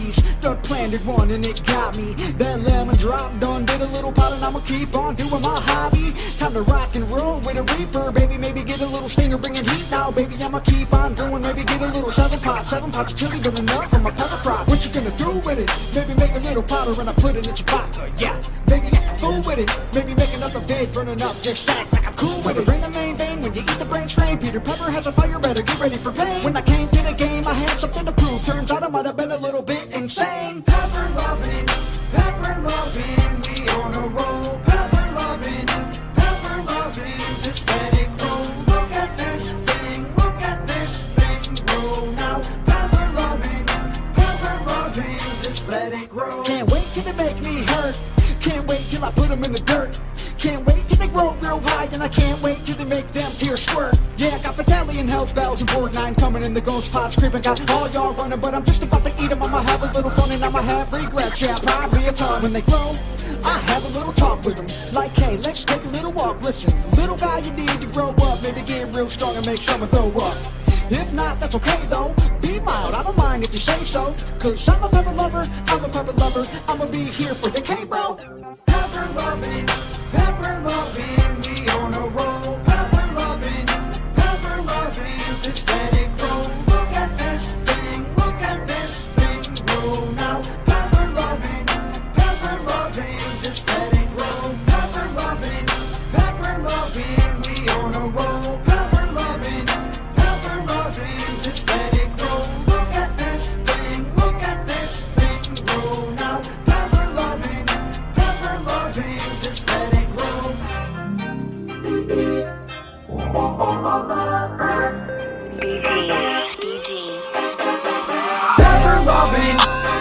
ahis. Done planted one and it got me. That lemon drop done did a little pot and I'ma keep on doing my hobby. Time to rock and roll with a reaper, baby. Maybe get a little stinger, bringing heat now, baby. I'ma keep on going, maybe get a little 7 pots of chili, good enough for my pepper crop. What you gonna do with it? Maybe make a little powder and I put it in some vodka, yeah. Maybe act a fool with it. Maybe make another vid burning up, just act like I'm cool with it. Bring the main vein when you eat the brain strain. Peter Pepper has a fire, better get ready for pain. When I came to the game, I had something to prove. Turns out I might have been a little bit insane. Pepper loving, we on a roll. Pepper loving, just let it grow. Look at this thing grow now. Pepper loving, just let it grow. Can't wait till they make me hurt. Can't wait till I put them in the dirt. Can't wait till they grow real high, and I can't wait till they make them tears squirt. Yeah, I got Battalion, Hell's Bells, and Board 9 coming in, the ghost pots creeping. Got all y'all running, but I'm just about to eat them. I'ma have a little fun and I'ma have regrets. Yeah, probably a ton. When they grow, I have a little talk with them. Like, hey, let's take a little walk. Listen, little guy, you need to grow up. Maybe get real strong and make summer throw up. If not, that's okay though. Be mild, I don't mind if you say so. Cause I'm a pepper lover, I'ma be here for the K, bro. Pepper loving, we on a roll. Pepper loving, just let it grow. Look at this thing grow now. Pepper loving, just let it grow. Pepper loving, we on a roll. Pepper loving, just let it grow. Look at this thing grow now. Pepper loving, just let it grow.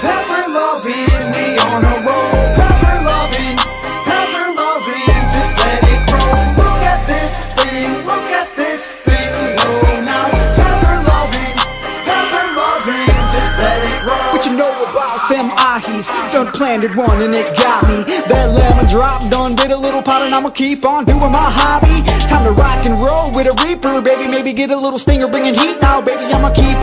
Pepper loving, we on a roll. Pepper loving, just let it grow. Look at this thing grow now. Pepper loving, just let it grow. What you know about them ahis? Done planted one and it got me. That lemon drop done did a little pot and I'ma keep on doing my hobby. Time to rock and roll with a reaper, baby. Maybe get a little stinger, bringing heat now, baby. I'ma keep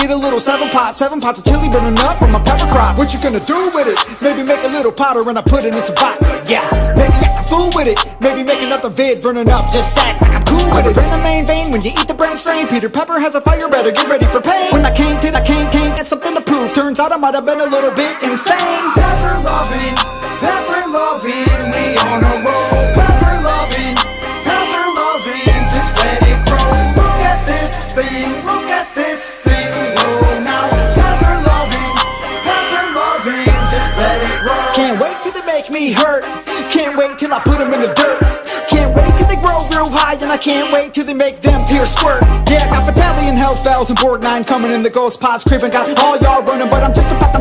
get a little 7 pots of chili burning up from my pepper crop. What you gonna do with it? Maybe make a little powder and I put it in some vodka, yeah. Maybe act a fool with it. Maybe make another vid burning up, just act like I'm cool with it. Bring the main vein when you eat the brain strain. Peter Pepper has a fire, better get ready for pain. When I came, got something to prove. Turns out I might have been a little bit insane. Pepper loving, we on a roll. Pepper loving, just let it grow. Look at this thing grow now. Pepper loving, just let it grow. Can't wait till they make me hurt. Can't wait till I put them in the dirt. Can't wait till they grow real high, and I can't wait till they make them tears squirt. Yeah, I got Battalion, Hell's Bells, and Board 9 coming in, the ghost pots creeping. Got all y'all running, but I'm just about to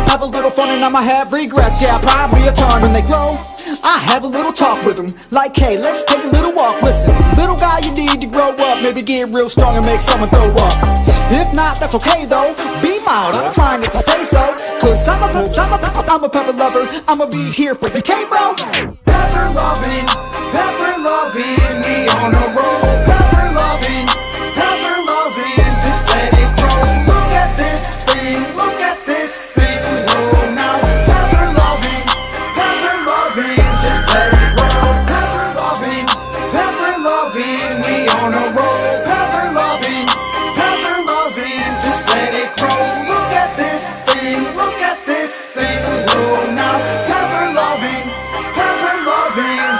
have a little fun and I'ma have regrets. Yeah, probably a ton. When they grow, I have a little talk with them. Like, hey, let's take a little walk. Listen, little guy, you need to grow up. Maybe get real strong and make someone throw up. If not, that's okay though. Be mild, I don't mind if you say so. Cause I'm a pepper lover, I'ma be here for the K, bro. Pepper loving, we on a roll. Pepper loving, just let it grow. Look at this thing grow now. Pepper loving, just let it grow. Pepper loving, we on a roll. Pepper loving, just let it grow. Look at this thing grow now. Pepper loving,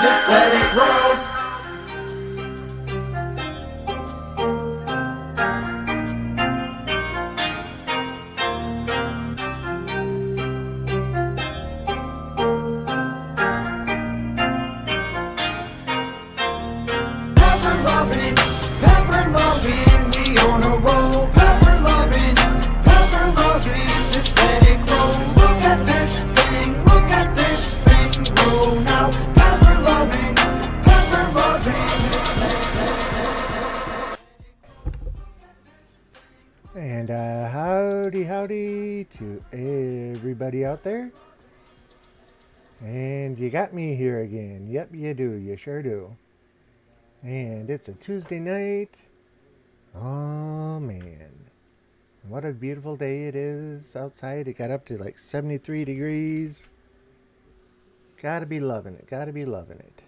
just let it grow. Pepper loving, we on a roll. Pepper loving, just let it grow. Look at this thing grow now. Pepper loving, And howdy to everybody out there. And you got me here again. Yep, you do. You sure do. And it's a Tuesday night. Oh, man. What a beautiful day it is outside. It got up to like 73 degrees. Gotta be loving it. Gotta be loving it.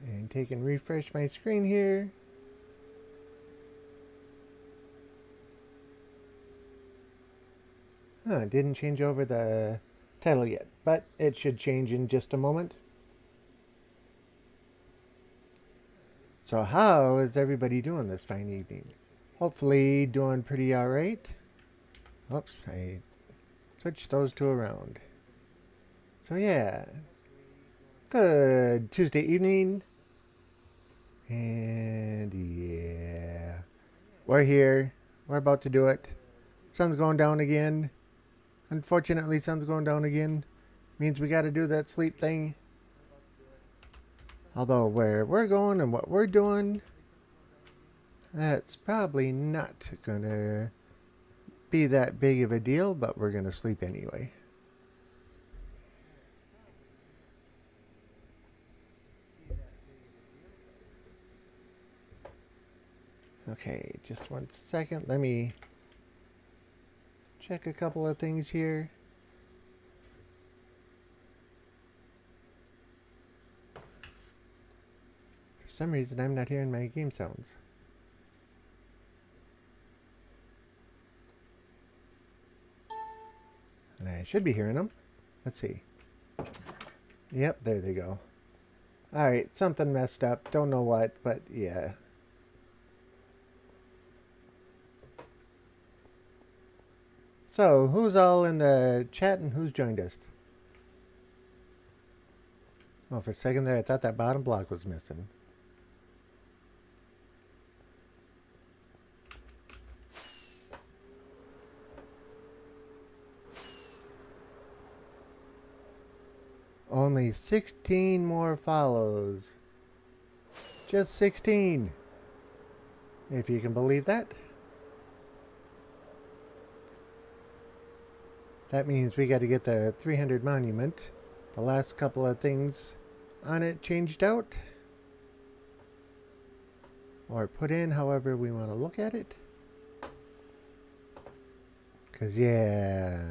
And take and refresh my screen here. Didn't change over the title yet, but it should change in just a moment. So how is everybody doing this fine evening? Hopefully doing pretty alright. Oops, I switched those two around. So yeah, good Tuesday evening. And yeah, we're here. We're about to do it. Sun's going down again. Unfortunately, sun's going down again. Means we got to do that sleep thing. Although where we're going and what we're doing, that's probably not gonna be that big of a deal, but we're gonna sleep anyway. Okay, just 1 second. Let me check a couple of things here. For some reason, I'm not hearing my game sounds. And I should be hearing them. Let's see. Yep, there they go. Alright, something messed up. Don't know what, but yeah. So, who's all in the chat and who's joined us? Oh, for a second there, I thought that bottom block was missing. Only 16 more follows. Just 16. If you can believe that. That means we got to get the 300 monument. The last couple of things on it changed out. Or put in, however we want to look at it. Because, yeah,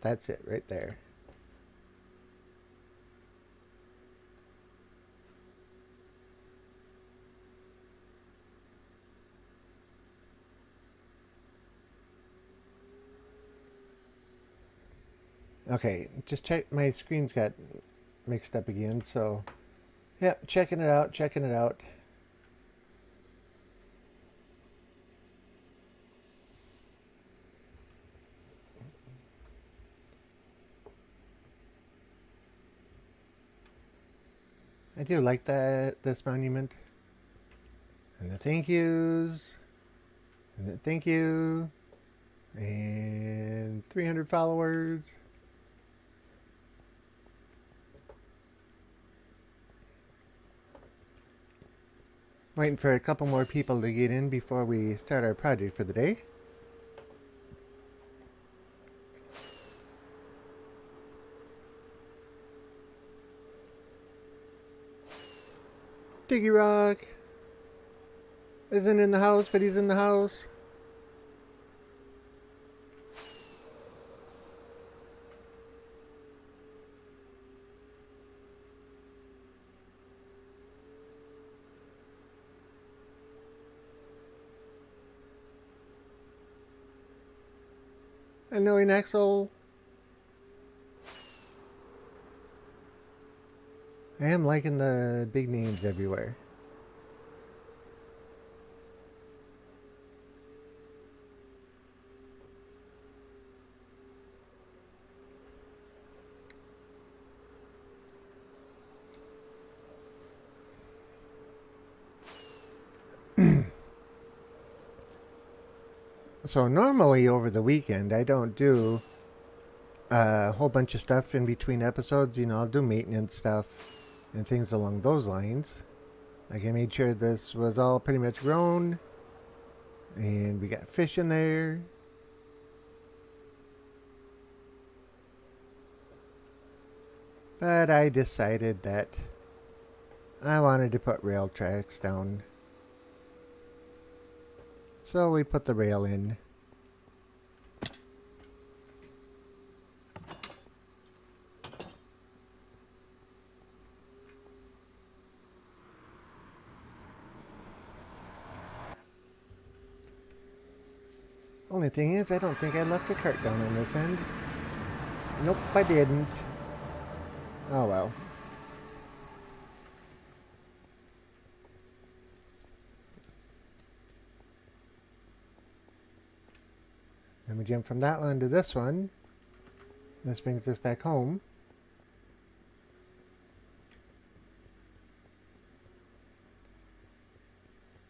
that's it right there. Okay, just check. My screen's got mixed up again, so yeah, checking it out, checking it out. I do like this monument. And the thank yous. And the thank you. And 300 followers. Waiting for a couple more people to get in before we start our project for the day. Diggy Rock isn't in the house, but he's in the house. And knowing Axel, I am liking the big names everywhere. So normally over the weekend I don't do a whole bunch of stuff in between episodes. You know, I'll do maintenance stuff and things along those lines. Like I made sure this was all pretty much grown. And we got fish in there. But I decided that I wanted to put rail tracks down So we put the rail in. Only thing is, I don't think I left a cart down on this end. Nope, I didn't. Oh well. Then we jump from that one to this one. This brings us back home.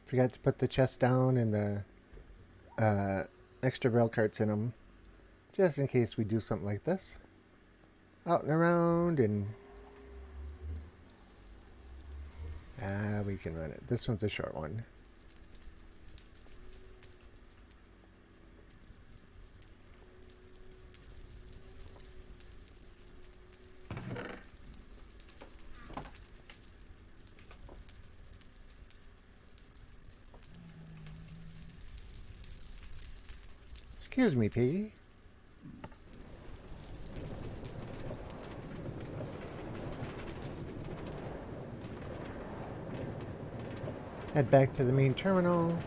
Forgot to put the chest down and the extra rail carts in them. Just in case we do something like this. Out and around and... we can run it. This one's a short one. Excuse me, Piggy. Head back to the main terminal.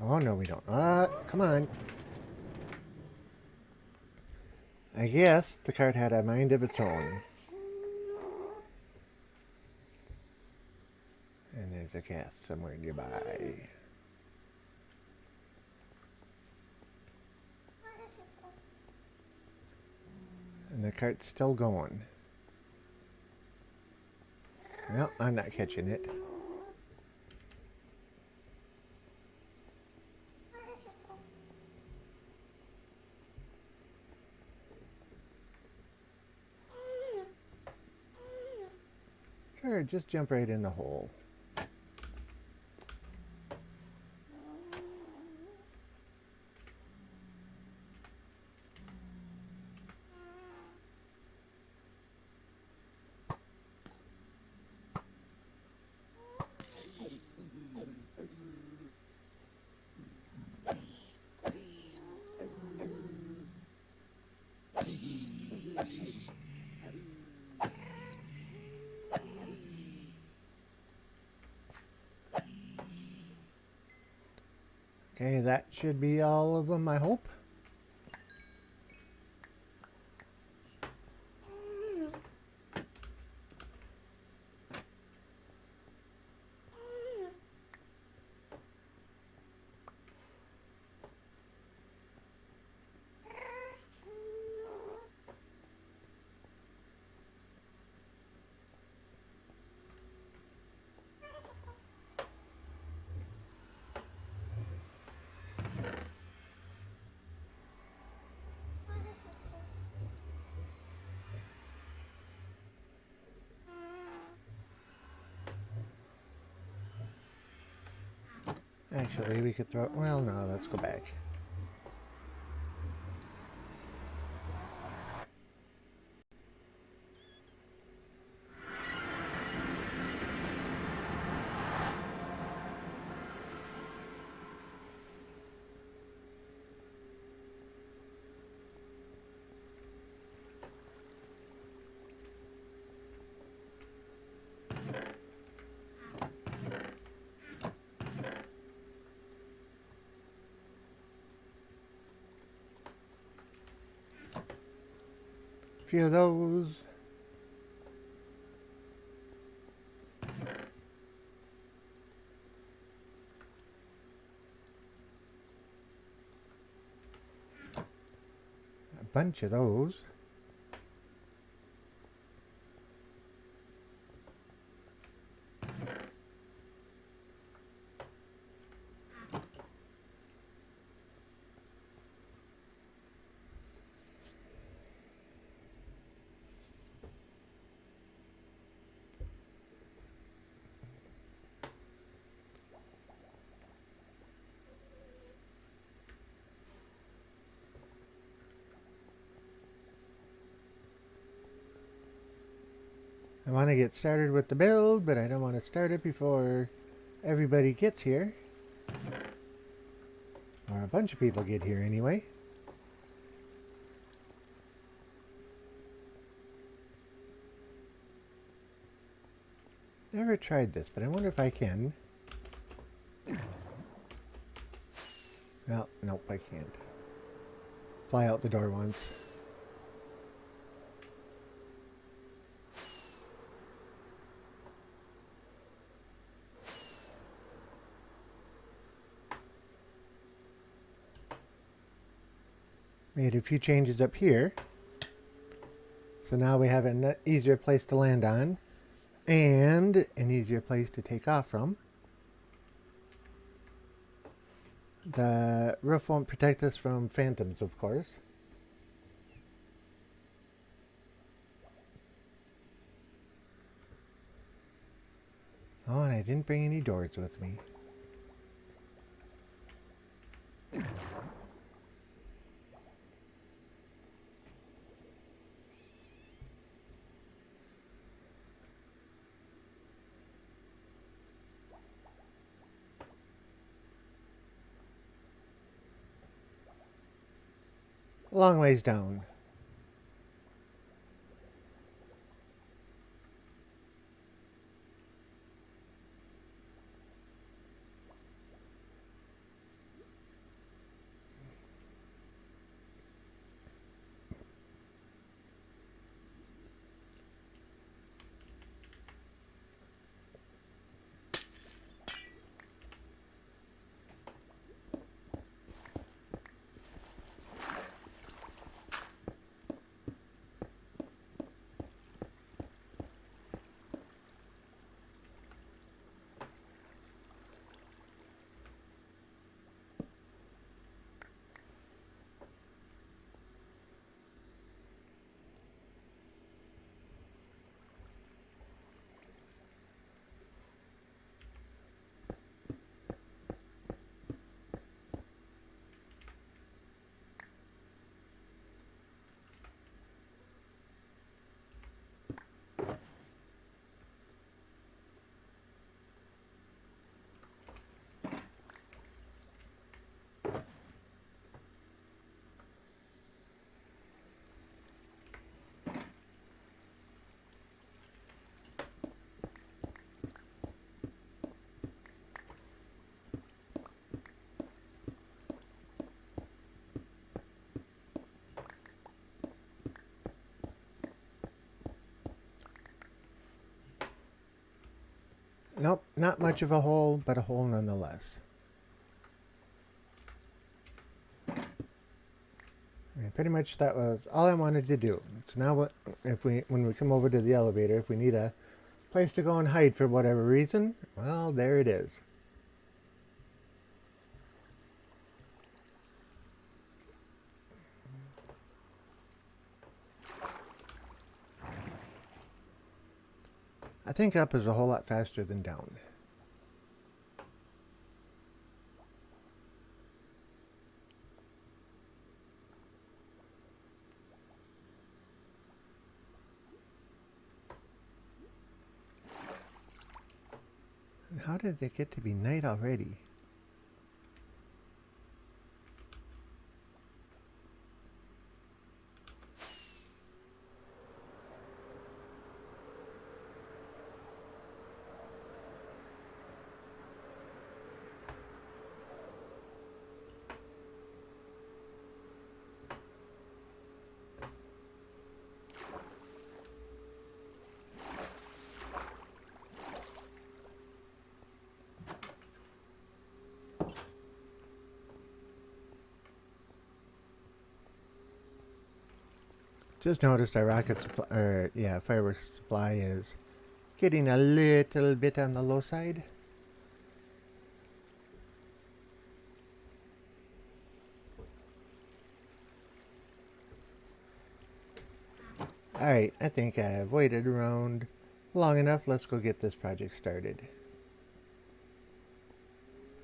Oh, no, we don't. Come on. I guess the cart had a mind of its own. And there's a gas somewhere nearby. And the cart's still going. Well, I'm not catching it. Sure, just jump right in the hole. Okay, that should be all of them, I hope. Actually, we could throw... Well, no, let's go back. Few of those. A bunch of those. I want to get started with the build, but I don't want to start it before everybody gets here. Or a bunch of people get here anyway. Never tried this, but I wonder if I can. Well, nope, I can't. Fly out the door once. Made a few changes up here. So now we have an easier place to land on. And an easier place to take off from. The roof won't protect us from phantoms, of course. Oh, and I didn't bring any doors with me. A long ways down. Nope, not much of a hole, but a hole nonetheless. And pretty much that was all I wanted to do. So now when we come over to the elevator, if we need a place to go and hide for whatever reason, well, there it is. I think up is a whole lot faster than down. And how did it get to be night already? Just noticed our fireworks supply is getting a little bit on the low side. Alright, I think I've waited around long enough. Let's go get this project started.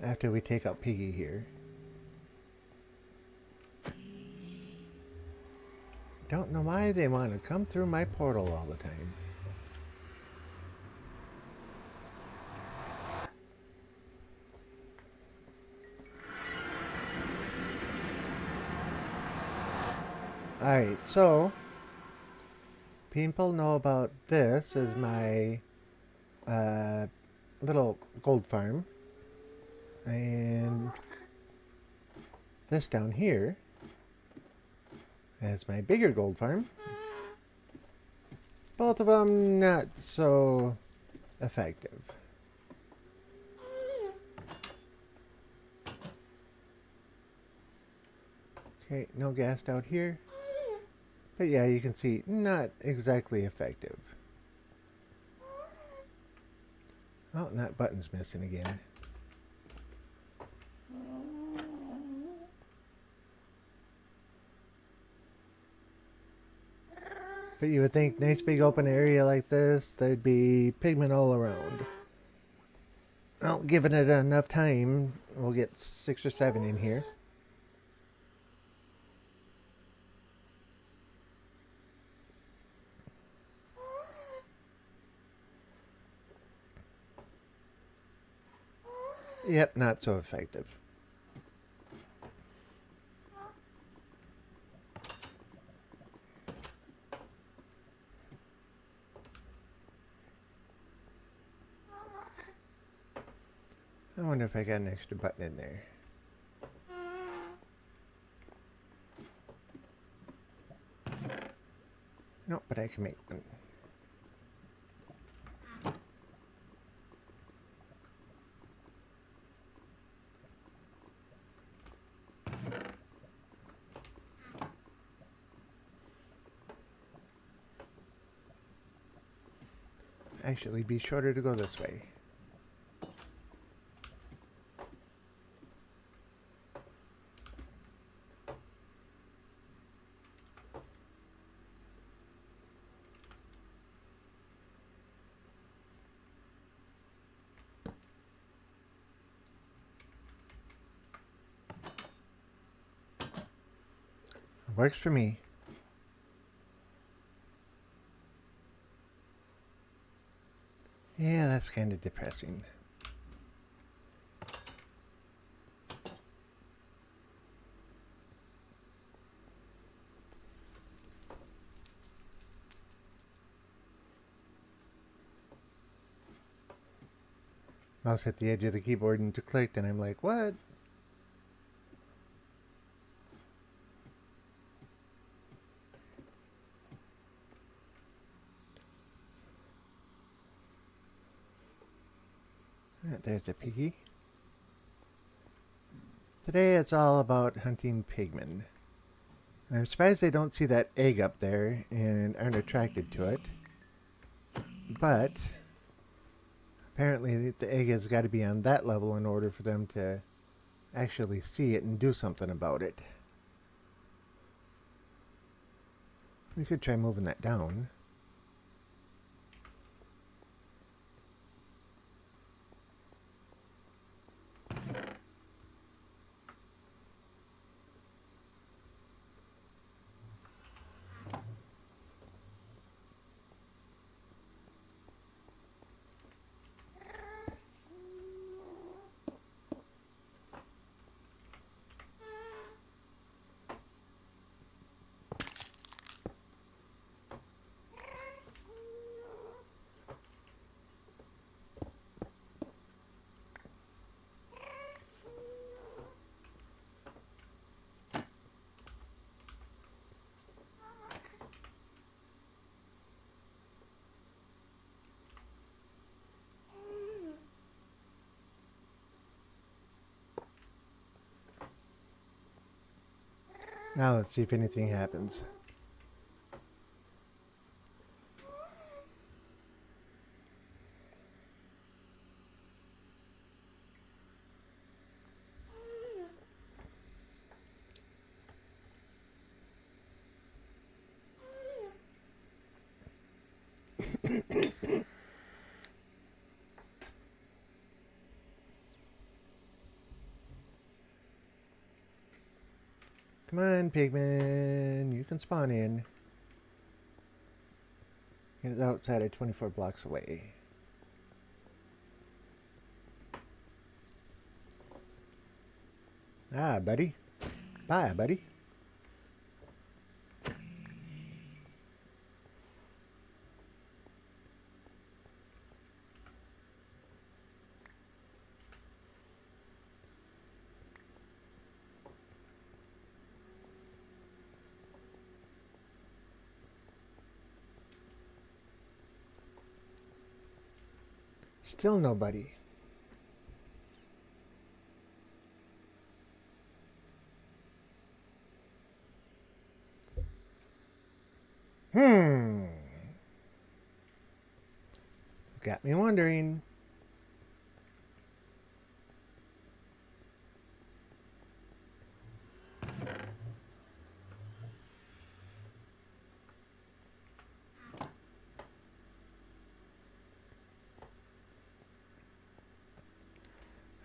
After we take out Piggy here. Don't know why they want to come through my portal all the time. Alright, so people know about this as my little gold farm. And this down here is my bigger gold farm. Both of them not so effective. Okay, no gas out here. But yeah, you can see, not exactly effective. Oh, and that button's missing again. But you would think, nice big open area like this, there'd be pigment all around. Well, given it enough time, we'll get 6 or 7 in here. Yep, not so effective. I wonder if I got an extra button in there. No, but I can make one. Actually, be shorter to go this way. Works for me. Yeah, that's kind of depressing. Mouse hit the edge of the keyboard and it clicked, and I'm like, what? There's a piggy. Today it's all about hunting pigmen. I'm surprised they don't see that egg up there and aren't attracted to it. But apparently the egg has got to be on that level in order for them to actually see it and do something about it. We could try moving that down. Now let's see if anything happens. Come on, pigman. You can spawn in. It's outside at 24 blocks away. Ah, buddy. Bye, buddy. Still nobody. Got me wondering.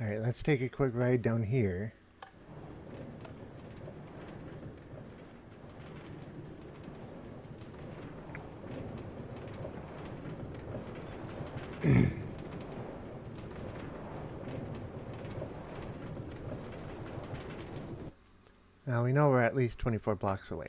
Alright, let's take a quick ride down here. Now we know we're at least 24 blocks away.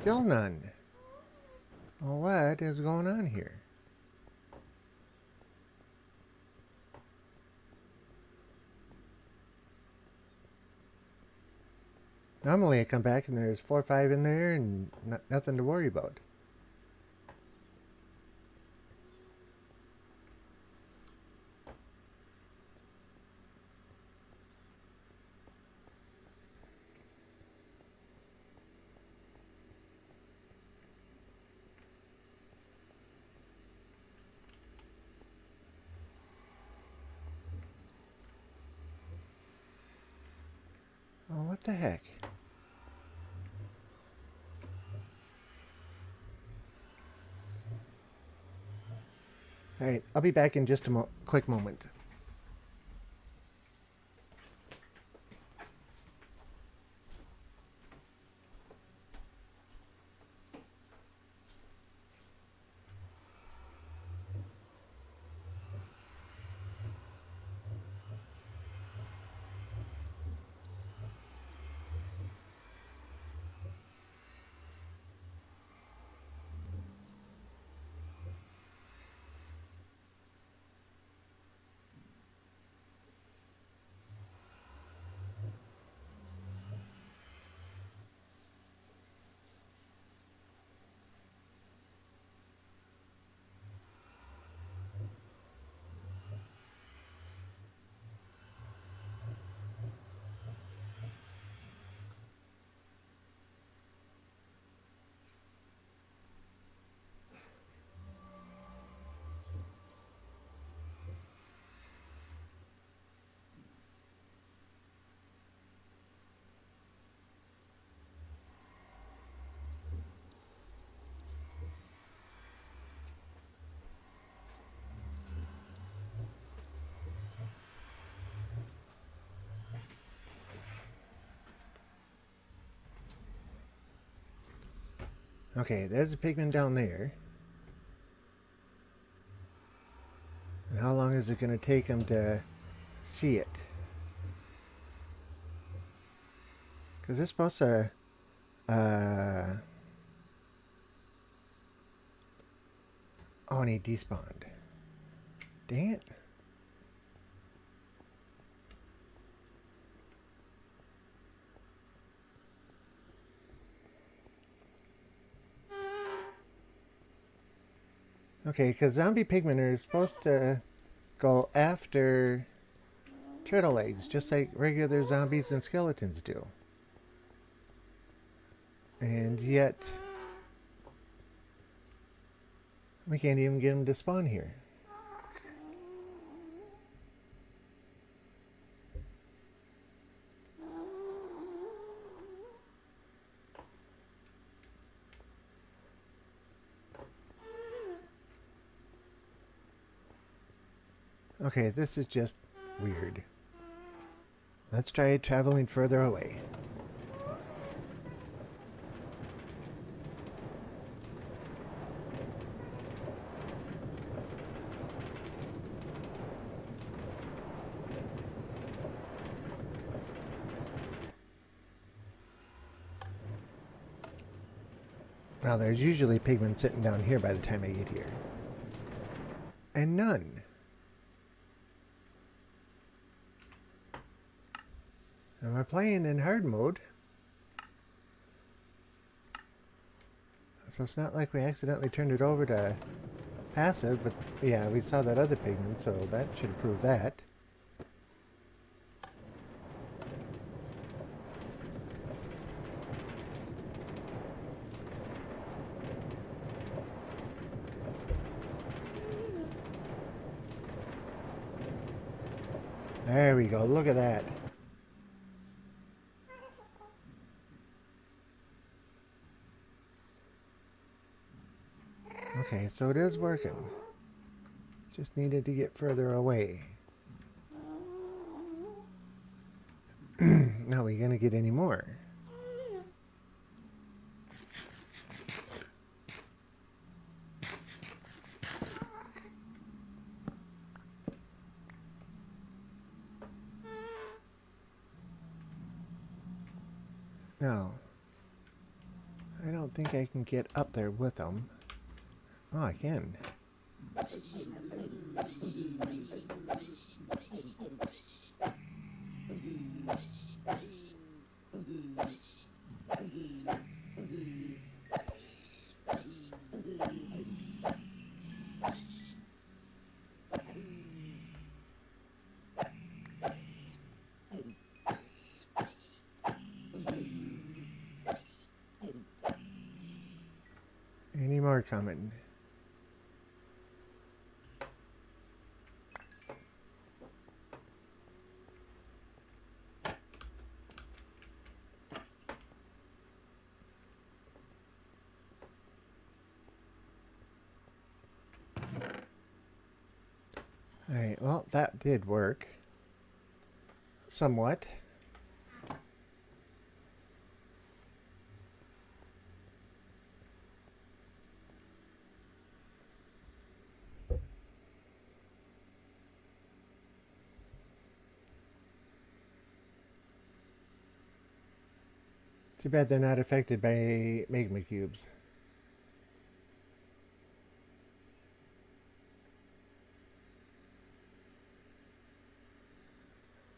Still none. Well, what is going on here? Normally I come back and there's 4 or 5 in there and nothing to worry about. Oh, what the heck? Alright, I'll be back in just a quick moment. Okay, there's a pigman down there. And how long is it going to take him to see it? Because it's supposed to... Oh, and he despawned. Dang it. Okay, because zombie pigmen are supposed to go after turtle eggs, just like regular zombies and skeletons do. And yet, we can't even get them to spawn here. Okay, this is just weird. Let's try traveling further away. Now there's usually pigmen sitting down here by the time I get here. and none. And we're playing in hard mode. So it's not like we accidentally turned it over to passive, but yeah, we saw that other pigment, so that should prove that. There we go, look at that. Okay, so it is working. Just needed to get further away. Now we gonna get any more? No. I don't think I can get up there with them. Oh, I can. Any more coming? Alright, well, that did work. Somewhat. Too bad they're not affected by magma cubes.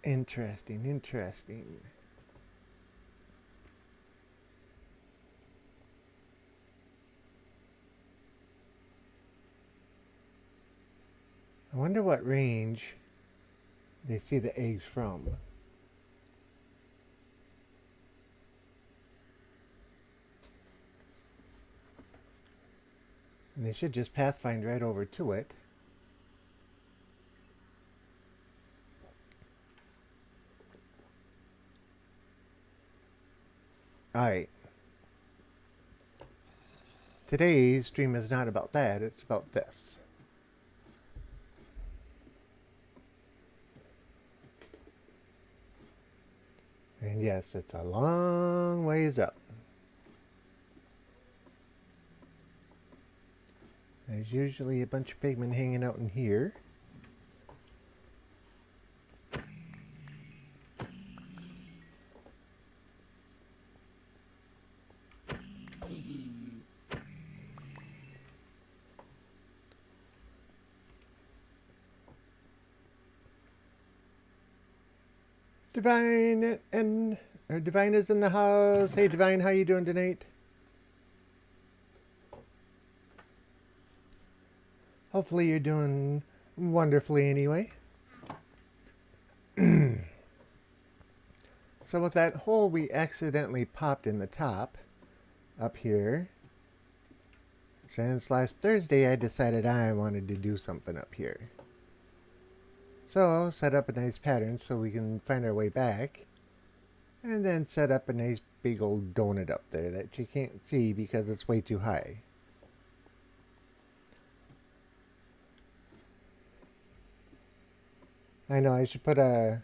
Interesting, interesting. I wonder what range they see the eggs from. And they should just pathfind right over to it. Alright. Today's stream is not about that, it's about this. And yes, it's a long ways up. There's usually a bunch of pigmen hanging out in here. Divine and Divine is in the house. Hey Divine, how you doing tonight? Hopefully you're doing wonderfully anyway. So with that hole we accidentally popped in the top up here, since last Thursday I decided I wanted to do something up here. So set up a nice pattern so we can find our way back, and then set up a nice big old donut up there that you can't see because it's way too high. I know I should put a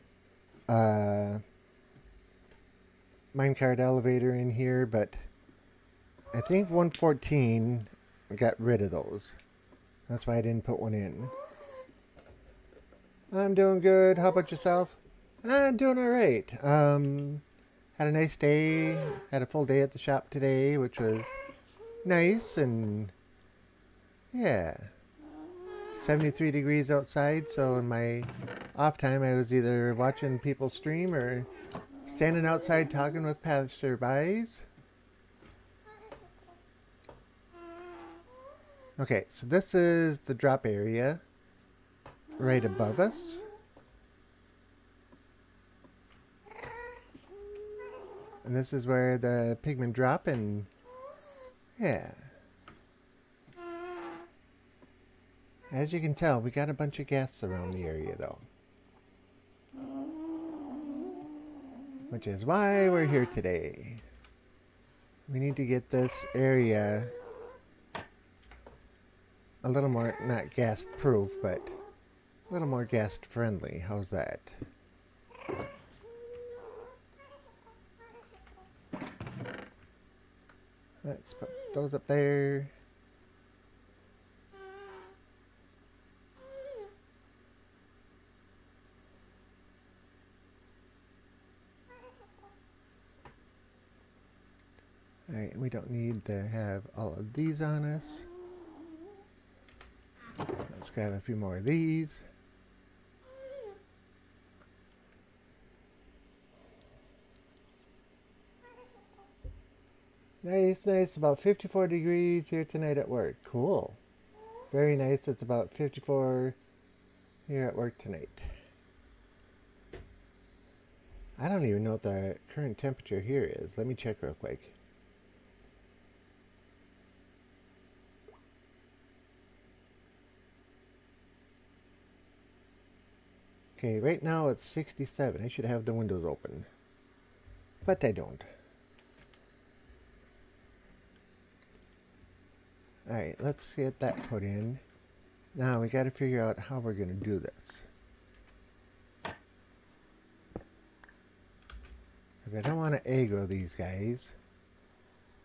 minecart elevator in here, but I think 114 got rid of those. That's why I didn't put one in. I'm doing good. How about yourself? I'm doing alright. Had a nice day. Had a full day at the shop today, which was nice, and yeah. 73 degrees outside, so in my off time I was either watching people stream or standing outside talking with passerbys. Okay, so this is the drop area right above us. And this is where the pigmen drop, and yeah. As you can tell, we got a bunch of guests around the area though. Which is why we're here today. We need to get this area a little more, not guest proof, but a little more guest friendly. How's that? Let's put those up there. Alright, we don't need to have all of these on us. Let's grab a few more of these. Nice, nice. About 54 degrees here tonight at work. Cool. Very nice. It's about 54 here at work tonight. I don't even know what the current temperature here is. Let me check real quick. Okay, right now it's 67. I should have the windows open. But I don't. Alright, let's get that put in. Now we gotta figure out how we're gonna do this. Because I don't want to aggro these guys.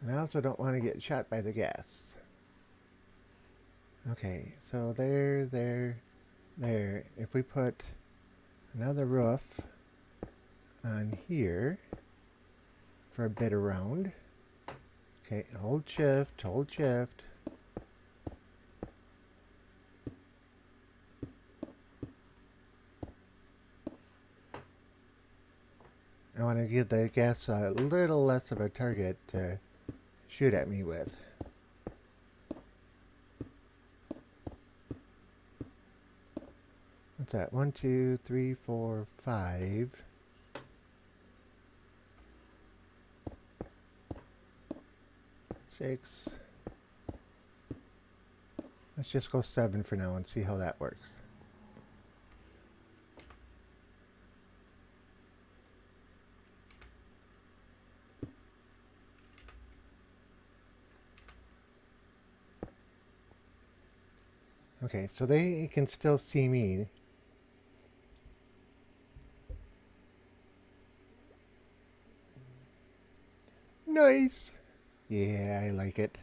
And I also don't want to get shot by the gas. Okay, so there. If we put another roof on here for a bit around. Okay, hold shift, hold shift. I want to give the gas a little less of a target to shoot at me with. What's that? 1, 2, 3, 4, 5. 6. Let's just go 7 for now and see how that works. Okay, so they can still see me. Nice! Yeah, I like it.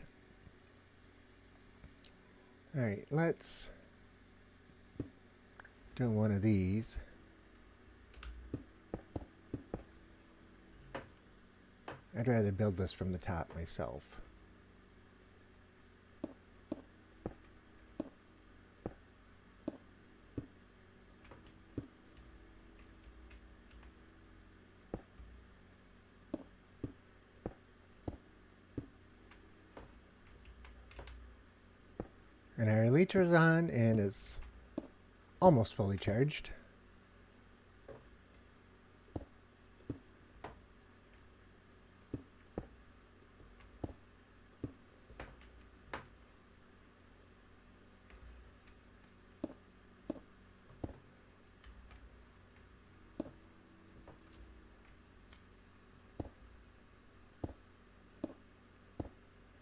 Alright, let's do one of these. I'd rather build this from the top myself. And our elytra's on and it's almost fully charged.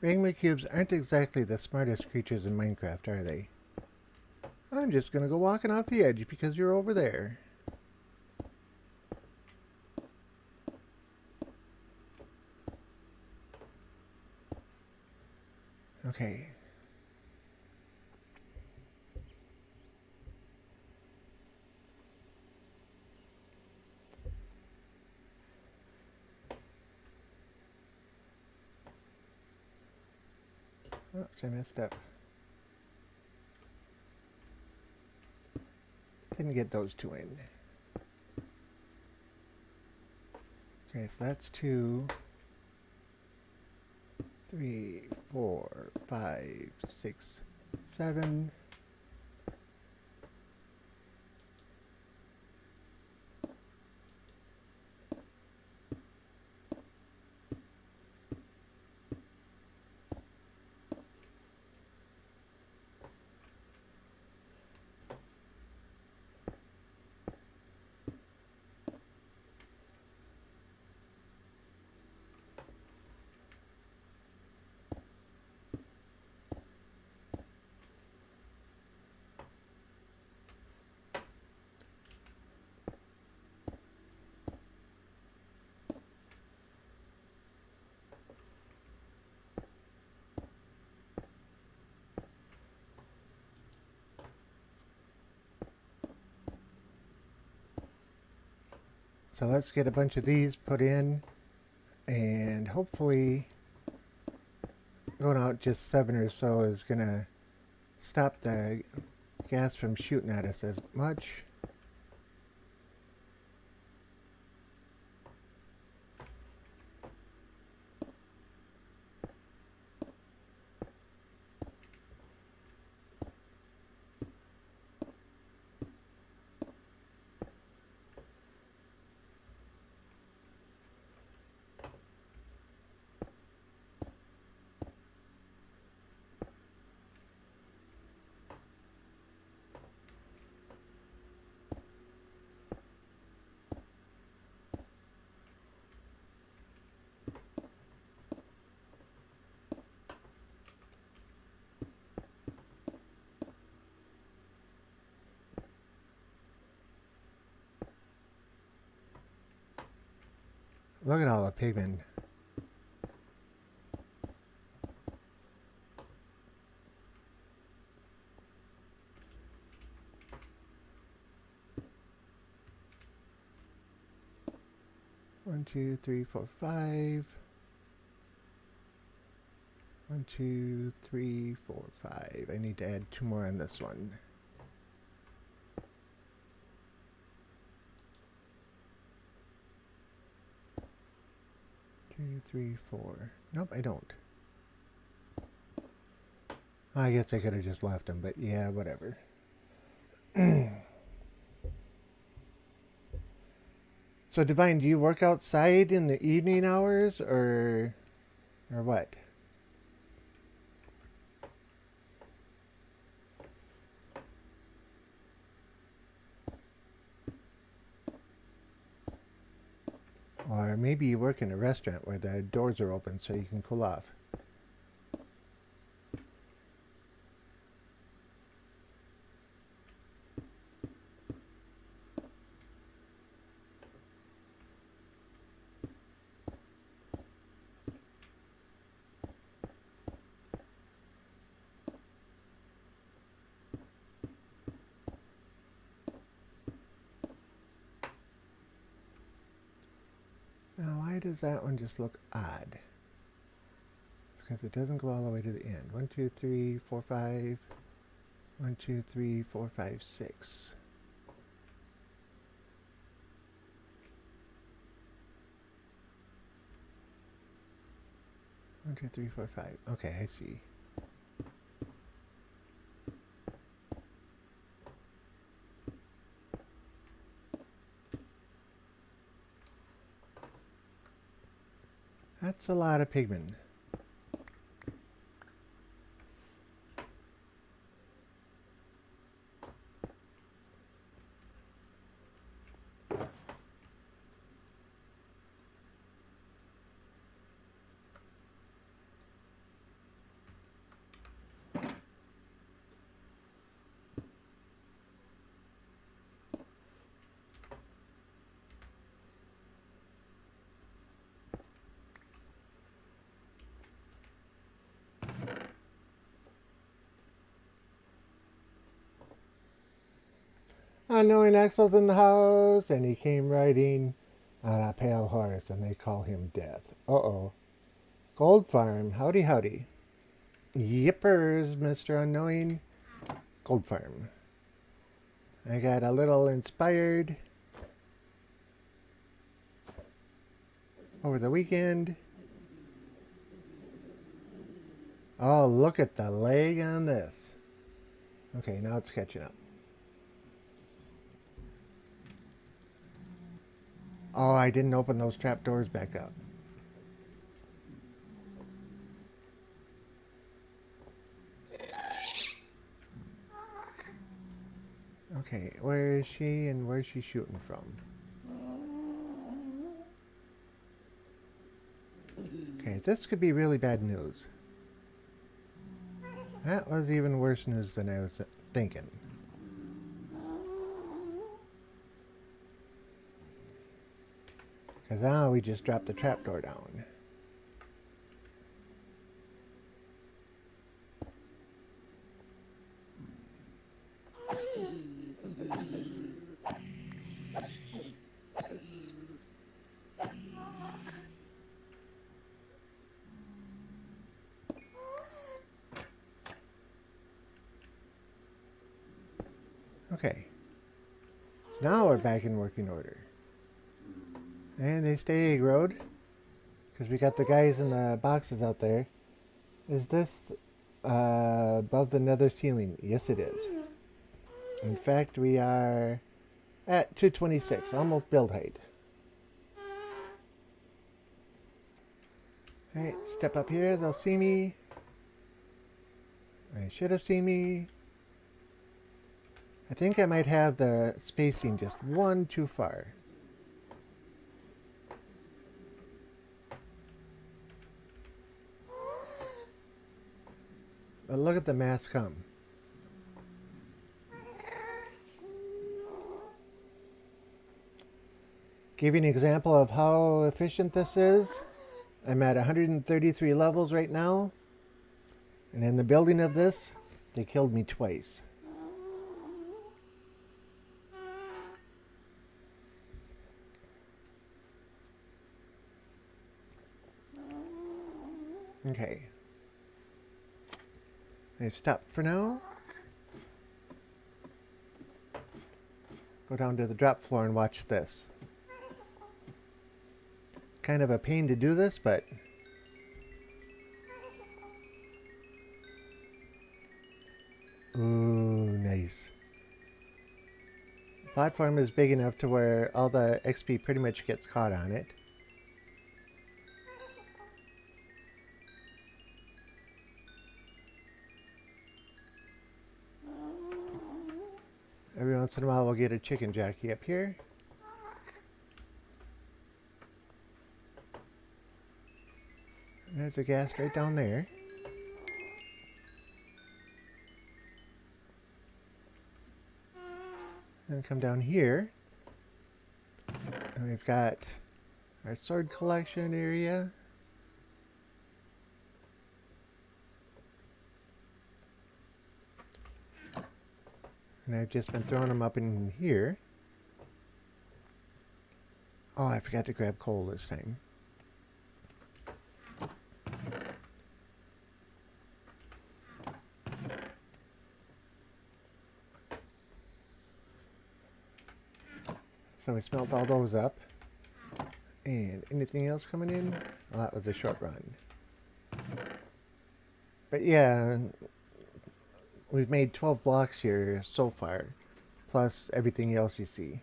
Magma cubes aren't exactly the smartest creatures in Minecraft, are they? I'm just gonna go walking off the edge because you're over there. Okay. Oops, I messed up. Didn't get those two in. Okay, so that's 2, 3, 4, 5, 6, 7. So let's get a bunch of these put in, and hopefully going out just 7 or so is going to stop the gas from shooting at us as much. Look at all the pigment. One, 2, 3, 4, 5. 1, 2, 3, 4, 5. I need to add 2 more on this one. 2, 3, 4. Nope, I don't. I guess I could have just left them, but yeah, whatever. So, Divine, do you work outside in the evening hours, or what? Or maybe you work in a restaurant where the doors are open so you can cool off. Now, why does that one just look odd? It's because it doesn't go all the way to the end. 1, 2, 3, 4, 5. 1, 2, 3, 4, 5, 6. One, 2, 3, 4, 5. Okay, I see. That's a lot of pigment. Unknowing Axel's in the house, and he came riding on a pale horse, and they call him Death. Uh-oh. Gold Farm, howdy howdy. Yippers, Mr. Unknowing. Gold Farm. I got a little inspired over the weekend. Oh, look at the leg on this. Okay, now it's catching up. Oh, I didn't open those trapdoors back up. Okay, where is she and where's she shooting from? Okay, this could be really bad news. That was even worse news than I was thinking. Because now we just dropped the trapdoor down. Okay. So now we're back in working order. And they stay aggroed. Because we got the guys in the boxes out there. Is this above the nether ceiling? Yes, it is. In fact, we are at 226, almost build height. Alright, step up here, they'll see me. They should have seen me. I think I might have the spacing just one too far. But look at the mass come. Give you an example of how efficient this is. I'm at 133 levels right now. And in the building of this, they killed me twice. Okay. They've stopped for now. Go down to the drop floor and watch this. Kind of a pain to do this, but ooh, nice. The platform is big enough to where all the XP pretty much gets caught on it. Every once in a while we'll get a chicken jockey up here. There's a gas right down there. And come down here. And we've got our sword collection area. And I've just been throwing them up in here. Oh, I forgot to grab coal this time. So we smelt all those up. And anything else coming in? Well, that was a short run. But yeah, we've made 12 blocks here so far, plus everything else you see.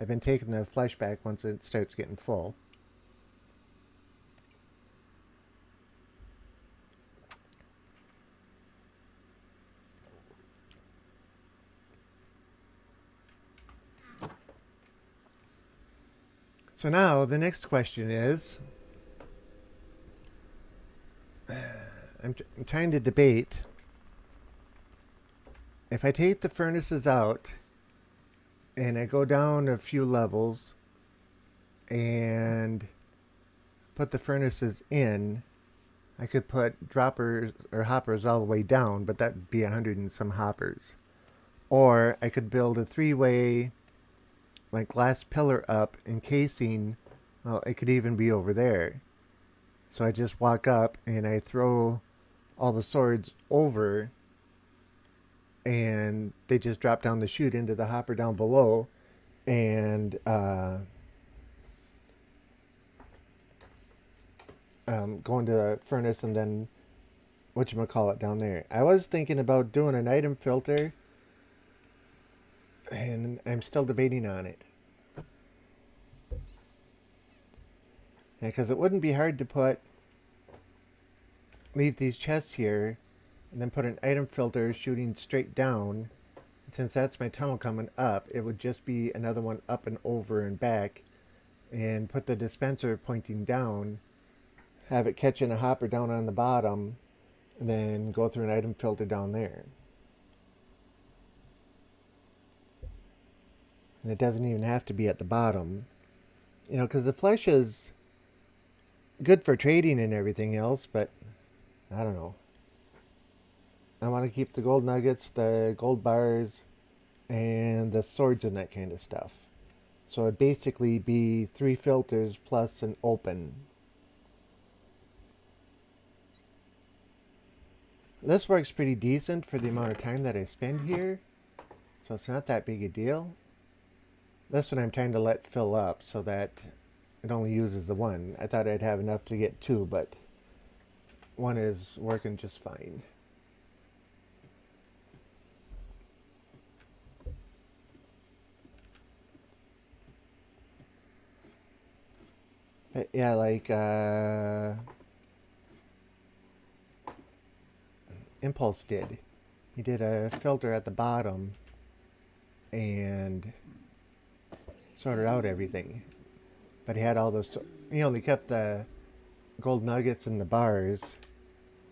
I've been taking the flesh back once it starts getting full. So now the next question is, I'm trying to debate if I take the furnaces out and I go down a few levels and put the furnaces in, I could put droppers or hoppers all the way down, but that would be 100 and some hoppers. Or I could build a three-way like glass pillar up encasing. Well, it could even be over there. So I just walk up and I throw all the swords over and they just drop down the chute into the hopper down below, and go into the furnace and then whatchamacallit down there. I was thinking about doing an item filter, and I'm still debating on it. Yeah, because it wouldn't be hard to leave these chests here and then put an item filter shooting straight down. Since that's my tunnel coming up, it would just be another one up and over and back, and put the dispenser pointing down, have it catch in a hopper down on the bottom, and then go through an item filter down there. And it doesn't even have to be at the bottom. You know, because the flesh is good for trading and everything else, but I don't know. I want to keep the gold nuggets, the gold bars, and the swords and that kind of stuff. So it'd basically be 3 filters plus an open. This works pretty decent for the amount of time that I spend here, so it's not that big a deal. This one I'm trying to let fill up so that it only uses the one. I thought I'd have enough to get 2, but one is working just fine. But yeah, like Impulse did. He did a filter at the bottom and sorted out everything. But he had all those, he only kept the gold nuggets and the bars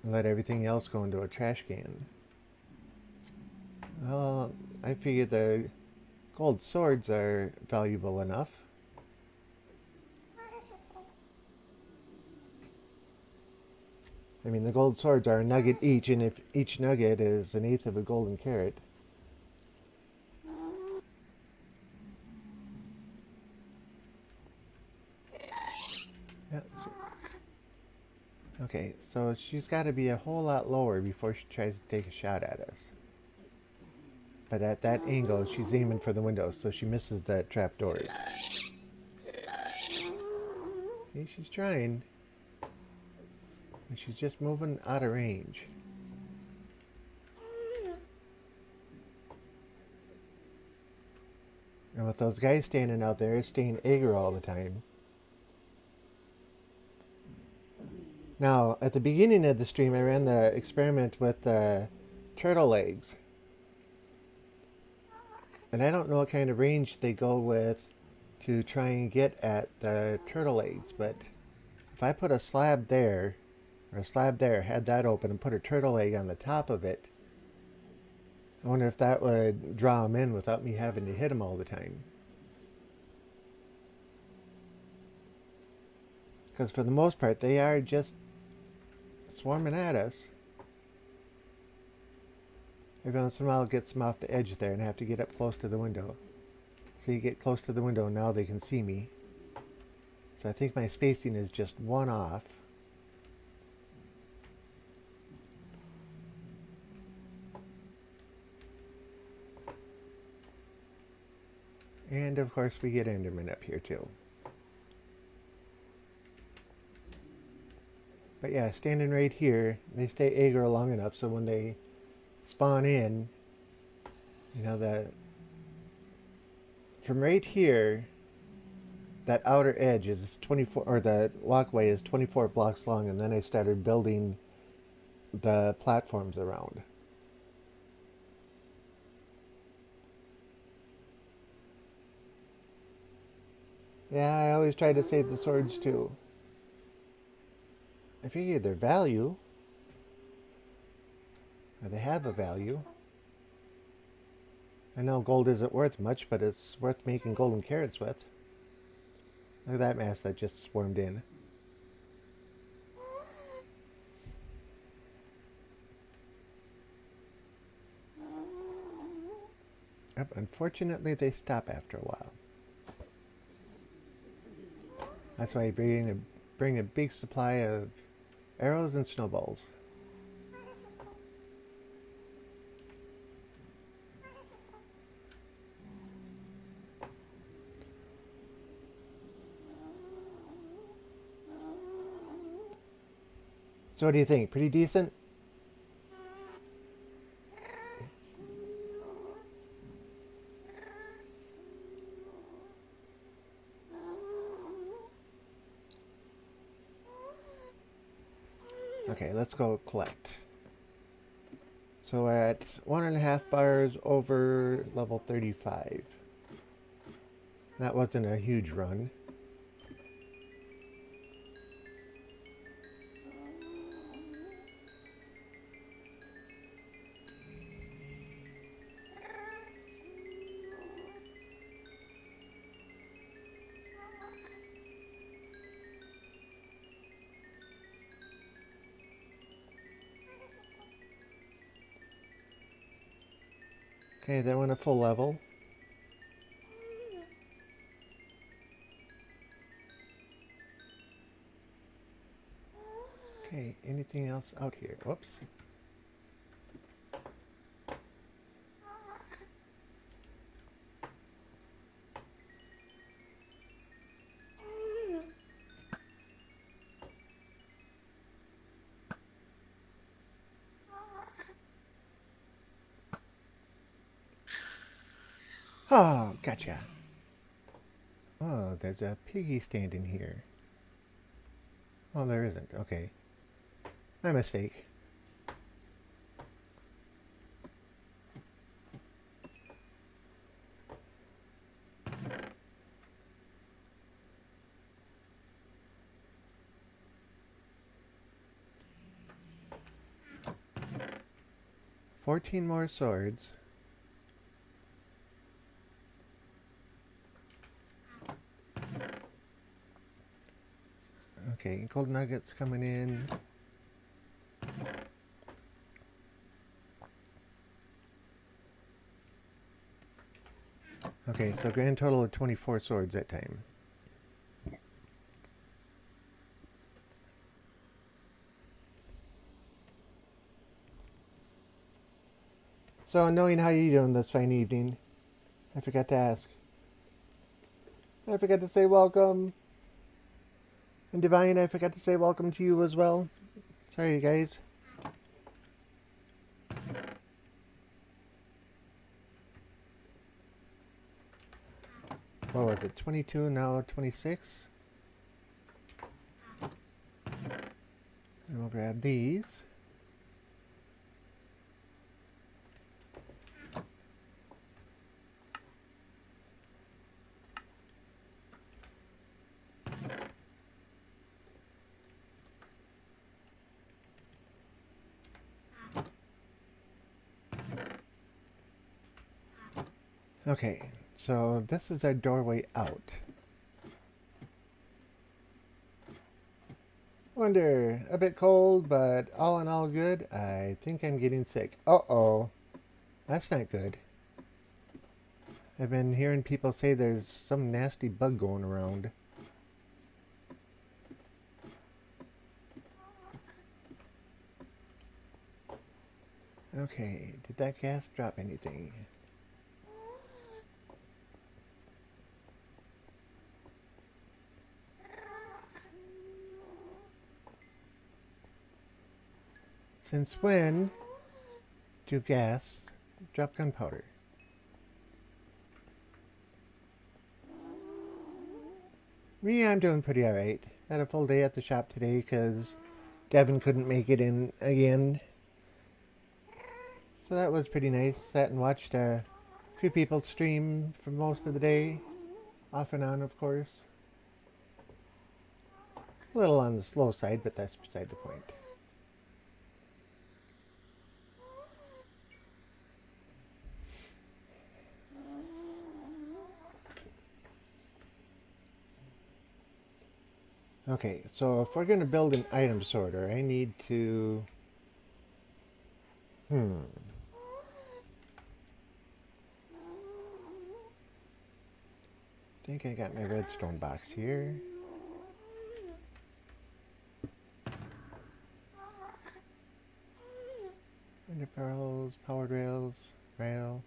and let everything else go into a trash can. Well, I figured the gold swords are valuable enough. I mean, the gold swords are a nugget each, and if each nugget is 1/8 of a golden carat. Yeah, okay, so she's got to be a whole lot lower before she tries to take a shot at us. But at that angle, she's aiming for the window, so she misses the trapdoors. See, she's trying. And she's just moving out of range. And with those guys standing out there, it's staying aggro all the time. Now, at the beginning of the stream, I ran the experiment with the turtle eggs. And I don't know what kind of range they go with to try and get at the turtle eggs, but if I put a slab there, or a slab there, had that open, and put a turtle egg on the top of it, I wonder if that would draw them in without me having to hit them all the time. Because for the most part, they are just swarming at us. Every once in a while it gets them off the edge there and I have to get up close to the window. So you get close to the window and now they can see me. So I think my spacing is just 1 off. And of course we get Enderman up here too. But yeah, standing right here, they stay aggro long enough so when they spawn in, you know, from right here, that outer edge is 24, or the walkway is 24 blocks long, and then I started building the platforms around. Yeah, I always try to save the swords too. I figure their value, or they have a value. I know gold isn't worth much, but it's worth making golden carrots with. Look at that mass that just swarmed in. Yep, unfortunately they stop after a while. That's why I bring a big supply of arrows and snowballs. So what do you think? Pretty decent? Okay, let's go collect. So we're at 1.5 bars over level 35. That wasn't a huge run. Okay, that went a full level. Okay, anything else out here? Whoops. Oh, gotcha. Oh, there's a piggy standing here. Oh, there isn't. Okay. My mistake. $14 more swords. Okay, gold nuggets coming in. Okay, so grand total of 24 swords that time. So, knowing how you doing this fine evening, I forgot to ask. I forgot to say welcome. And Divine, I forgot to say welcome to you as well. Sorry, guys. What was it? 22, now 26. And we'll grab these. Okay, so this is our doorway out. Wonder, a bit cold, but all in all good. I think I'm getting sick. Uh-oh. That's not good. I've been hearing people say there's some nasty bug going around. Okay, did that gas drop anything? Since when do gas drop gunpowder? Me, I'm doing pretty alright. Had a full day at the shop today because Devin couldn't make it in again. So that was pretty nice. Sat and watched a few people stream for most of the day. Off and on, of course. A little on the slow side, but that's beside the point. Okay, so if we're going to build an item sorter, I need to... I think I got my redstone box here. Ender pearls, powered rails, rail.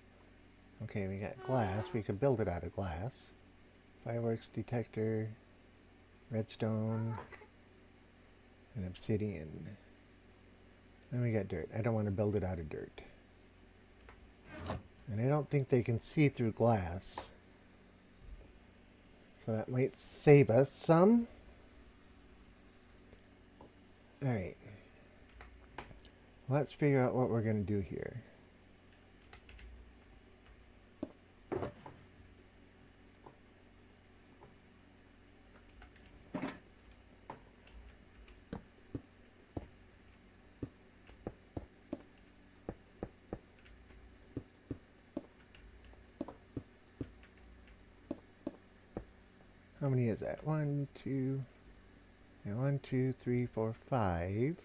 Okay, we got glass. We could build it out of glass. Fireworks detector, redstone, and obsidian. And we got dirt. I don't want to build it out of dirt. And I don't think they can see through glass. So that might save us some. Alright. Let's figure out what we're going to do here. How many is that? 1, 2, yeah, 1, 2, 3, 4, 5.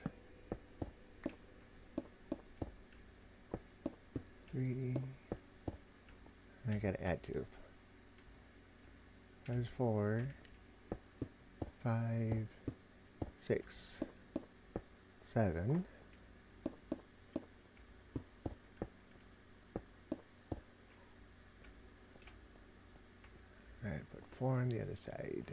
3. I gotta add 2. There's 4, 5, 6, 7. Alright, put 4 on the other side.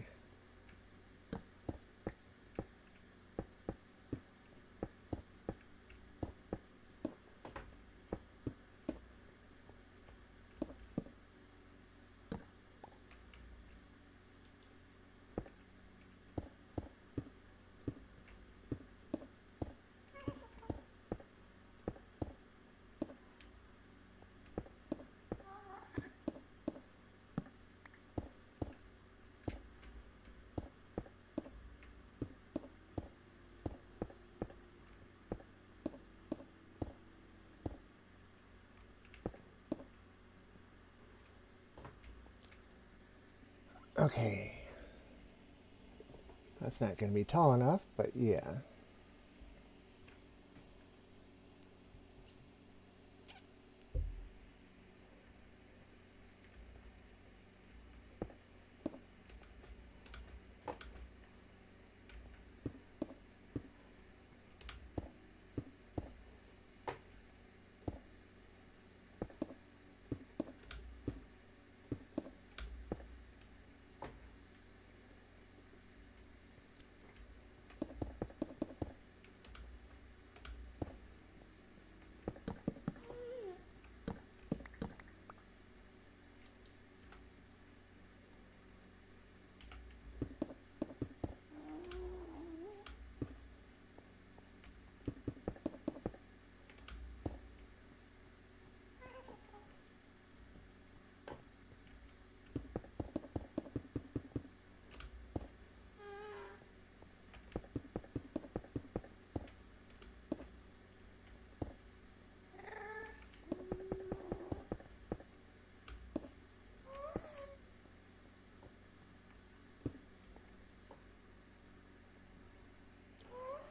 Okay. That's not going to be tall enough, but yeah.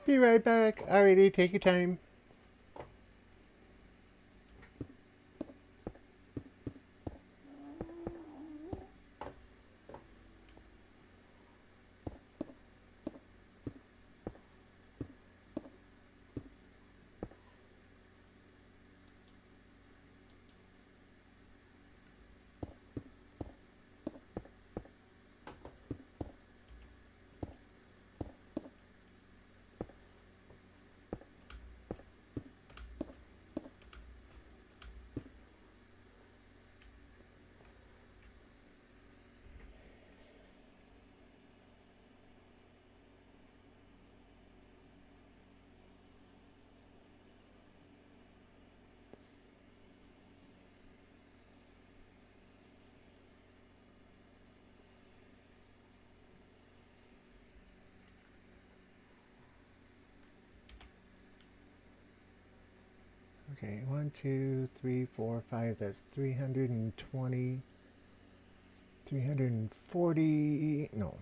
Be right back. Alrighty, take your time. Okay, 1, 2, 3, 4, 5. That's 320, 340, no,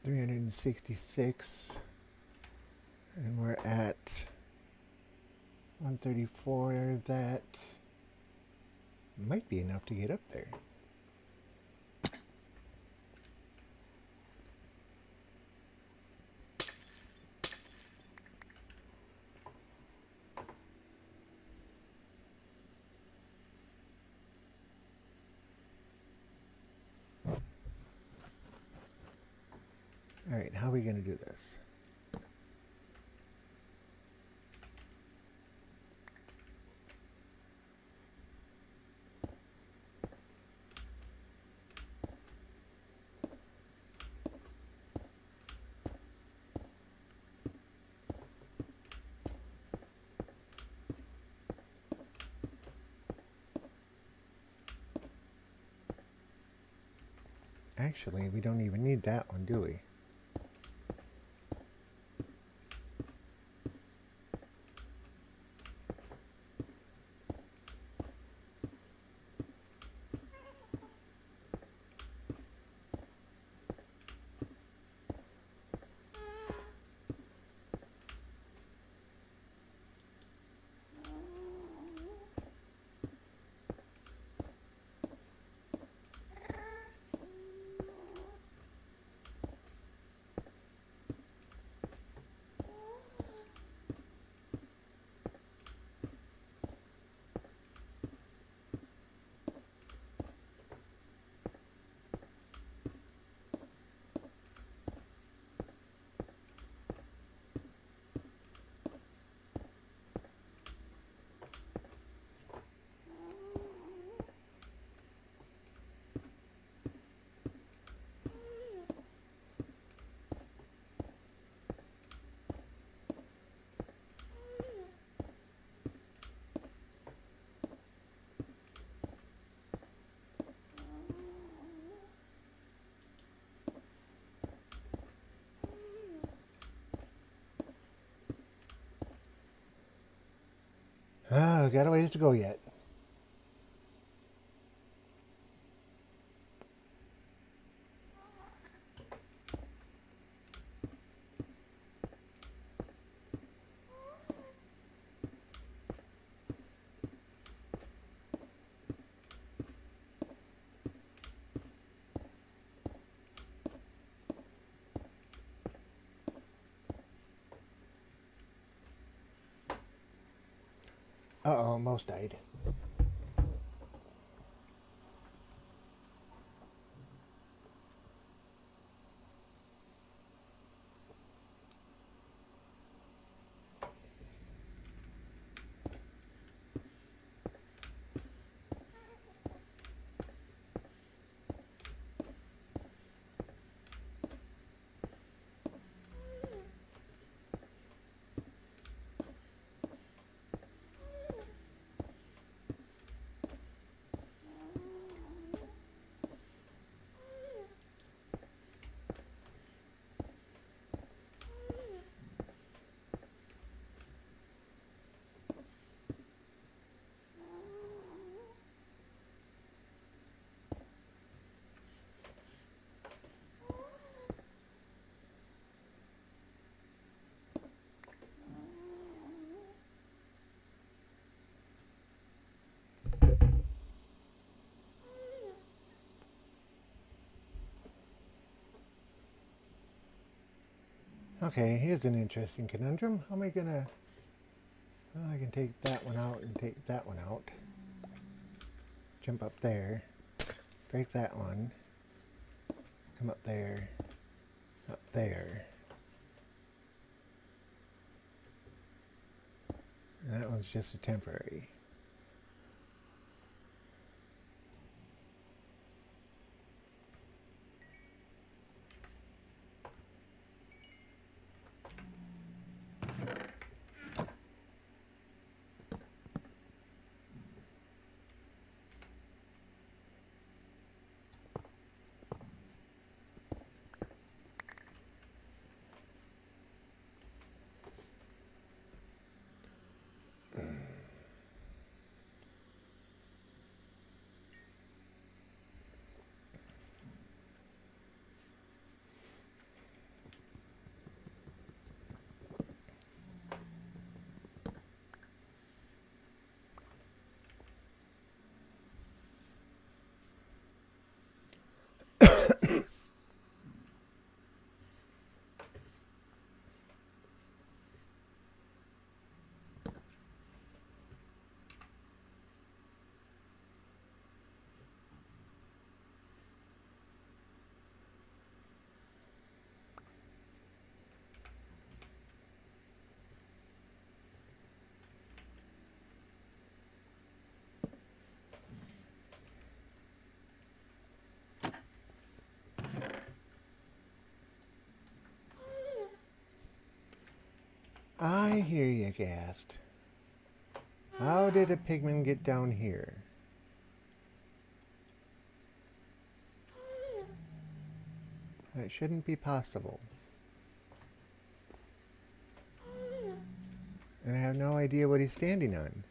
366. And we're at 134. That might be enough to get up there. Alright, how are we going to do this? Actually, we don't even need that one, do we? Oh, got a ways to go yet. Uh-oh, almost died. Okay, here's an interesting conundrum. How am I gonna... Well, I can take that one out and take that one out. Jump up there. Break that one. Come up there. Up there. And that one's just a temporary. I hear you, Gast. How did a pigman get down here? That shouldn't be possible. And I have no idea what he's standing on.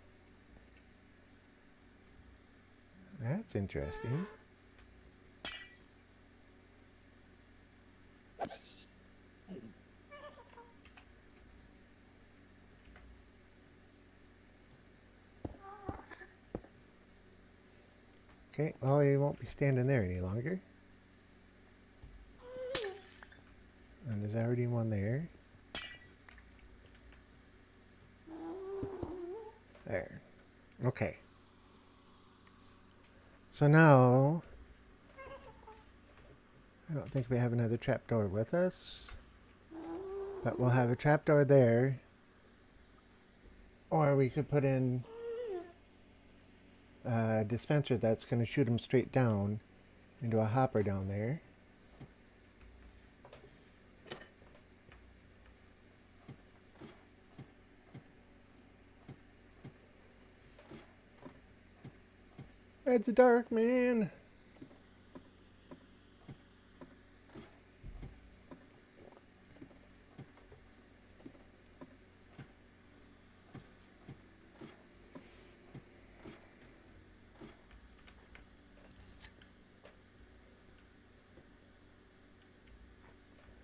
That's interesting. Okay, well, he won't be standing there any longer. And there's already one there. There. Okay. So now, I don't think we have another trapdoor with us. But we'll have a trapdoor there. Or we could put in a dispenser that's going to shoot them straight down into a hopper down there. It's dark, man.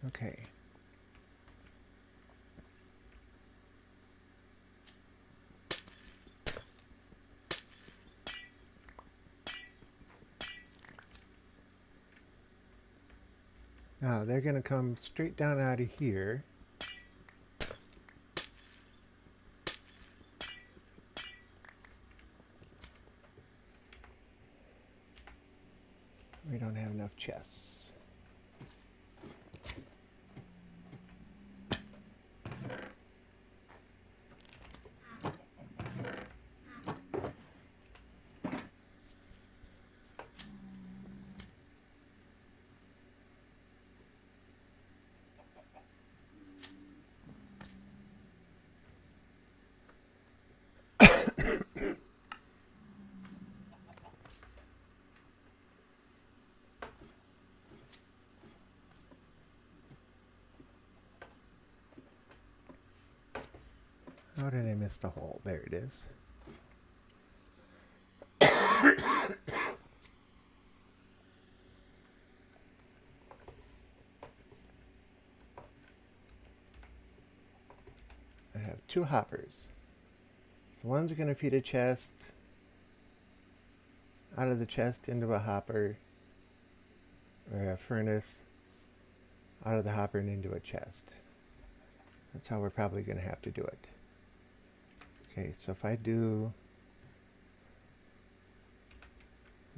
Okay. Now they're going to come straight down out of here. We don't have enough chests. How did I miss the hole? There it is. I have two hoppers. So one's going to feed a chest out of the chest into a hopper, or a furnace out of the hopper and into a chest. That's how we're probably going to have to do it. Okay, so if I do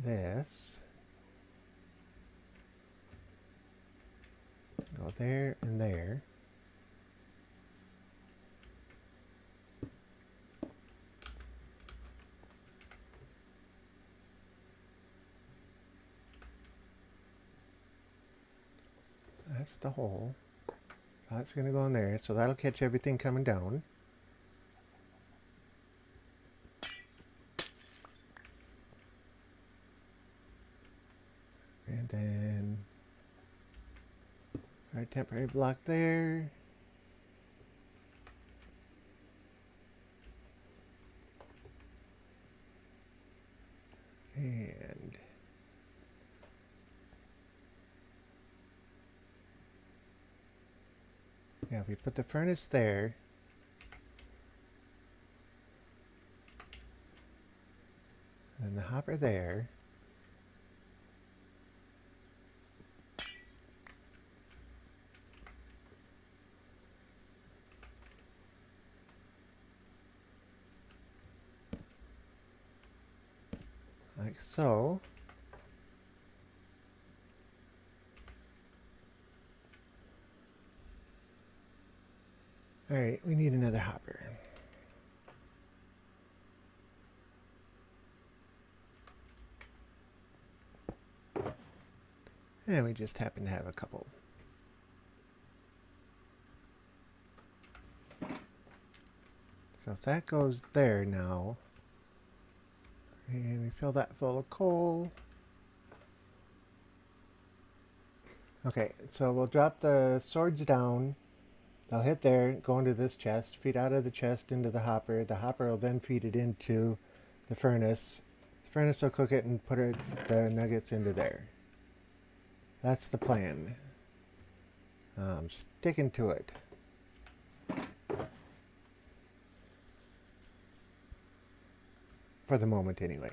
this, go there and there. That's the hole. So that's going to go in there. So that'll catch everything coming down. And then our temporary block there. And yeah, if we put the furnace there, and the hopper there, like so. Alright, we need another hopper. And we just happen to have a couple. So if that goes there now, and we fill that full of coal, Okay, so we'll drop the swords down. They'll hit there, go into this chest, feed out of the chest into the hopper. The hopper will then feed it into the furnace. The furnace will cook it and put the nuggets into there. That's the plan. I'm sticking to it. For the moment, anyway.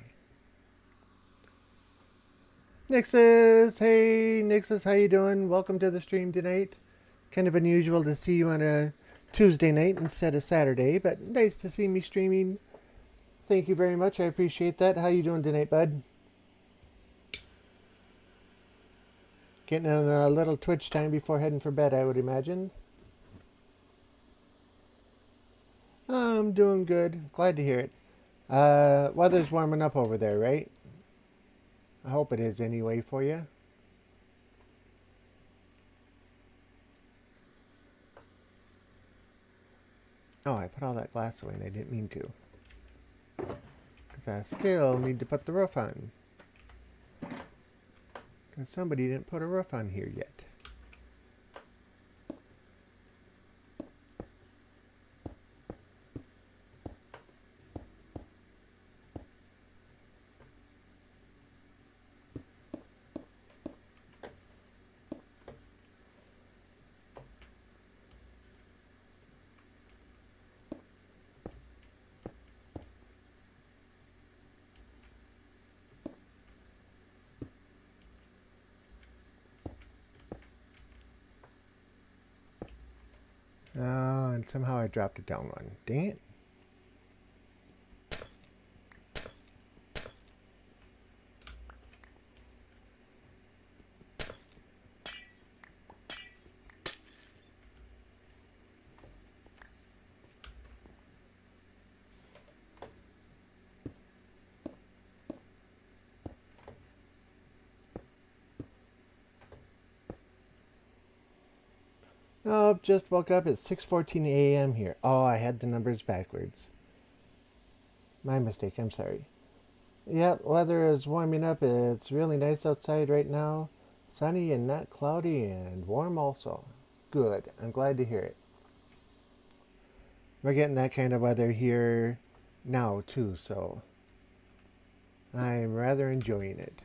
Nixus! Hey, Nixus, how you doing? Welcome to the stream tonight. Kind of unusual to see you on a Tuesday night instead of Saturday, but nice to see me streaming. Thank you very much. I appreciate that. How you doing tonight, bud? Getting a little Twitch time before heading for bed, I would imagine. I'm doing good. Glad to hear it. Weather's warming up over there, right? I hope it is anyway for you. Oh, I put all that glass away and I didn't mean to. Because I still need to put the roof on. Because somebody didn't put a roof on here yet. Oh, and somehow I dropped it down one. Dang it. Oh, just woke up. It's 6:14 a.m. here. Oh, I had the numbers backwards. My mistake. I'm sorry. Yep, weather is warming up. It's really nice outside right now. Sunny and not cloudy and warm also. Good. I'm glad to hear it. We're getting that kind of weather here now too, so I'm rather enjoying it.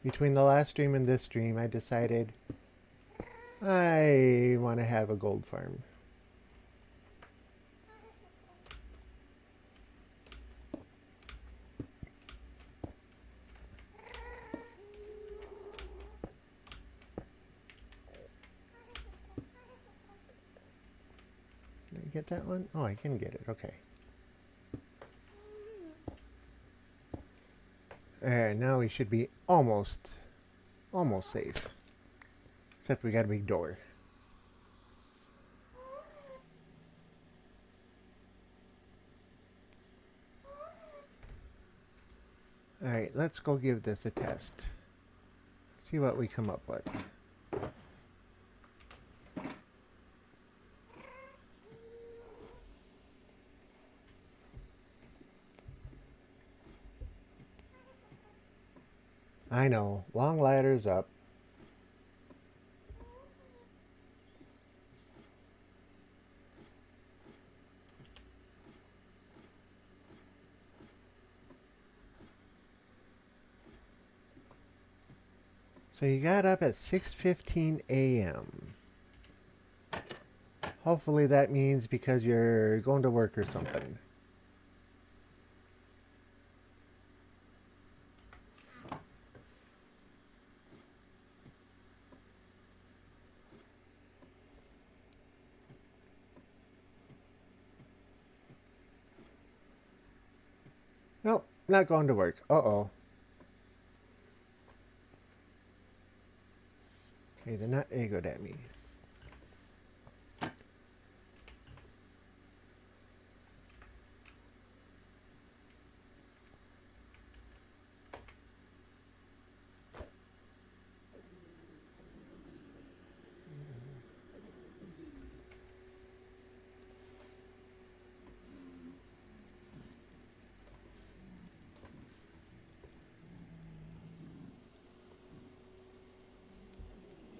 Between the last stream and this stream, I decided I want to have a gold farm. Can I get that one? Oh, I can get it. Okay. And now we should be almost safe. Except we got a big door. Alright, let's go give this a test. See what we come up with. I know, long ladders up. So you got up at 6:15 a.m. Hopefully that means because you're going to work or something. Nope, not going to work. Uh-oh. Okay, they're not egoed at me.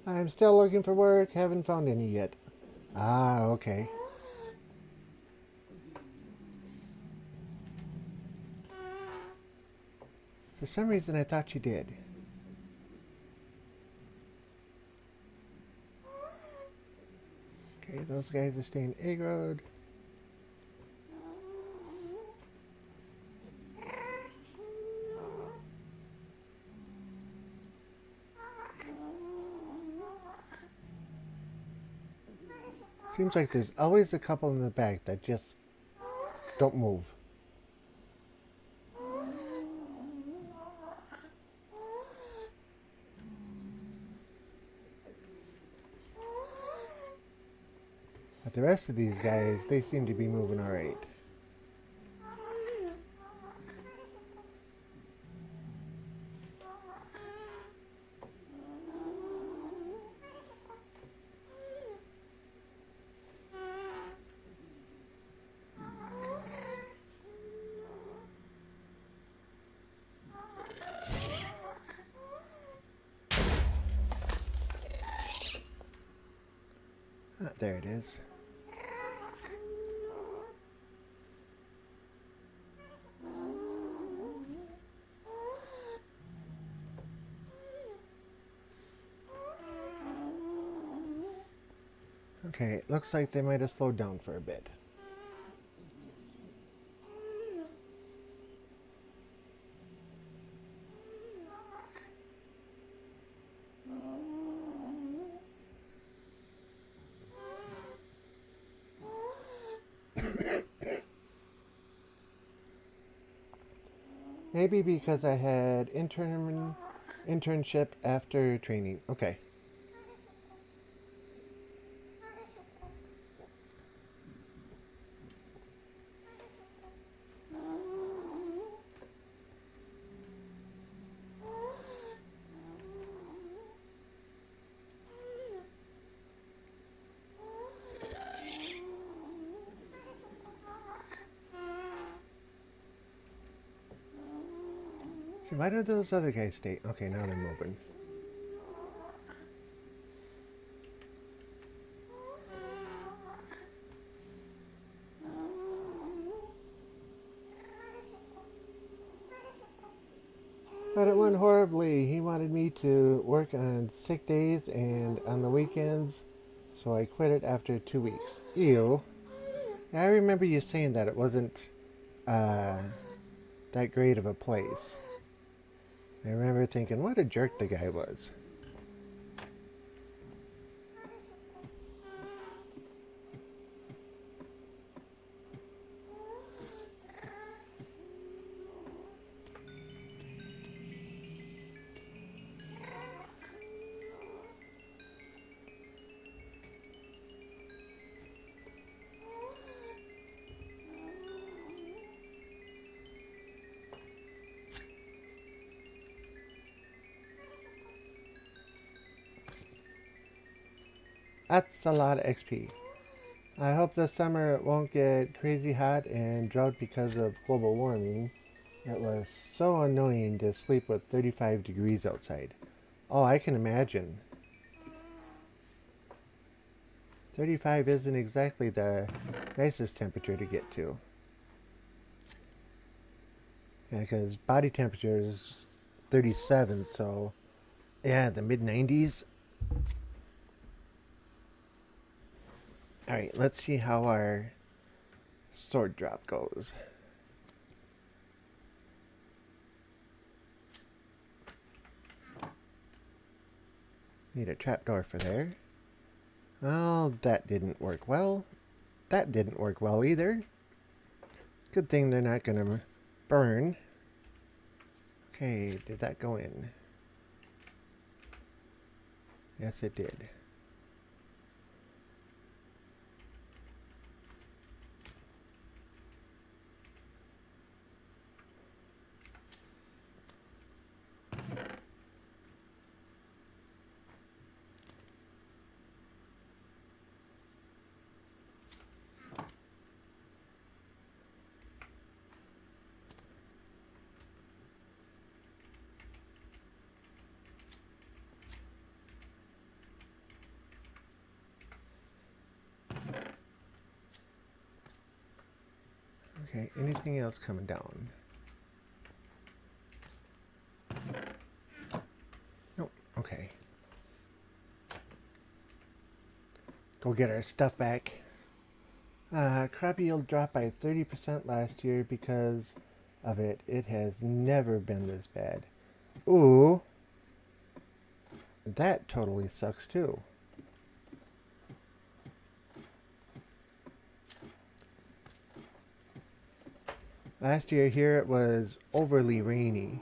I'm still looking for work. Haven't found any yet. Ah, okay. For some reason, I thought you did. Okay, those guys are staying Egg Road. Seems like there's always a couple in the back that just don't move. But the rest of these guys, they seem to be moving alright. Ah, there it is. Okay, it looks like they might have slowed down for a bit. Maybe because I had internship after training. Okay. See, why did those other guys stay? Okay, now they're moving. But it went horribly. He wanted me to work on sick days and on the weekends, so I quit it after 2 weeks. Ew. I remember you saying that it wasn't that great of a place. I remember thinking, what a jerk the guy was. That's a lot of XP. I hope this summer it won't get crazy hot and drought because of global warming. It was so annoying to sleep with 35 degrees outside. Oh, I can imagine. 35 isn't exactly the nicest temperature to get to. Yeah, because body temperature is 37, so yeah, the mid 90s. Alright, let's see how our sword drop goes. Need a trapdoor for there. Oh, that didn't work well. That didn't work well either. Good thing they're not gonna burn. Okay, did that go in? Yes, it did. Okay, anything else coming down? Nope, okay. Go get our stuff back. Crop yield dropped by 30% last year because of it. It has never been this bad. Ooh. That totally sucks too. Last year here it was overly rainy.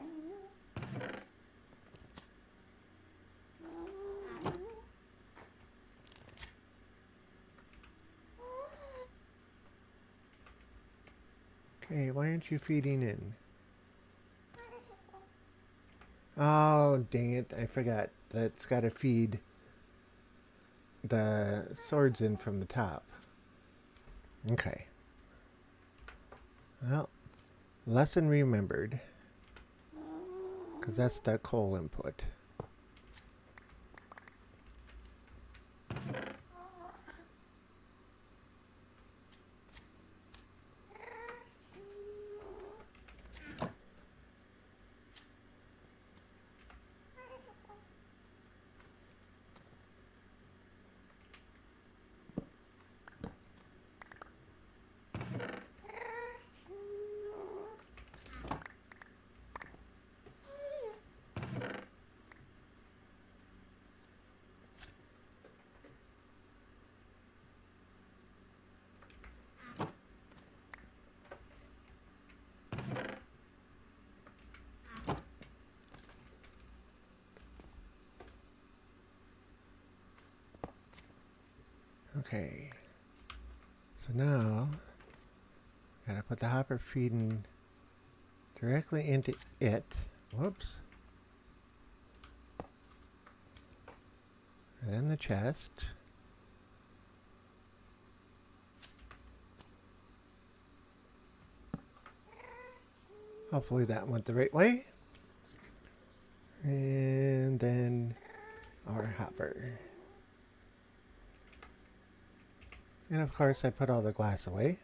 Okay, why aren't you feeding in? Oh, dang it. I forgot. That's got to feed the swords in from the top. Okay. Well, lesson remembered. Because that's the coal input. Okay. So now, gotta put the hopper feeding directly into it. Whoops. And then the chest. Hopefully that went the right way. And then our hopper. And of course I put all the glass away.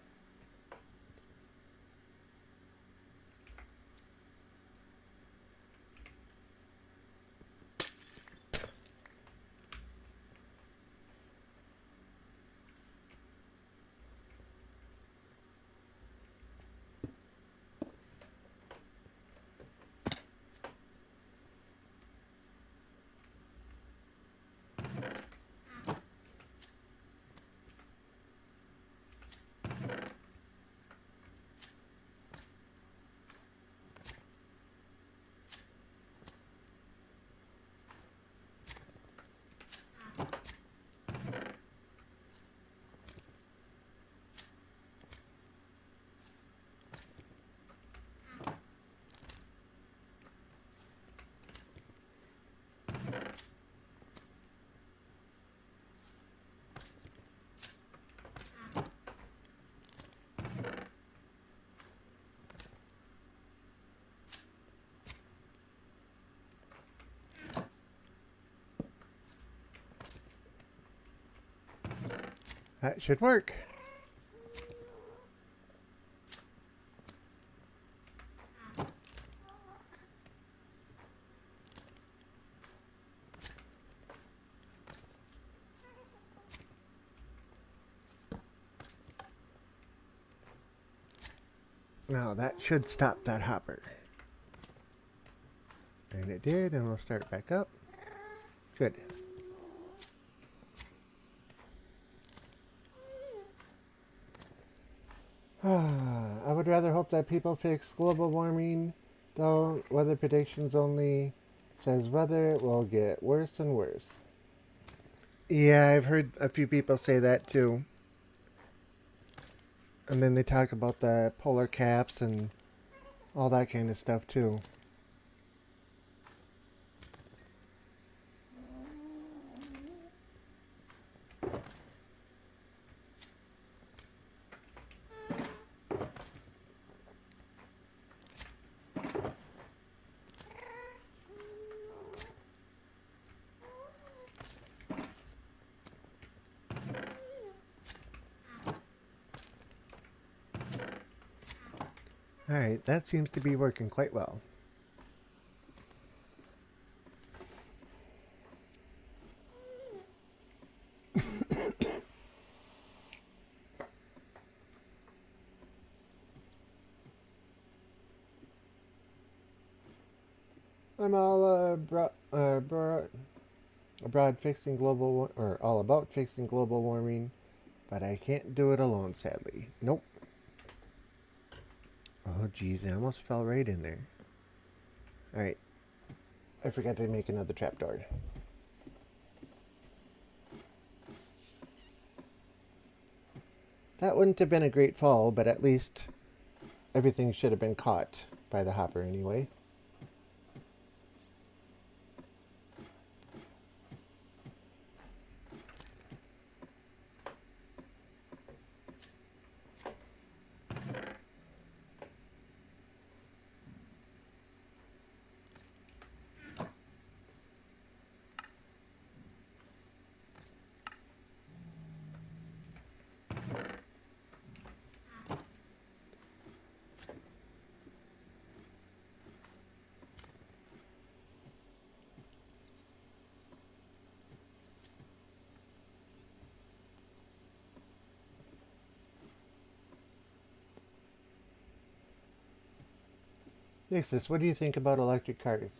That should work. Now that should stop that hopper. And it did, and we'll start back up. Good. I would rather hope that people fix global warming, though weather predictions only says weather will get worse and worse. Yeah, I've heard a few people say that too. And then they talk about the polar caps and all that kind of stuff too. Alright, that seems to be working quite well. I'm all abroad fixing or all about fixing global warming, but I can't do it alone, sadly. Nope. Oh, geez, I almost fell right in there. Alright, I forgot to make another trapdoor. That wouldn't have been a great fall, but at least everything should have been caught by the hopper anyway. Nixus, what do you think about electric cars?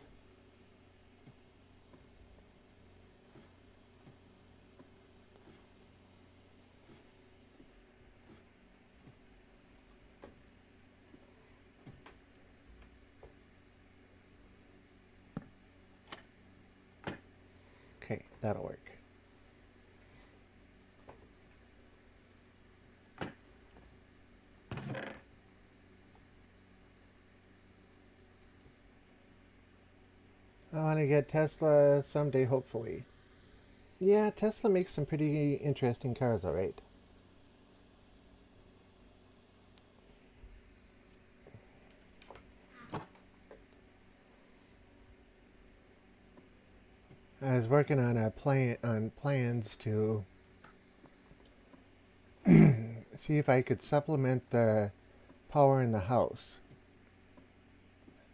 Okay, that'll work. I want to get Tesla someday, hopefully. Yeah, Tesla makes some pretty interesting cars, alright. I was working on plans to see if I could supplement the power in the house.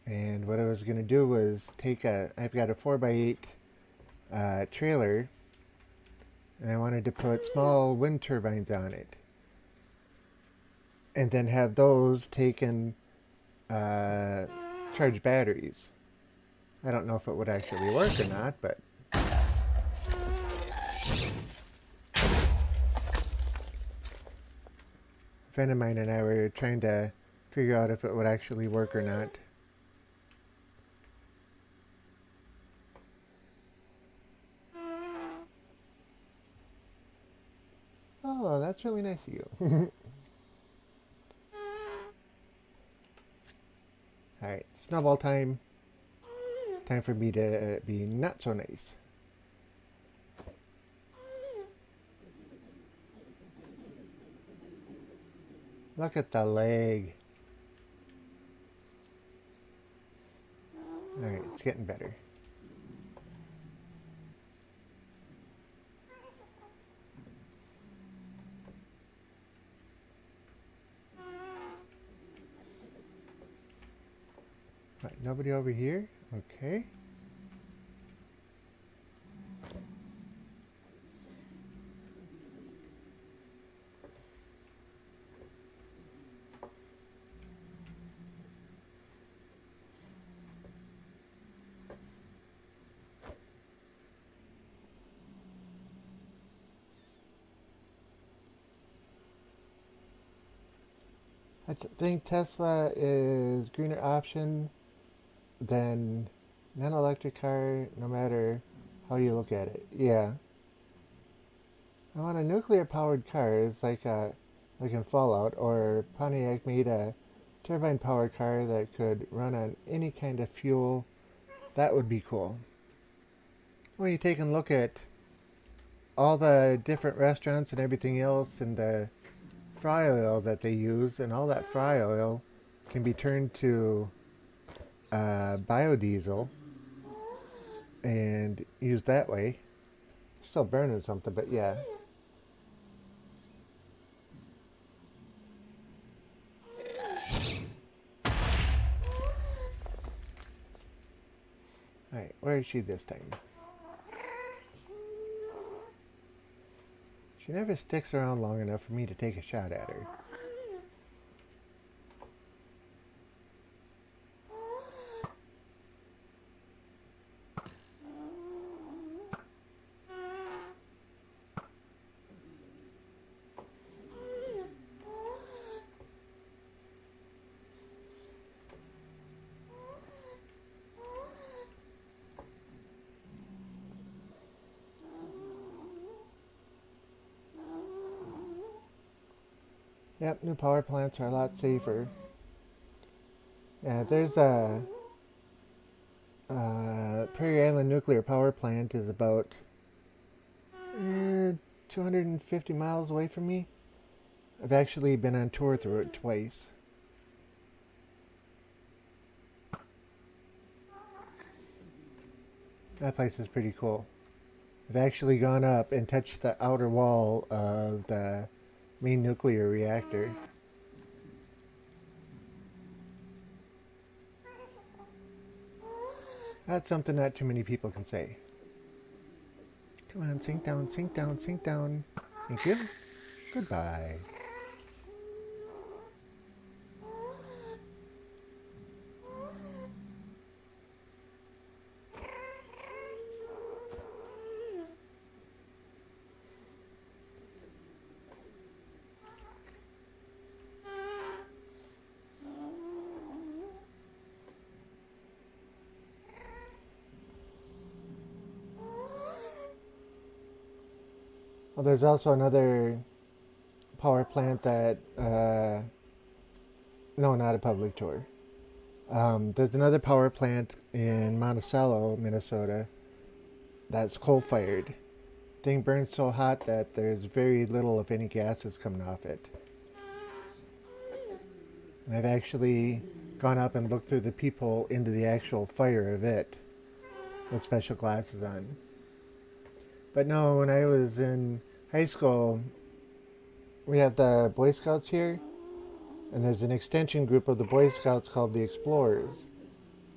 And what I was going to do was I've got a 4x8 trailer, and I wanted to put small wind turbines on it. And then have those taken, charge batteries. I don't know if it would actually work or not, but a friend of mine and I were trying to figure out if it would actually work or not. Oh, that's really nice of you. Alright, snowball time. Time for me to be not so nice. Look at the leg. Alright, it's getting better. Right, nobody over here? Okay. I think Tesla is greener option than non-electric car, no matter how you look at it. Yeah. I want a nuclear-powered car, like in Fallout, or Pontiac made a turbine-powered car that could run on any kind of fuel. That would be cool. When you take a look at all the different restaurants and everything else, and the fry oil that they use, and all that fry oil can be turned to biodiesel and used that way. Still burning something, but yeah. Where is she this time? She never sticks around long enough for me to take a shot at her. Yep, new power plants are a lot safer. Yeah, there's a Prairie Island nuclear power plant is about 250 miles away from me. I've actually been on tour through it twice. That place is pretty cool. I've actually gone up and touched the outer wall of the main nuclear reactor. That's something not too many people can say. Come on, sink down, sink down, sink down. Thank you. Goodbye. Well, there's also another power plant that, no, not a public tour. There's another power plant in Monticello, Minnesota, that's coal-fired. Thing burns so hot that there's very little, if any, gases coming off it. And I've actually gone up and looked through the peephole into the actual fire of it with special glasses on. But no, when I was in high school, we have the Boy Scouts here, and there's an extension group of the Boy Scouts called the Explorers.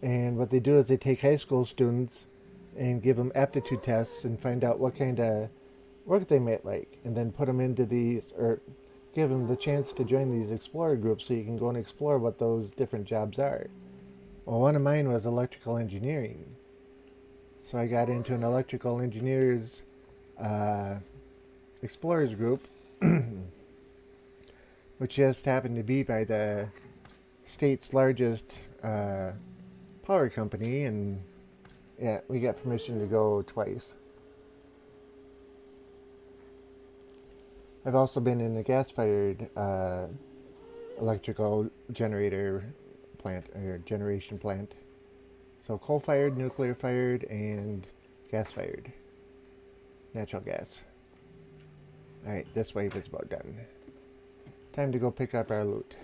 And what they do is they take high school students and give them aptitude tests and find out what kind of work they might like, and then put them into these, or give them the chance to join these explorer groups so you can go and explore what those different jobs are. Well, one of mine was electrical engineering. So I got into an electrical engineers explorers group, which just happened to be by the state's largest power company, and yeah, we got permission to go twice. I've also been in a gas-fired electrical generator plant, or generation plant. So coal-fired, nuclear-fired, and gas-fired. Natural gas. Alright, this wave is about done. Time to go pick up our loot.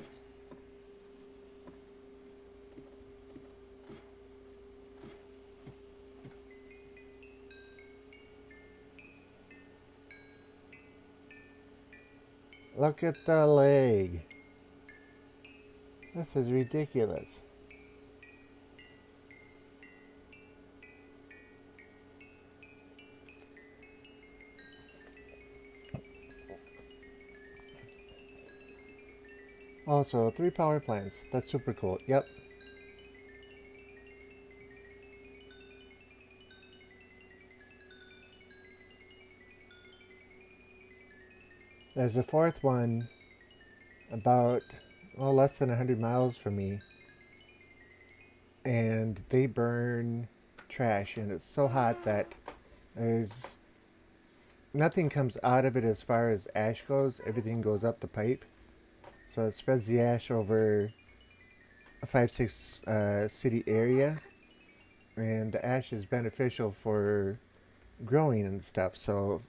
Look at the leg. This is ridiculous. Also, 3 power plants. That's super cool. Yep. There's a 4th one about, well, less than 100 miles from me. And they burn trash, and it's so hot that there's nothing comes out of it as far as ash goes. Everything goes up the pipe. So it spreads the ash over a 5-6 city area, and the ash is beneficial for growing and stuff, so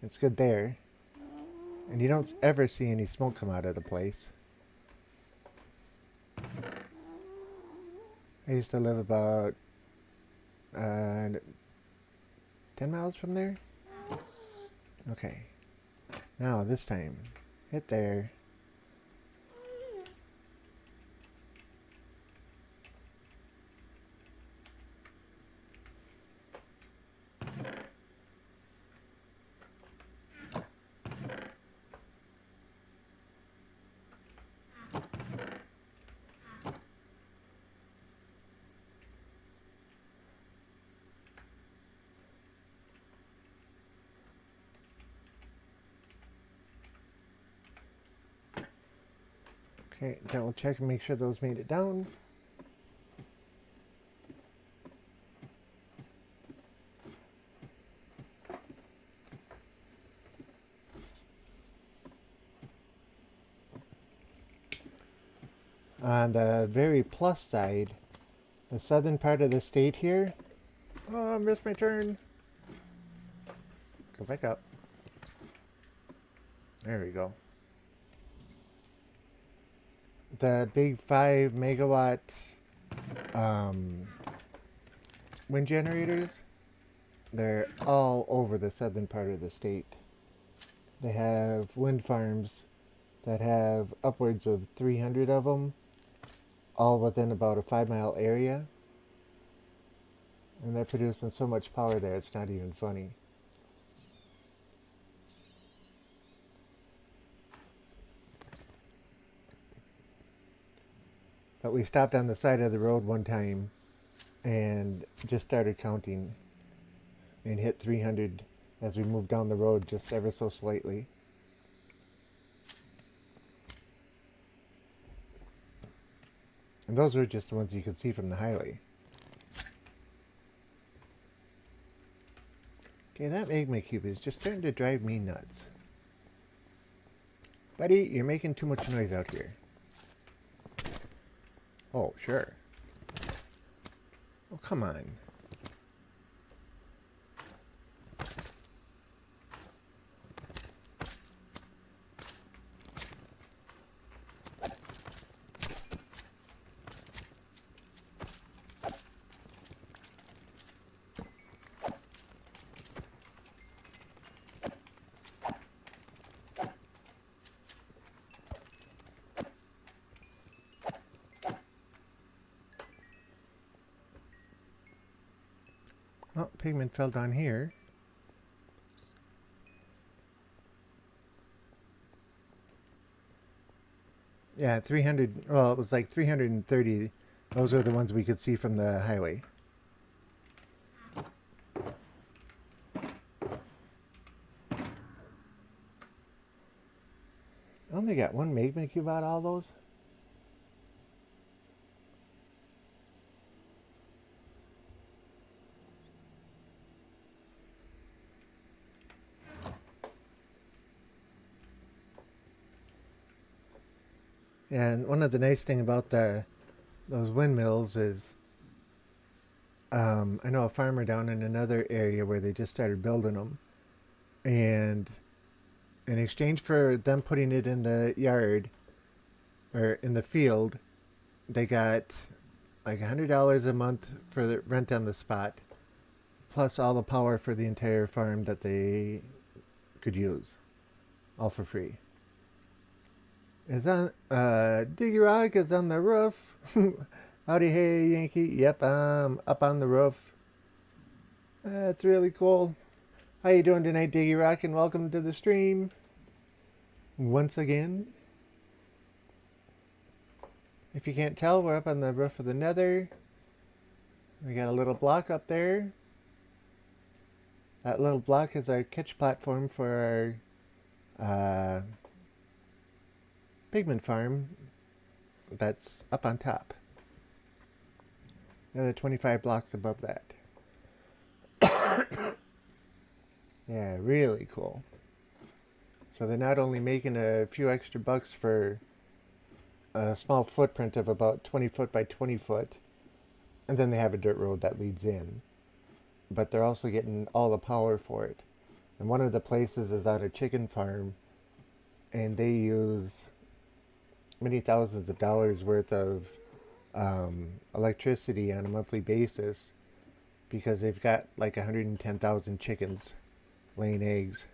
it's good there. And you don't ever see any smoke come out of the place. I used to live about 10 miles from there. Okay, now this time hit there. Okay, double check and make sure those made it down. On the very plus side, the southern part of the state here. Oh, I missed my turn. Go back up. There we go. The big 5 megawatt wind generators, they're all over the southern part of the state. They have wind farms that have upwards of 300 of them, all within about a 5-mile area. And they're producing so much power there, it's not even funny. But we stopped on the side of the road one time and just started counting and hit 300 as we moved down the road just ever so slightly. And those were just the ones you could see from the highway. Okay, that magma cube is just starting to drive me nuts. Buddy, you're making too much noise out here. Oh, sure. Oh, come on. Oh, pigment fell down here. Yeah, 300, well, it was like 330. Those are the ones we could see from the highway. I only got one magma cube out of all those. And one of the nice thing about those windmills is I know a farmer down in another area where they just started building them, and in exchange for them putting it in the yard or in the field, they got like $100 a month for the rent on the spot, plus all the power for the entire farm that they could use, all for free. Is on Diggy Rock is on the roof. Howdy, hey Yankee. Yep, I'm up on the roof. That's really cool. How you doing tonight, Diggy Rock? And welcome to the stream once again. If you can't tell, we're up on the roof of the Nether. We got a little block up there. That little block is our catch platform for our pigment farm that's up on top. Another 25 blocks above that. Yeah, really cool. So they're not only making a few extra bucks for a small footprint of about 20 foot by 20 foot, and then they have a dirt road that leads in, but they're also getting all the power for it. And one of the places is on a chicken farm, and they use many thousands of dollars worth of electricity on a monthly basis because they've got like 110,000 chickens laying eggs.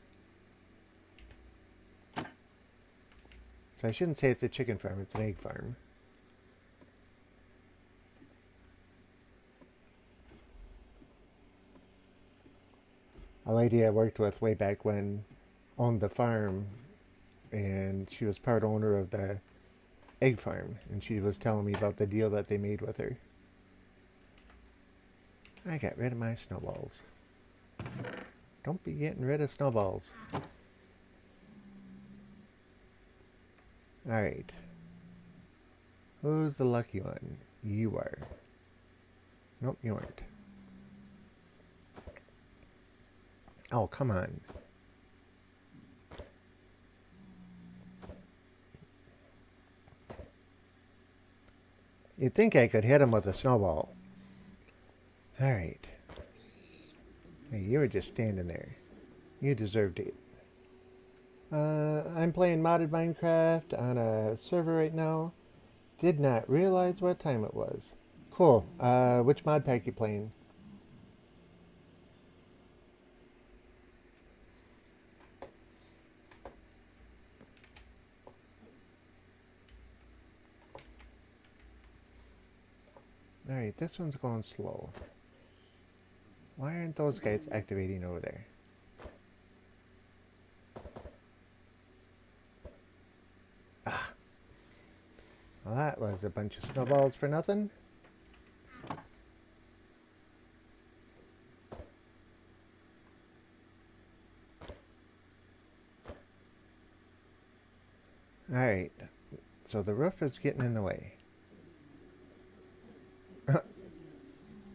So I shouldn't say it's a chicken farm, it's an egg farm. A lady I worked with way back when owned the farm, and she was part owner of the egg farm, and she was telling me about the deal that they made with her. I got rid of my snowballs. Don't be getting rid of snowballs. Alright. Who's the lucky one? You are. Nope, you aren't. Oh, come on. You'd think I could hit him with a snowball. Alright. Hey, you were just standing there. You deserved it. I'm playing modded Minecraft on a server right now. Did not realize what time it was. Cool. Which mod pack you playing? Alright, this one's going slow. Why aren't those guys activating over there? Ah. Well, that was a bunch of snowballs for nothing. Alright, so the roof is getting in the way.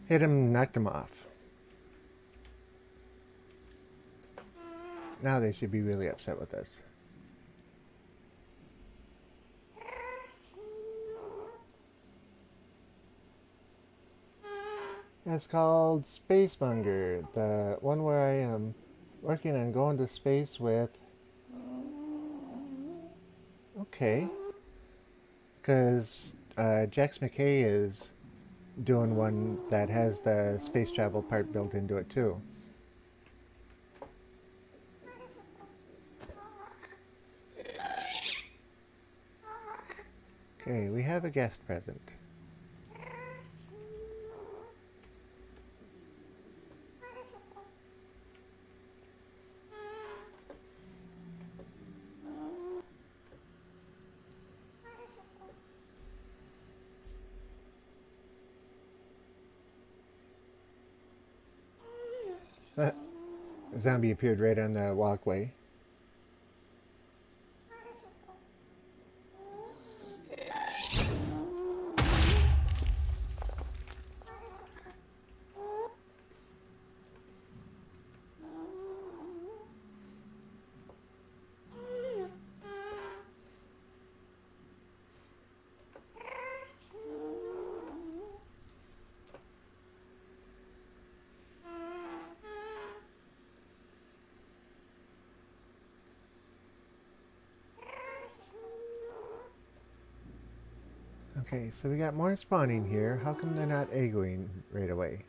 Hit him, knocked him off. Now they should be really upset with us. That's called Spacemonger, the one where I am working on going to space with. Okay. Because Jax McKay is doing one that has the space travel part built into it too. Okay, we have a guest present. A zombie appeared right on the walkway. Okay, so we got more spawning here. How come they're not aggroing right away?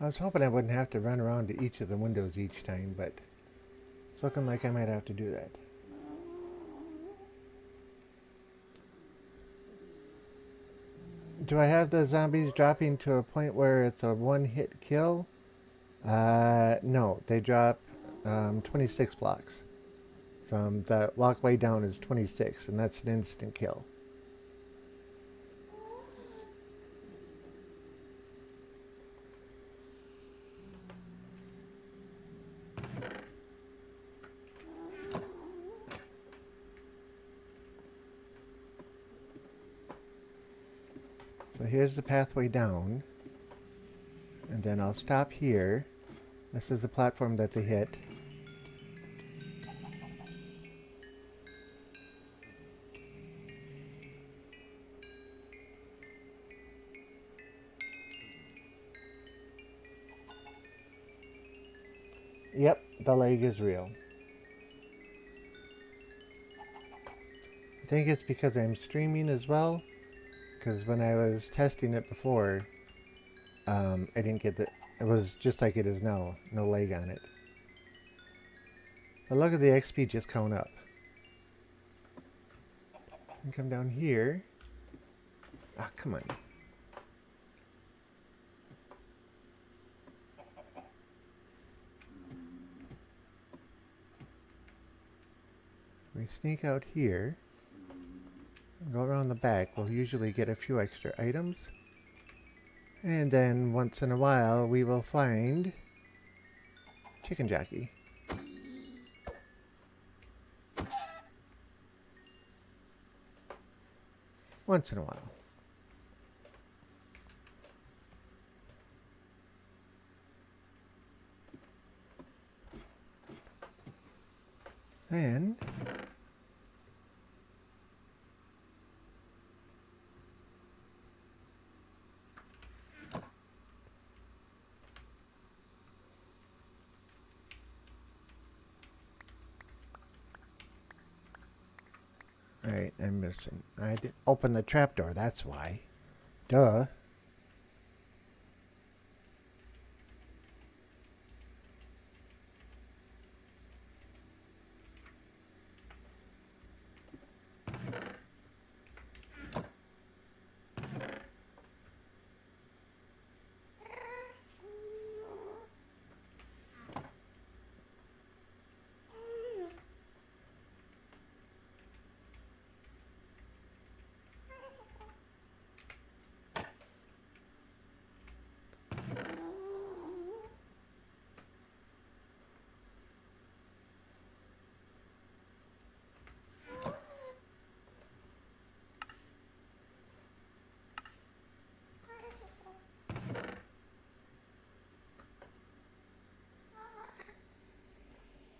I was hoping I wouldn't have to run around to each of the windows each time, but it's looking like I might have to do that. Do I have the zombies dropping to a point where it's a one-hit kill? No, they drop 26 blocks. From the walkway down is 26, and that's an instant kill. So here's the pathway down, and then I'll stop here. This is the platform that they hit. Yep, the lag is real. I think it's because I'm streaming as well. Because when I was testing it before, I didn't get the. It was just like it is now, no lag on it. But look at the XP just count up. And come down here. Ah, come on. We sneak out here. Go around the back. We'll usually get a few extra items. And then once in a while we will find chicken jockey. Once in a while. And alright, I'm missing. I didn't open the trapdoor, that's why. Duh.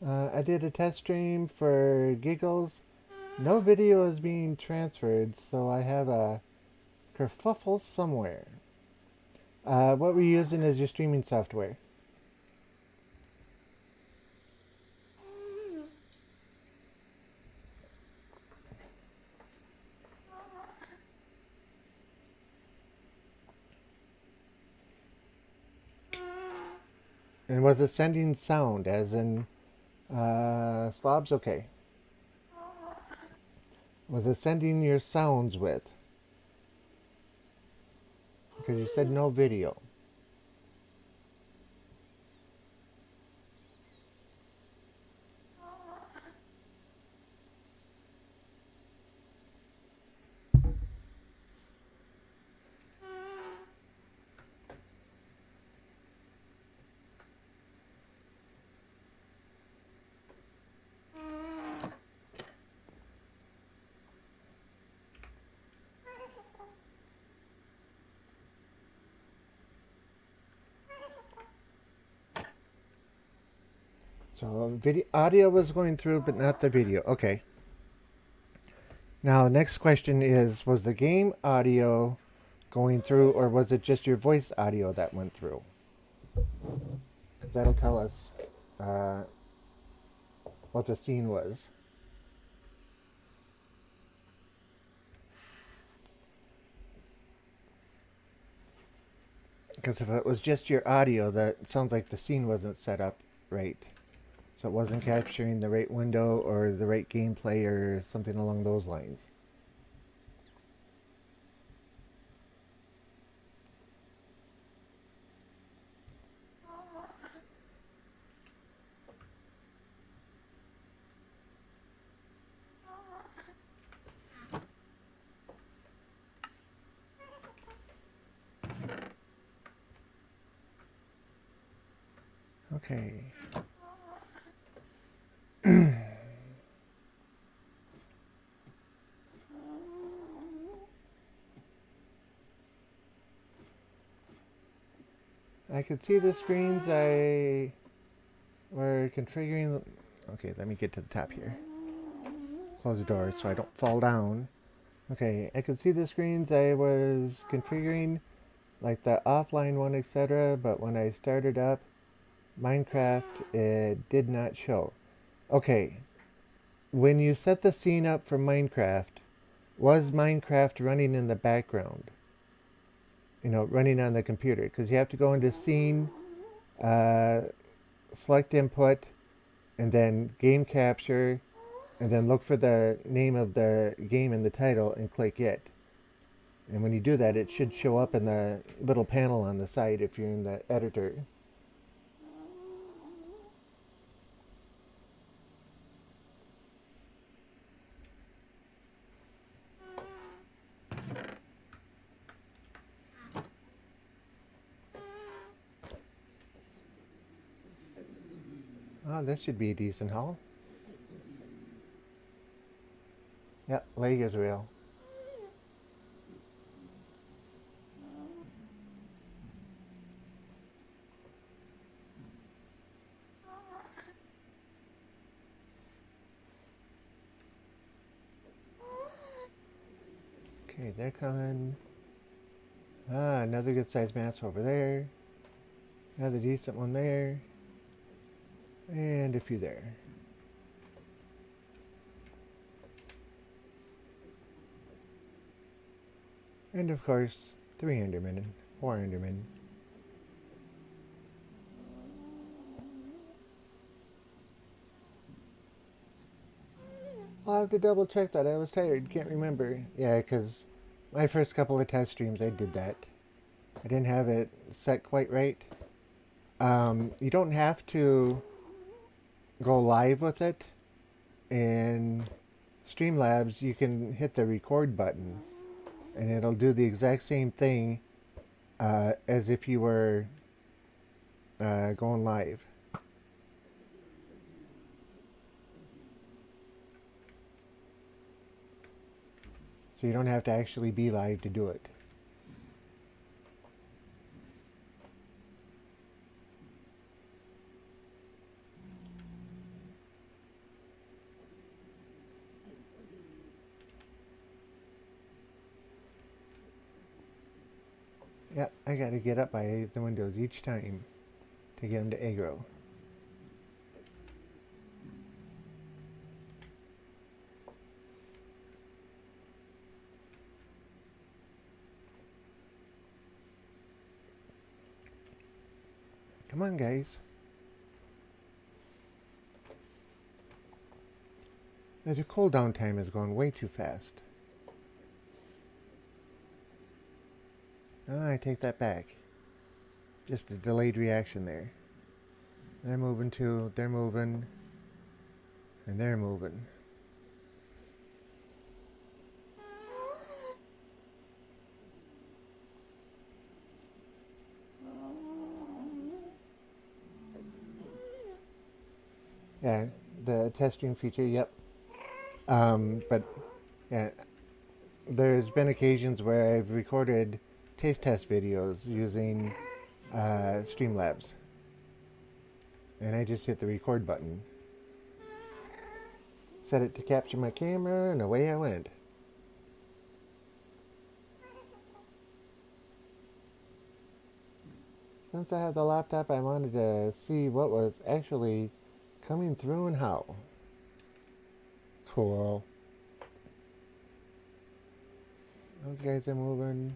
I did a test stream for giggles. No video is being transferred, so I have a kerfuffle somewhere. What we're using is your streaming software. And was it sending sound, as in slobs? Okay. Was it sending your sounds with? Because you said no video. So video audio was going through, but not the video. Okay. Now, next question is, was the game audio going through, or was it just your voice audio that went through? Because that'll tell us what the scene was. Because if it was just your audio, that sounds like the scene wasn't set up right. So it wasn't capturing the right window or the right gameplay or something along those lines. Okay. I could see the screens I were configuring. Okay, let me get to the top here. Close the door so I don't fall down. Okay, I could see the screens I was configuring, like the offline one, etc. But when I started up Minecraft, it did not show. Okay, when you set the scene up for Minecraft, was Minecraft running in the background? You know, running on the computer, because you have to go into scene, select input, and then game capture, and then look for the name of the game in the title and click it. And when you do that, it should show up in the little panel on the side if you're in the editor. Oh, this should be a decent haul. Yep, leg is real. Okay, they're coming. Ah, another good sized mass over there. Another decent one there. And a few there. And of course, 3 Endermen, 4 Endermen. I'll have to double check that. I was tired, can't remember. Yeah, because my first couple of test streams I did that. I didn't have it set quite right. You don't have to go live with it. In Streamlabs, you can hit the record button and it'll do the exact same thing as if you were going live. So you don't have to actually be live to do it. Yep, I gotta get up by the windows each time to get them to aggro. Come on, guys. The cooldown time is going way too fast. Oh, I take that back. Just a delayed reaction there. They're moving too, they're moving, and they're moving. Yeah, the test stream feature, yep. But yeah, there's been occasions where I've recorded taste test videos using Streamlabs. And I just hit the record button. Set it to capture my camera and away I went. Since I have the laptop, I wanted to see what was actually coming through and how. Cool. Those guys are moving.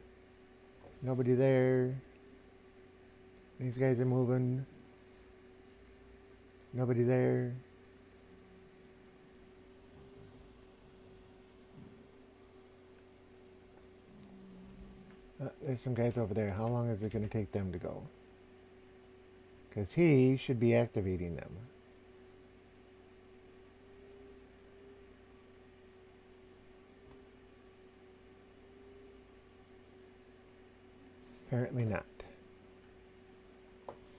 Nobody there. These guys are moving. Nobody there. There's some guys over there. How long is it going to take them to go? Because he should be activating them. Apparently not.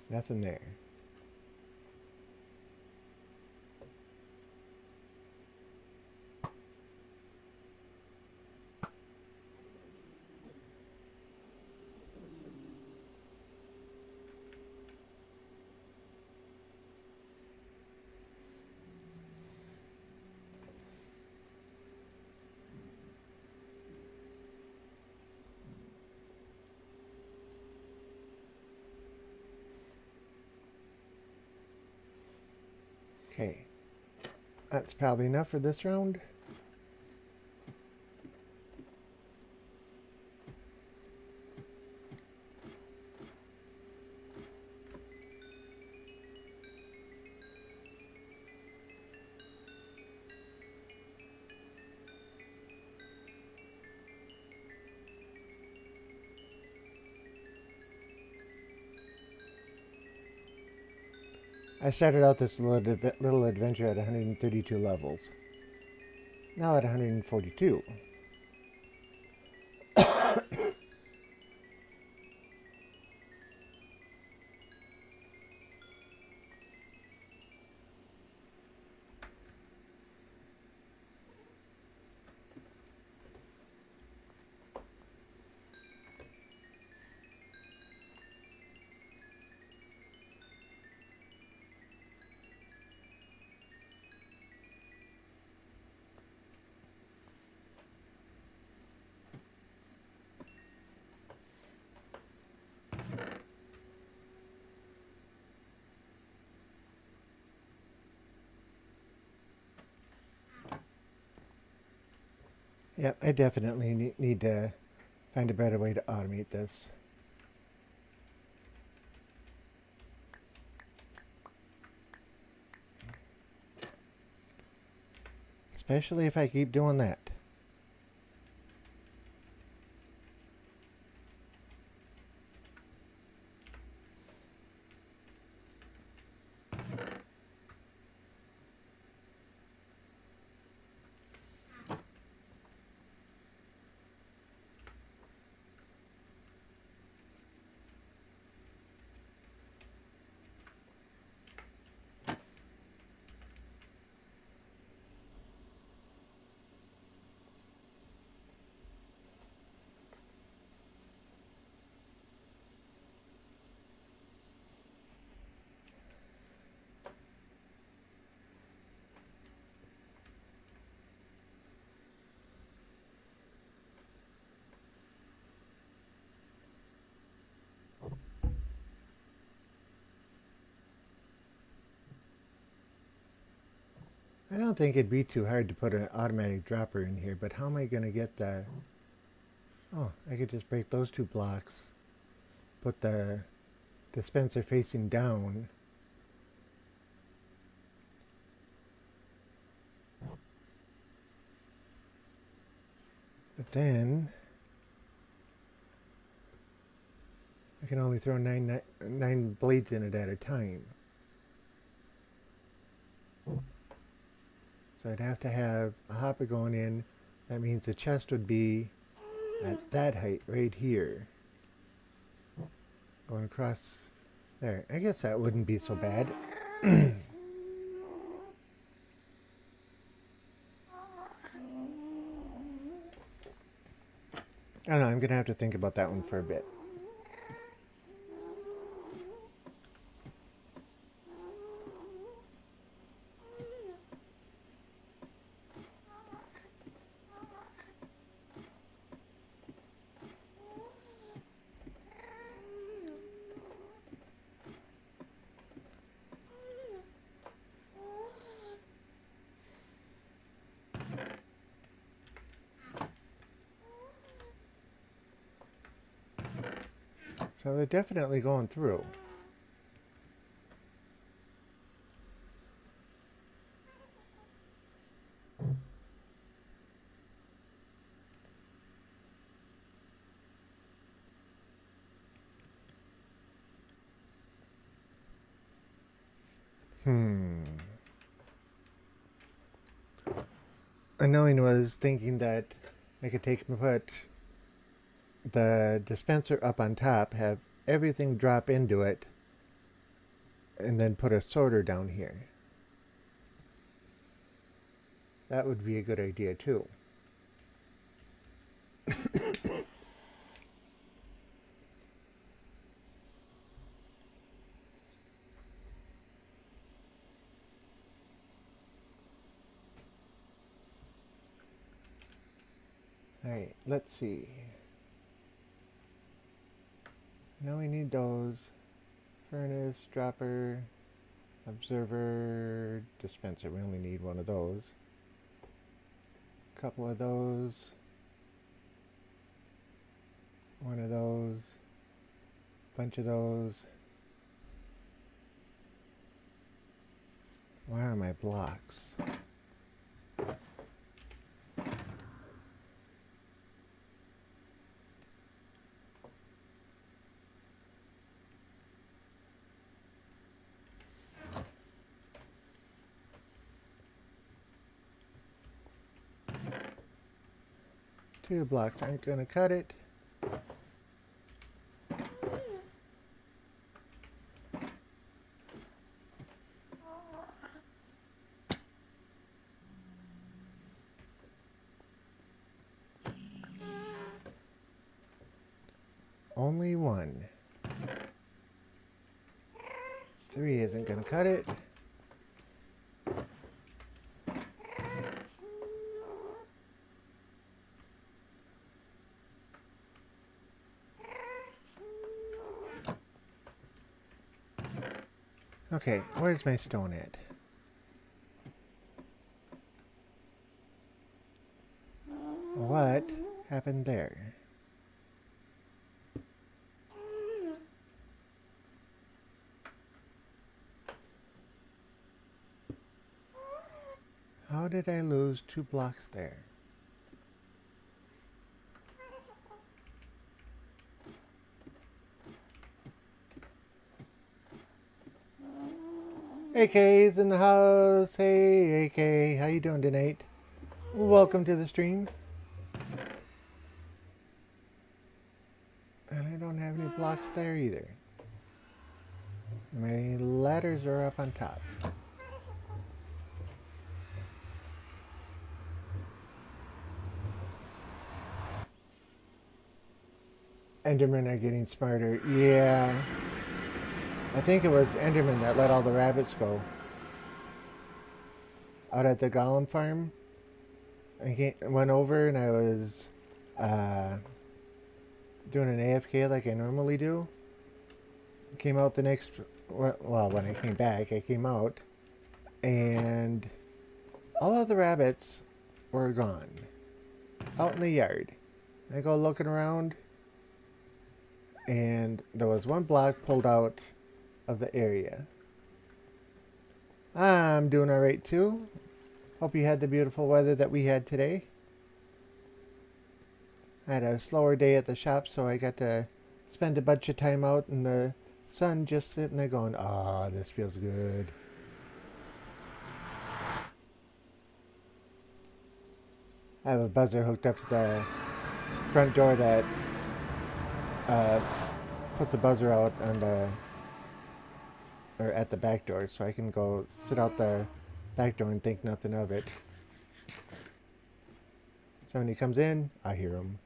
Nothing there. Okay, that's probably enough for this round. I started out this little adventure at 132 levels. Now at 142. Yep, I definitely need to find a better way to automate this. Especially if I keep doing that. I don't think it'd be too hard to put an automatic dropper in here, but how am I going to get the... Oh, I could just break those two blocks. Put the dispenser facing down. But then... I can only throw nine blades in it at a time. So I'd have to have a hopper going in. That means the chest would be at that height right here. Going across there. I guess that wouldn't be so bad. I don't know, I'm going to have to think about that one for a bit. So they're definitely going through. Unknowing was thinking that I could take and put the dispenser up on top, have everything drop into it, and then put a sorter down here. That would be a good idea too. Alright, let's see. Now we need those. Furnace, dropper, observer, dispenser. We only need one of those. A couple of those. One of those. Bunch of those. Where are my blocks? 2 blocks aren't going to cut it. Only 1. 3 isn't going to cut it. Okay, where's my stone at? What happened there? How did I lose 2 blocks there? AK's in the house. Hey, AK, how you doing tonight? Welcome to the stream. And I don't have any blocks there either. My ladders are up on top. Endermen are getting smarter. Yeah. I think it was Enderman that let all the rabbits go. Out at the Golem farm. I went over and I was doing an AFK like I normally do. Came out the next... Well, when I came back, I came out. And all of the rabbits were gone. Out in the yard. I go looking around. And there was 1 block pulled out of the area. I'm doing alright too. Hope you had the beautiful weather that we had today. I had a slower day at the shop, so I got to spend a bunch of time out in the sun just sitting there going, ah, this feels good. I have a buzzer hooked up to the front door that puts a buzzer out on the or at the back door, so I can go sit out the back door and think nothing of it. So when he comes in, I hear him.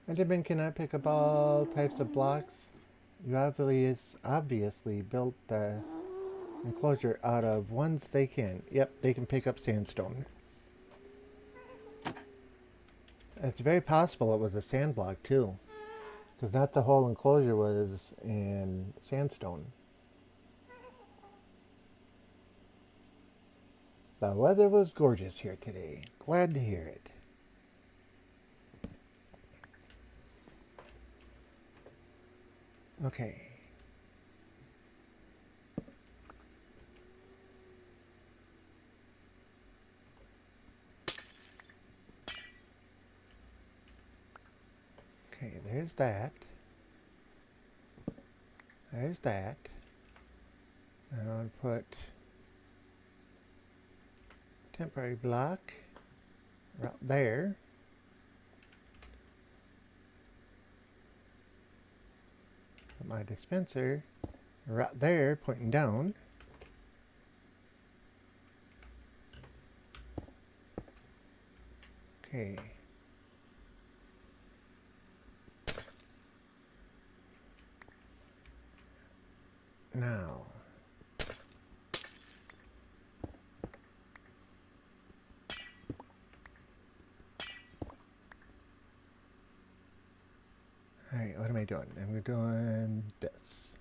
Enderman cannot pick up all types of blocks. You obviously built the enclosure out of ones they can. Yep, they can pick up sandstone. It's very possible it was a sand block too, because not the whole enclosure was in sandstone. The weather was gorgeous here today. Glad to hear it. Okay. Okay, there's that. There's that. And I'll put temporary block right there. Put my dispenser right there, pointing down. Okay. Now. Alright, what am I doing? I'm doing this.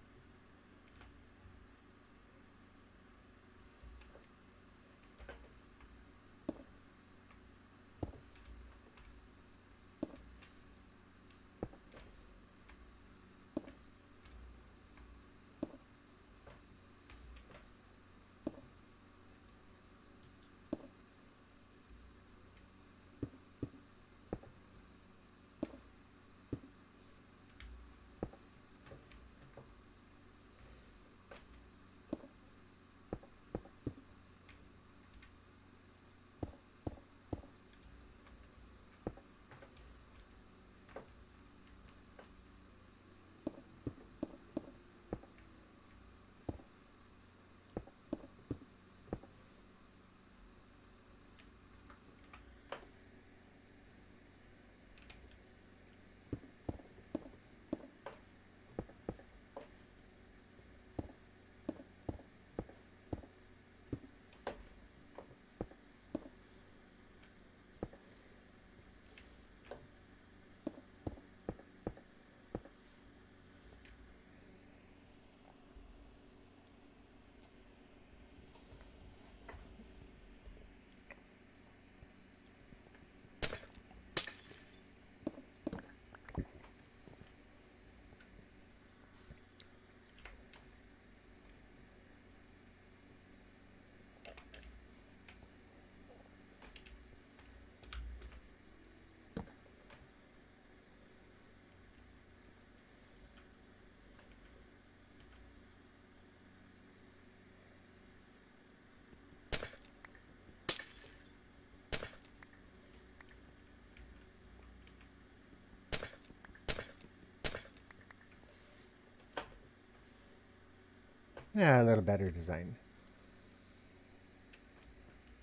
Yeah, a little better design.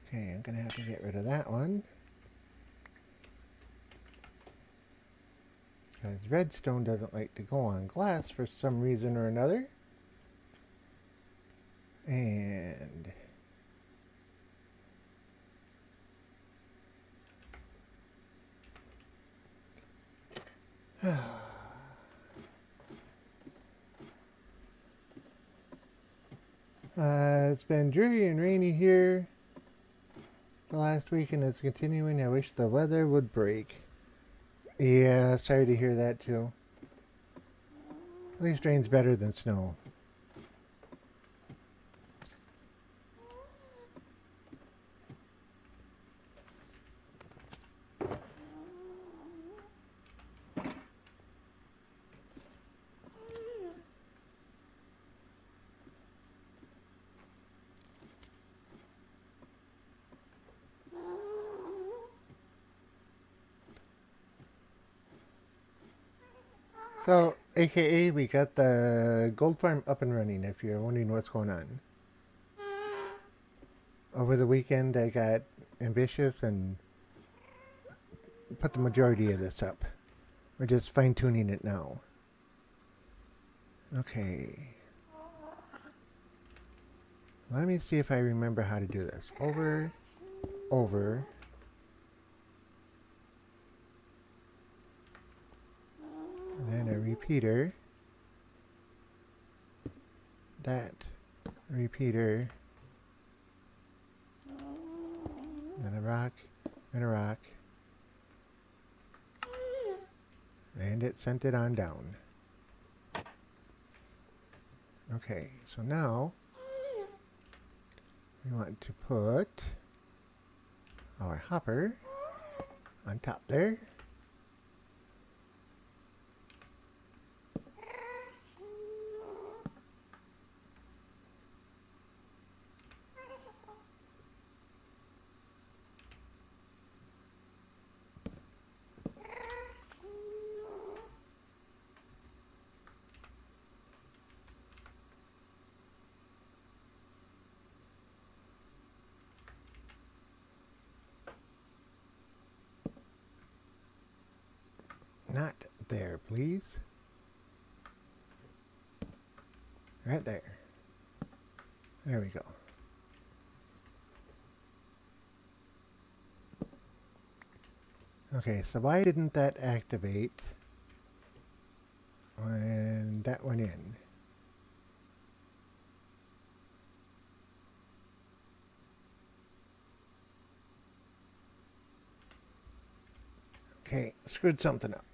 Okay, I'm gonna have to get rid of that one. Because redstone doesn't like to go on glass for some reason or another. And it's been dreary and rainy here the last week, and it's continuing. I wish the weather would break. Yeah, sorry to hear that too. At least rain's better than snow. So, AKA, we got the gold farm up and running, if you're wondering what's going on. Over the weekend, I got ambitious and put the majority of this up. We're just fine-tuning it now. Okay. Let me see if I remember how to do this. Over, over. And then a repeater. That repeater. And a rock, and a rock. And it sent it on down. Okay, so now we want to put our hopper on top there. Not there, please. Right there. There we go. Okay, so why didn't that activate when that went in? Okay, screwed something up.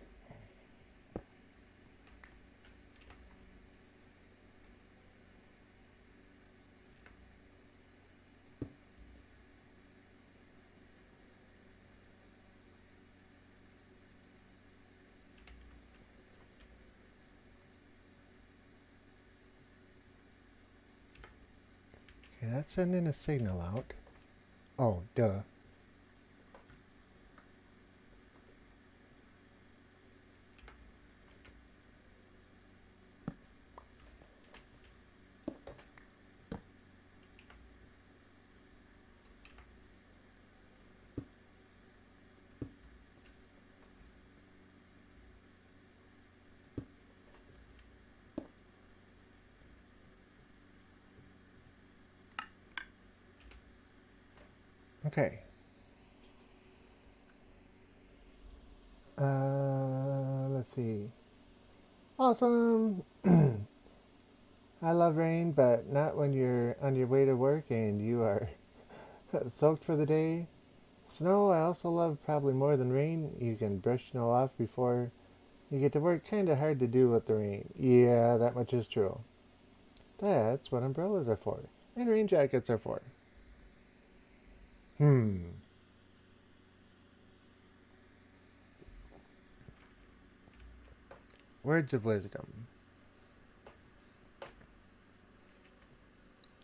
Okay, that's sending a signal out. Oh, duh. Okay. Let's see. Awesome. I love rain, but not when you're on your way to work and you are soaked for the day. Snow I also love probably more than rain. You can brush snow off before you get to work. Kinda hard to do with the rain. Yeah, that much is true. That's what umbrellas are for. And rain jackets are for. Words of wisdom.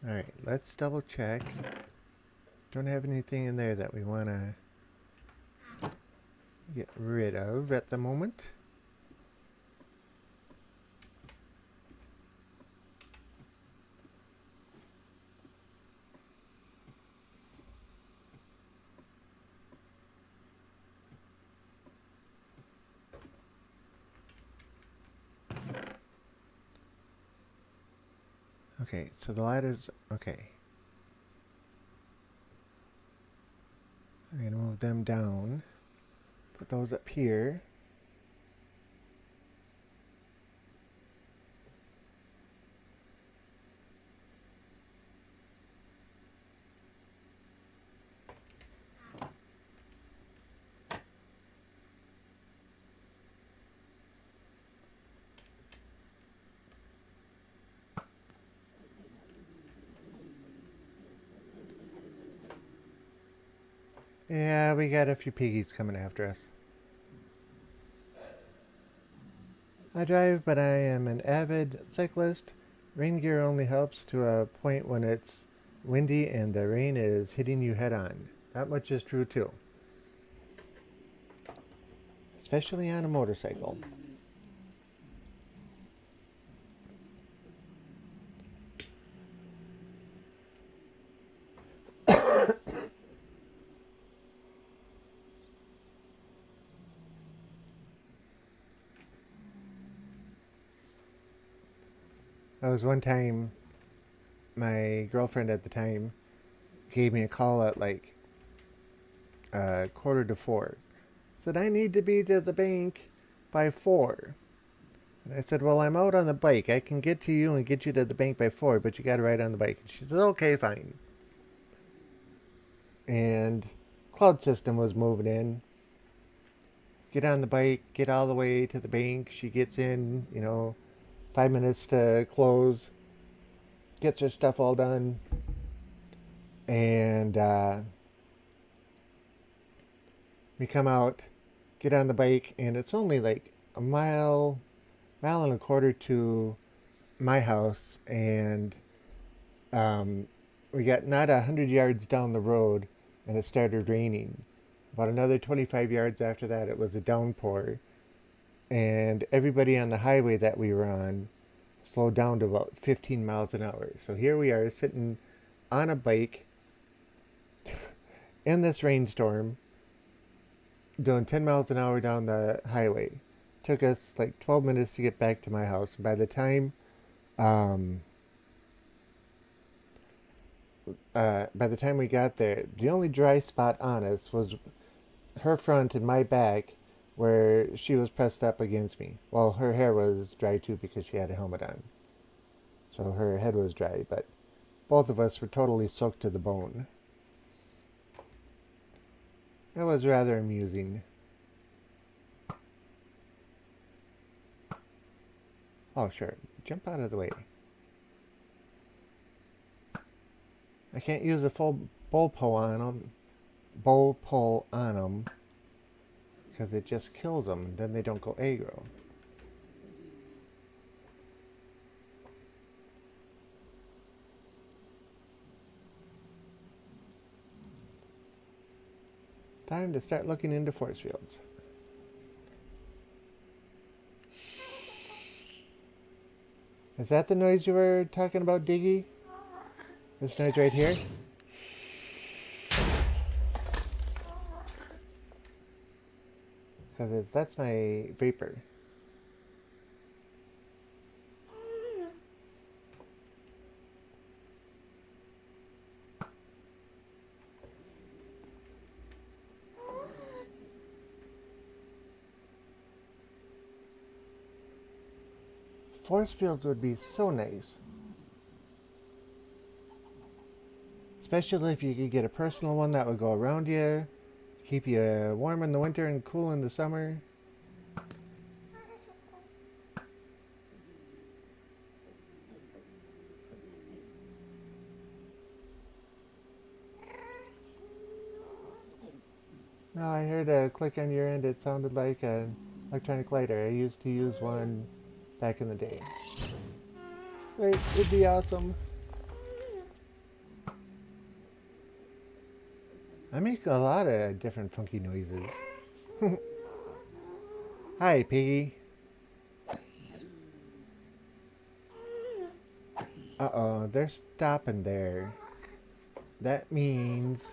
Alright, let's double check. Don't have anything in there that we want to get rid of at the moment. Okay, so the ladders. Okay. I'm going to move them down. Put those up here. Yeah, we got a few piggies coming after us. I drive, but I am an avid cyclist. Rain gear only helps to a point when it's windy and the rain is hitting you head on. That much is true too. Especially on a motorcycle. That was one time my girlfriend at the time gave me a call at like 3:45. Said I need to be to the bank by 4. And I said, well, I'm out on the bike. I can get to you and get you to the bank by 4, but you got to ride on the bike. And she said, okay, fine. And cloud system was moving in. Get on the bike, get all the way to the bank. She gets in, 5 minutes to close, gets her stuff all done, and we come out, get on the bike, and it's only like a mile and a quarter to my house, and we got not 100 yards down the road, and it started raining. About another 25 yards after that, it was a downpour, and everybody on the highway that we were on slowed down to about 15 miles an hour. So here we are sitting on a bike in this rainstorm doing 10 miles an hour down the highway. Took us like 12 minutes to get back to my house. By the time we got there, the only dry spot on us was her front and my back where she was pressed up against me. Well, her hair was dry too because she had a helmet on. So her head was dry, but both of us were totally soaked to the bone. It was rather amusing. Oh, sure. Jump out of the way. I can't use a full bull pull on them because it just kills them and then they don't go aggro. Time to start looking into force fields. Is that the noise you were talking about, Diggy? This noise right here? Because that's my vapor. Force fields would be so nice. Especially if you could get a personal one that would go around you, keep you warm in the winter and cool in the summer. No, I heard a click on your end. It sounded like an electronic lighter. I used to use one back in the day. Wait, it'd be awesome. I make a lot of different funky noises. Hi, Piggy. Uh-oh, they're stopping there. That means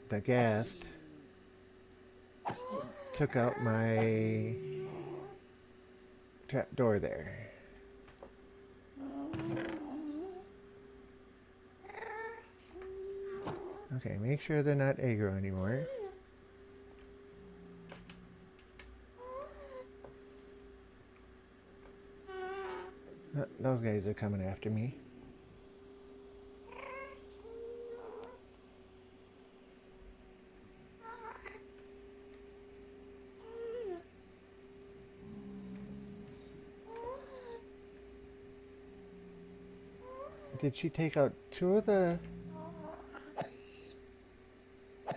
the ghast took out my trap door there. Okay, make sure they're not aggro anymore. Those guys are coming after me. Did she take out 2 of the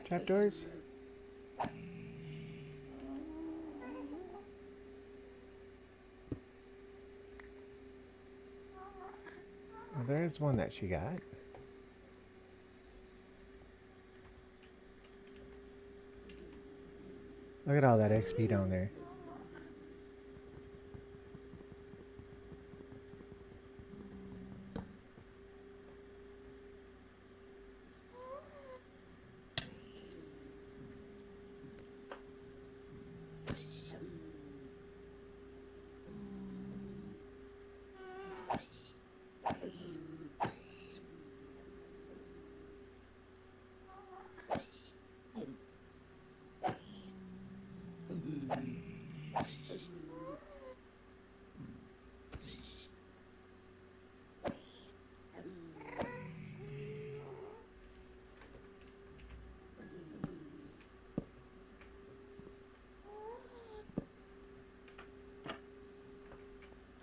trapdoors? Well, there's one that she got. Look at all that XP down there.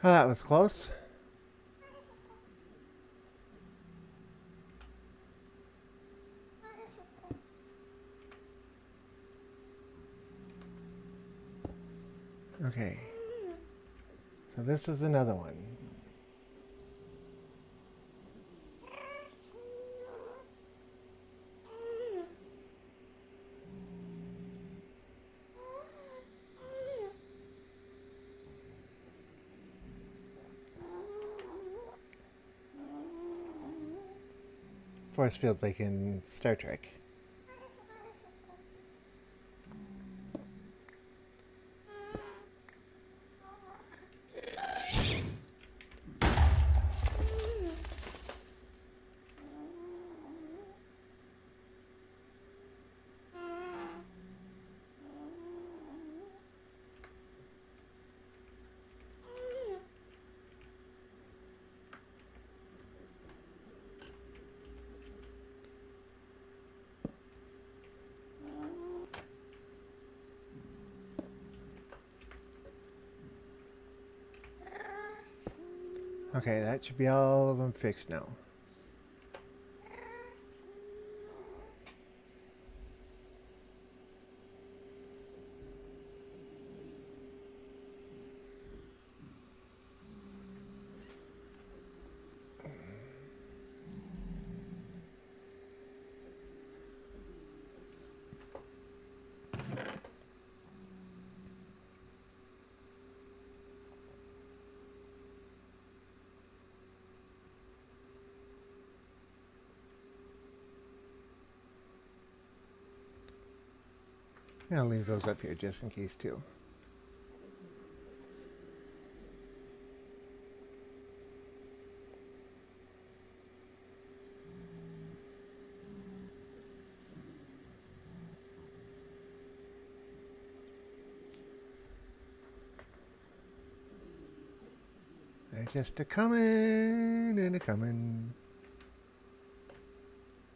Oh, that was close. Okay. So this is another one. Force fields like in Star Trek. Okay, that should be all of them fixed now. Yeah, I'll leave those up here just in case too. They're just a-comin' and a-comin'.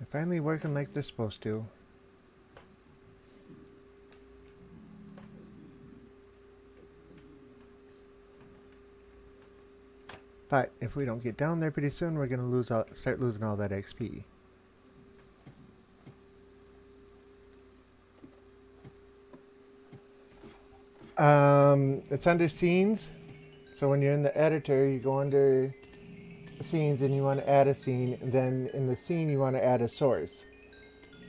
They're finally working like they're supposed to. But if we don't get down there pretty soon, we're gonna start losing all that XP. It's under scenes. So when you're in the editor, you go under scenes and you want to add a scene. And then in the scene, you want to add a source.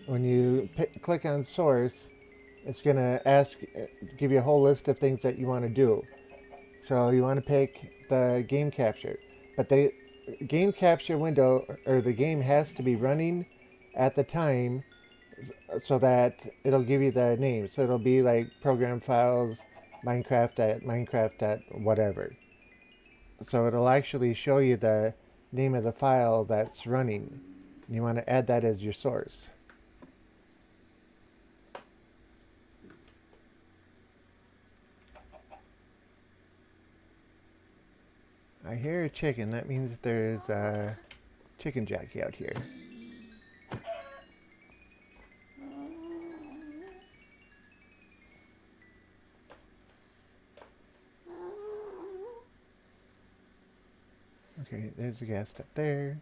When you click on source, it's gonna give you a whole list of things that you want to do. So you want to pick the game capture, but the game capture window or the game has to be running at the time so that it'll give you the name. So it'll be like program files, Minecraft at whatever. So it'll actually show you the name of the file that's running. And you want to add that as your source. I hear a chicken. That means there's a chicken jockey out here. Okay, there's a guest up there.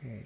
Okay.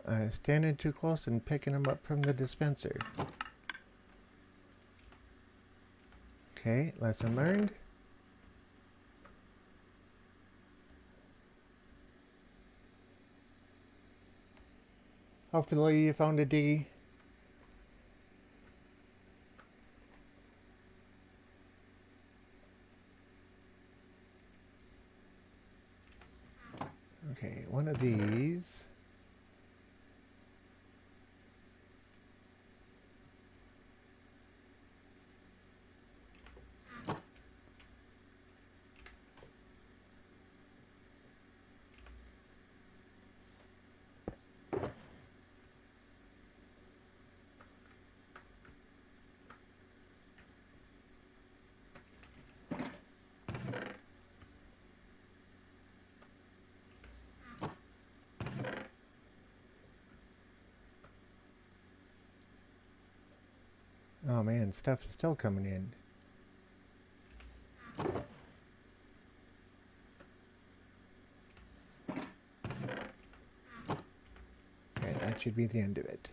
I'm standing too close and picking them up from the dispenser. Okay, lesson learned. Hopefully you found a diggy. Okay, one of these. Oh man, stuff is still coming in. Okay, that should be the end of it.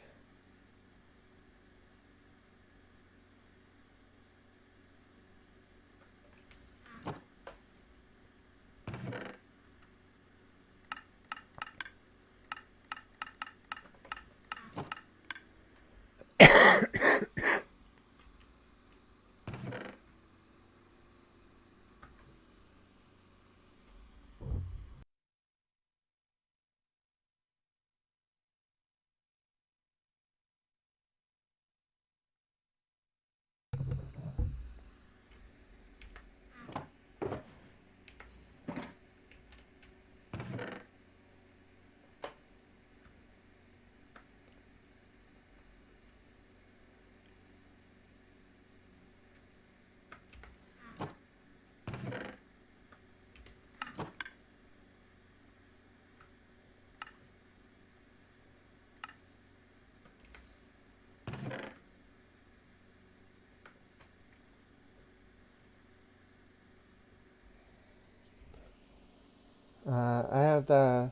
I have the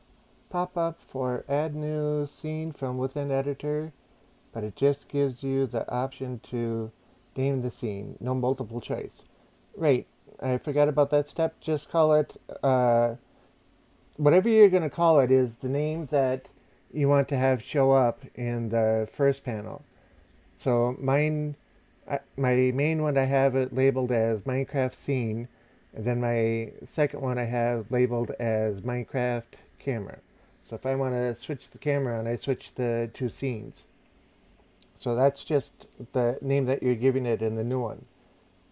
pop-up for add new scene from within editor, but it just gives you the option to name the scene, no multiple choice. Right, I forgot about that step. Just call it, whatever you're going to call it is the name that you want to have show up in the first panel. So mine, my main one I have it labeled as Minecraft scene, and then my second one I have labeled as Minecraft camera. So if I want to switch the camera on, I switch the two scenes. So that's just the name that you're giving it in the new one.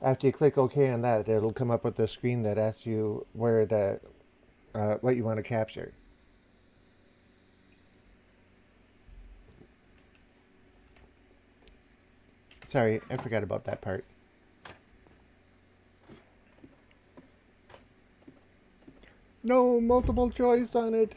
After you click OK on that, it'll come up with a screen that asks you where the what you want to capture. sorry, I forgot about that part. No multiple choice on it.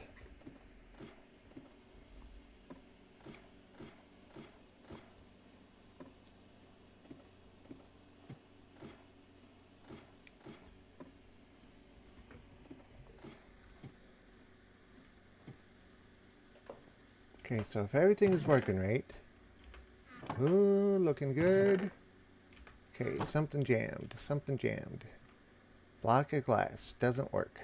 Okay, so if everything's working right. Ooh, looking good. Okay, something jammed. Something jammed. Block of glass. Doesn't work.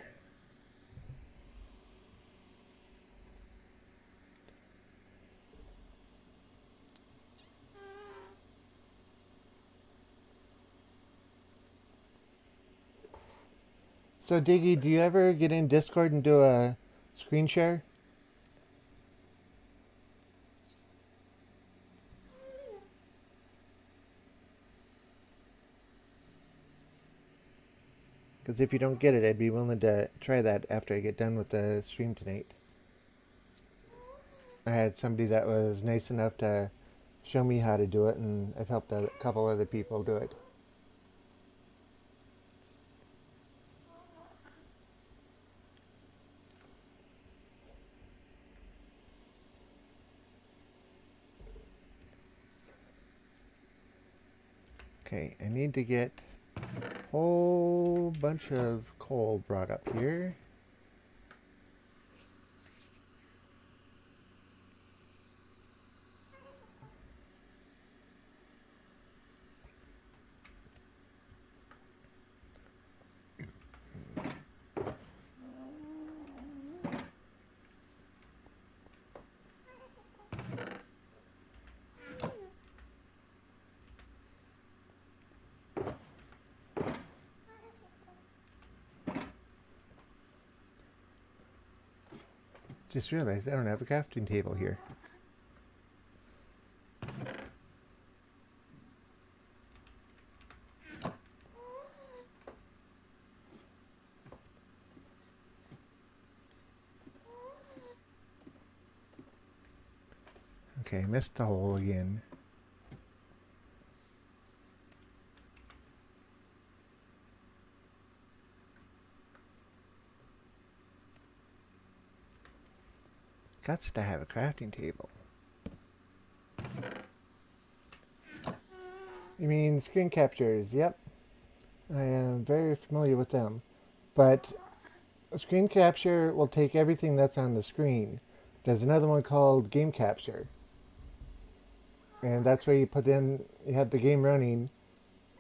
So, Diggy, do you ever get in Discord and do a screen share? Because if you don't get it, I'd be willing to try that after I get done with the stream tonight. I had somebody that was nice enough to show me how to do it, and I've helped a couple other people do it. Okay, I need to get a whole bunch of coal brought up here. Just realized I don't have a crafting table here. Okay, missed the hole again. Guts to have a crafting table. You mean screen captures? Yep. I am very familiar with them. But a screen capture will take everything that's on the screen. There's another one called game capture. And that's where you put in, you have the game running,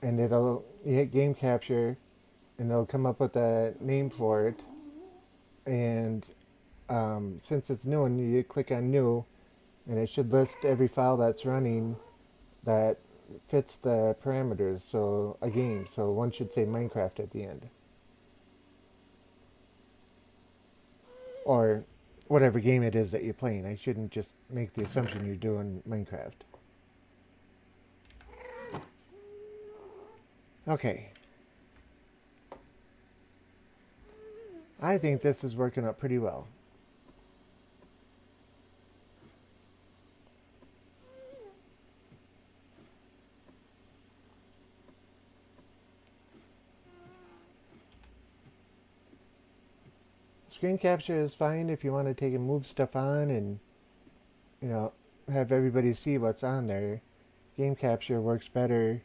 and you hit game capture, and it'll come up with a name for it. And since it's new, and you click on new, and it should list every file that's running that fits the parameters, so a game. So one should say Minecraft at the end. Or whatever game it is that you're playing. I shouldn't just make the assumption you're doing Minecraft. Okay. I think this is working out pretty well. Screen capture is fine if you want to take and move stuff on and, you know, have everybody see what's on there. Game capture works better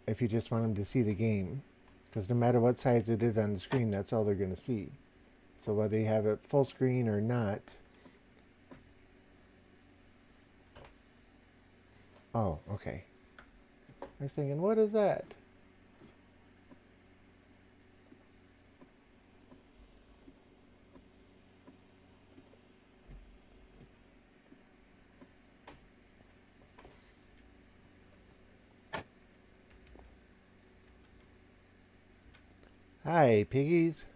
if you just want them to see the game. Because no matter what size it is on the screen, that's all they're going to see. So whether you have it full screen or not. Oh, okay. I was thinking, what is that? Hi, piggies.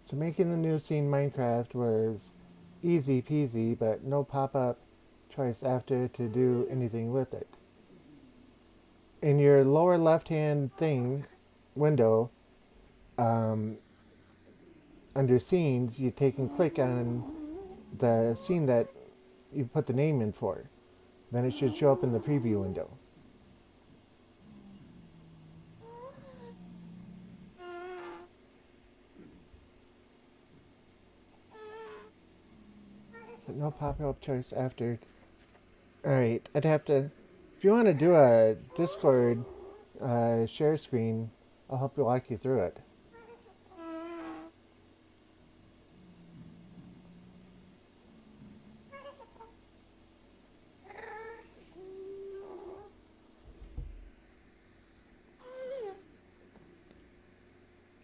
So making the new scene Minecraft was easy peasy, but no pop-up choice after to do anything with it. In your lower left hand thing window, um, under scenes, you take and click on the scene that you put the name in for. Then it should show up in the preview window. But no pop-up choice after. Alright, I'd have to... If you want to do a Discord share screen, I'll help you walk you through it.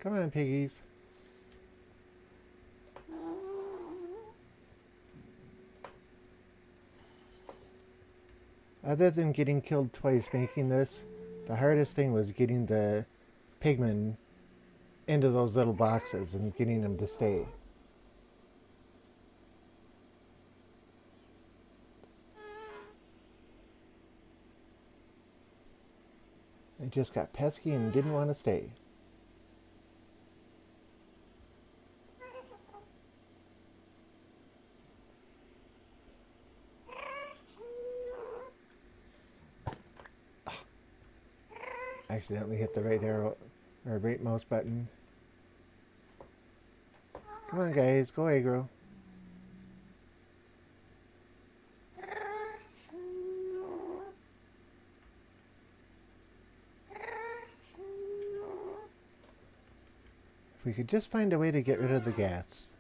Come on, piggies. Other than getting killed twice making this, the hardest thing was getting the pigmen into those little boxes and getting them to stay. They just got pesky and didn't want to stay. Accidentally hit the right arrow or right mouse button. Come on, guys, go aggro. If we could just find a way to get rid of the gas.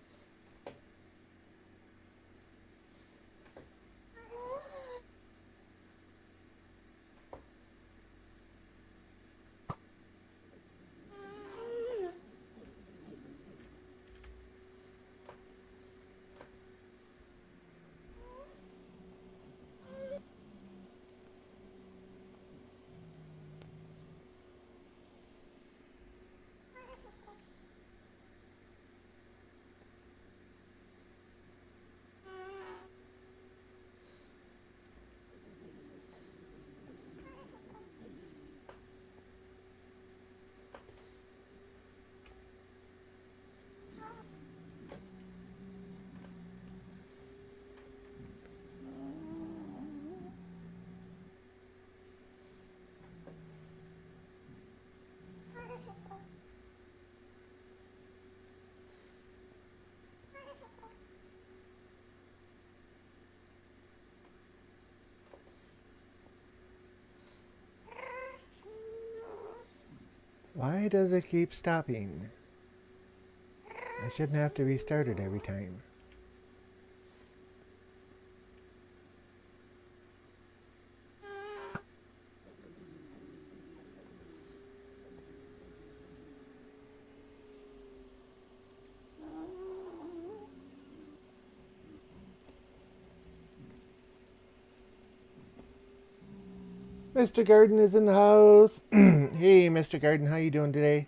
Why does it keep stopping? I shouldn't have to restart it every time. Mr. Garden is in the house. Hey, Mr. Garden, how you doing today?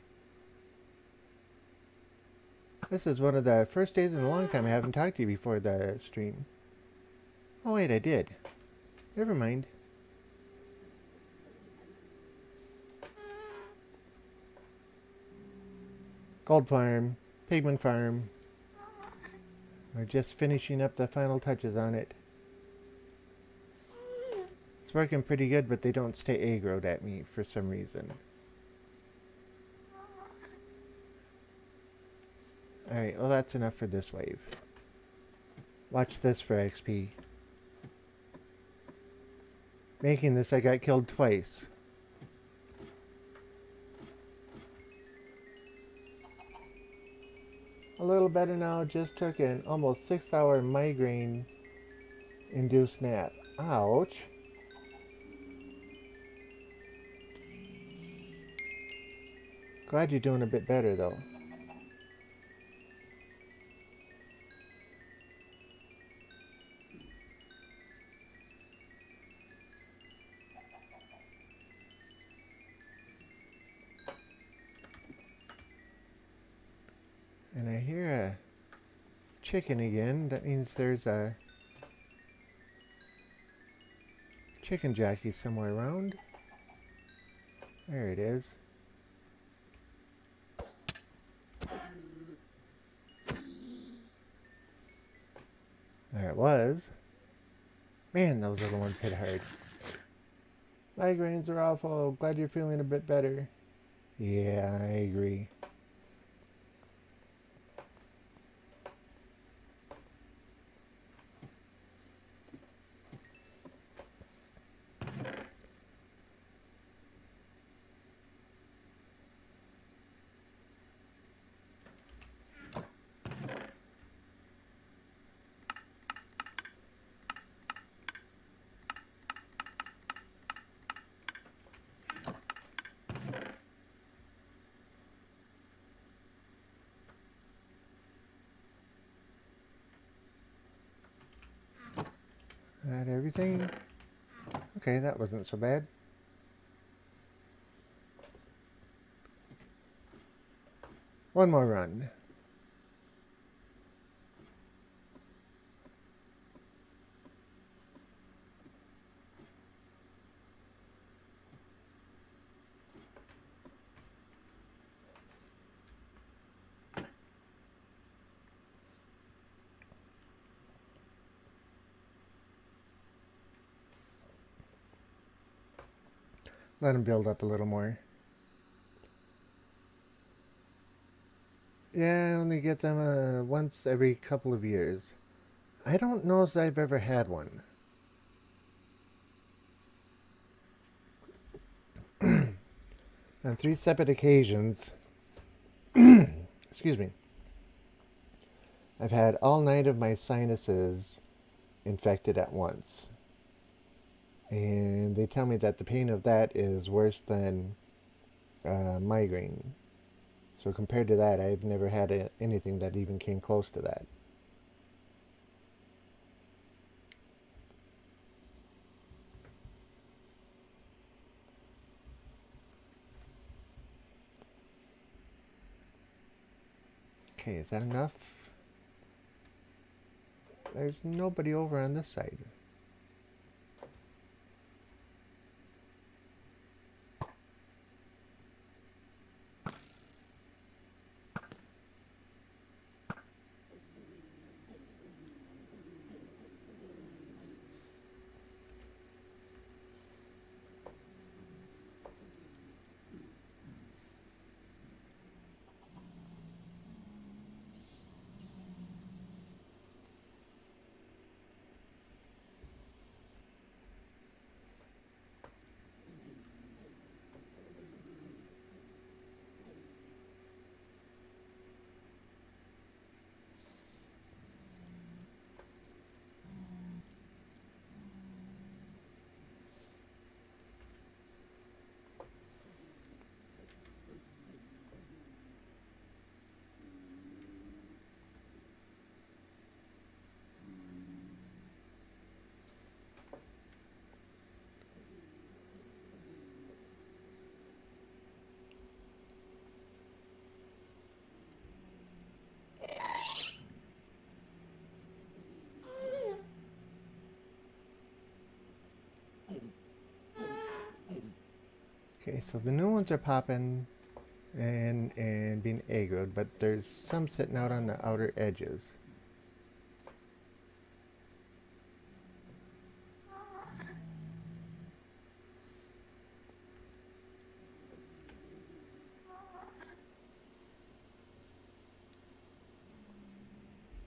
This is one of the first days in a long time I haven't talked to you before the stream. Oh, wait, I did. Never mind. Gold Farm, Pigman Farm. We're just finishing up the final touches on it. It's working pretty good, but they don't stay aggroed at me for some reason. Alright, well that's enough for this wave. Watch this for XP. Making this, I got killed twice. A little better now, just took an almost 6-hour migraine-induced nap. Ouch. Glad you're doing a bit better though. And I hear a chicken again. That means there's a chicken jockey somewhere around. There it is. There it was. Man, those other ones hit hard. Migraines are awful. Glad you're feeling a bit better. Yeah, I agree. That everything? Okay, that wasn't so bad. One more run. Let them build up a little more. Yeah, I only get them once every couple of years. I don't know if I've ever had one. On 3 separate occasions, excuse me, I've had all 9 of my sinuses infected at once. And they tell me that the pain of that is worse than migraine. So compared to that, I've never had anything that even came close to that. Okay, is that enough? There's nobody over on this side. Okay, so the new ones are popping and being aggroed, but there's some sitting out on the outer edges.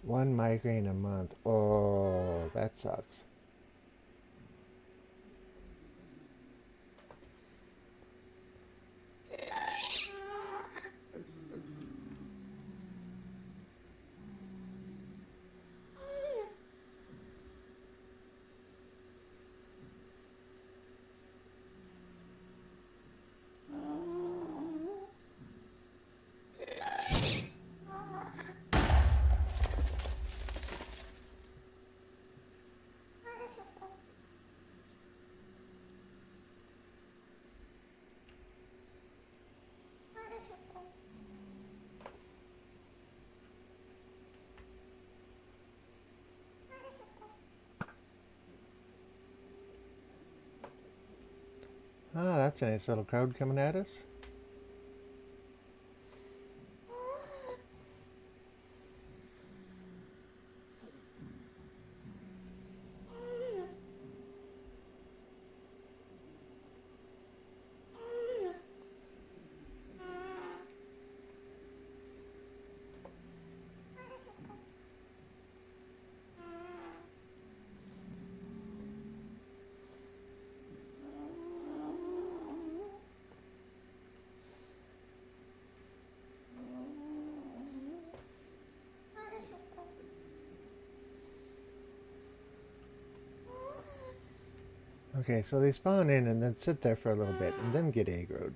One migraine a month. Oh, that sucks. Ah, that's a nice little crowd coming at us. Okay, so they spawn in and then sit there for a little bit and then get aggroed.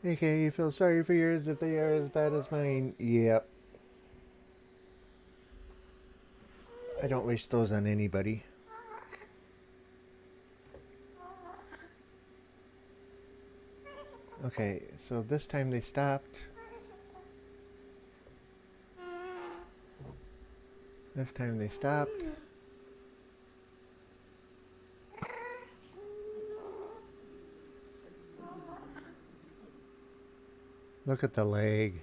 Okay, you feel sorry for yours if they are as bad as mine? Yep. I don't wish those on anybody. Okay, so this time they stopped. This time they stopped. Look at the leg.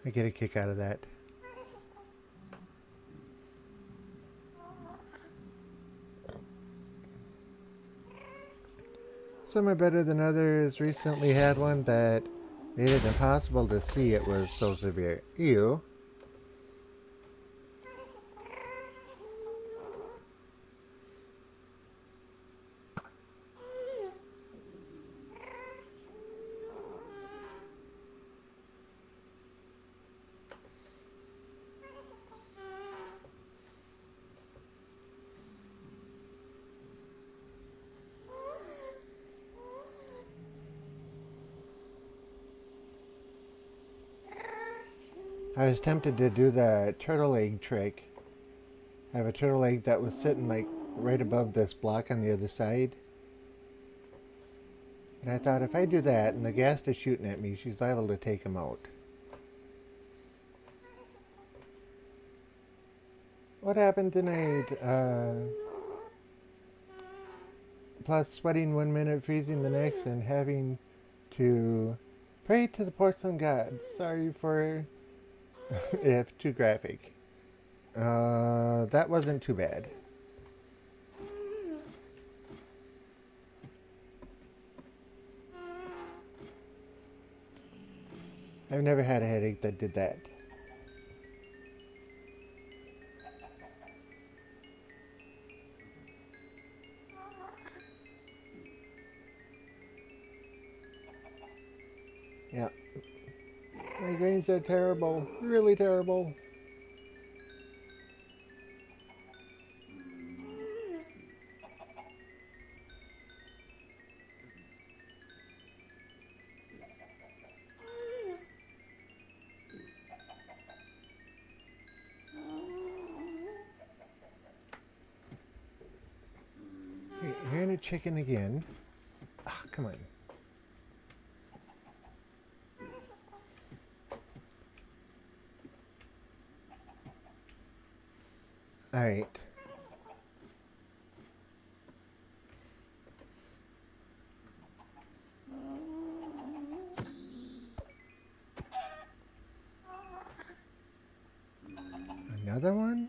I get a kick out of that. Some are better than others. Recently had one that made it impossible to see, it was so severe. Ew. I was tempted to do the turtle egg trick. I have a turtle egg that was sitting like right above this block on the other side. And I thought if I do that and the ghast is shooting at me, she's liable to take him out. What happened tonight? Plus sweating 1 minute, freezing the next, and having to pray to the porcelain god. Sorry for if too graphic. That wasn't too bad. I've never had a headache that did that. Yeah. Migraines are terrible. Really terrible. Hey, hearing a chicken again. Ah, come on. Alright. Another one?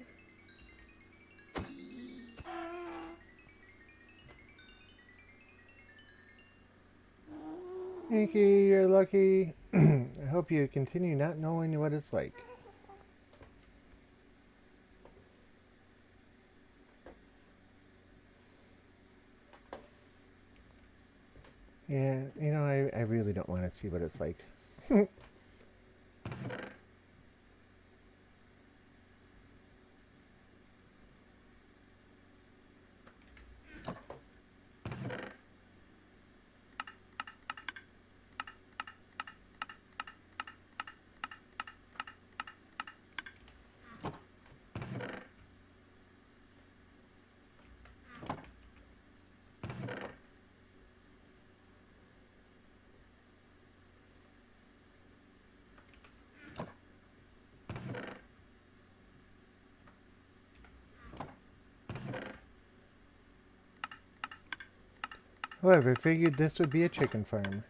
Thank you, you're lucky. I hope you continue not knowing what it's like. Yeah, you know, I really don't want to see what it's like. Whoever figured this would be a chicken farm.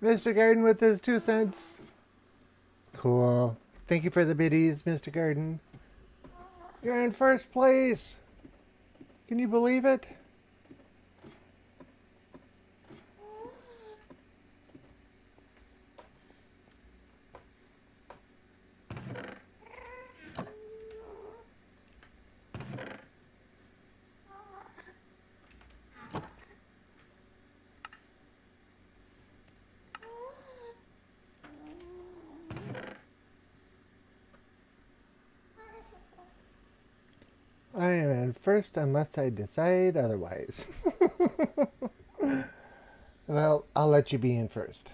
Mr. Garden with his 2 cents. Cool. Thank you for the biddies, Mr. Garden. You're in first place. Can you believe it? I am in first unless I decide otherwise. Well, I'll let you be in first.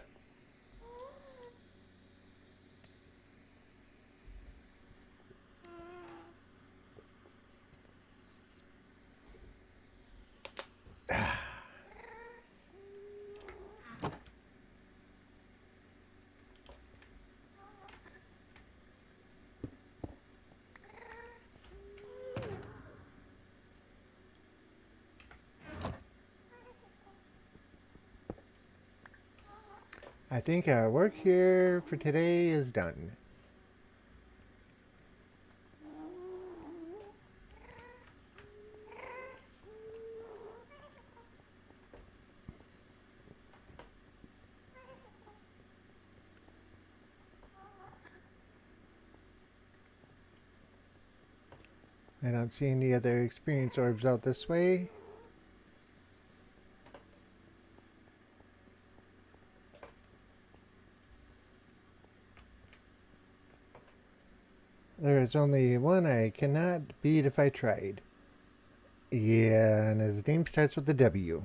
I think our work here for today is done. I don't see any other experience orbs out this way. There is only one I cannot beat if I tried. Yeah, and his name starts with a W.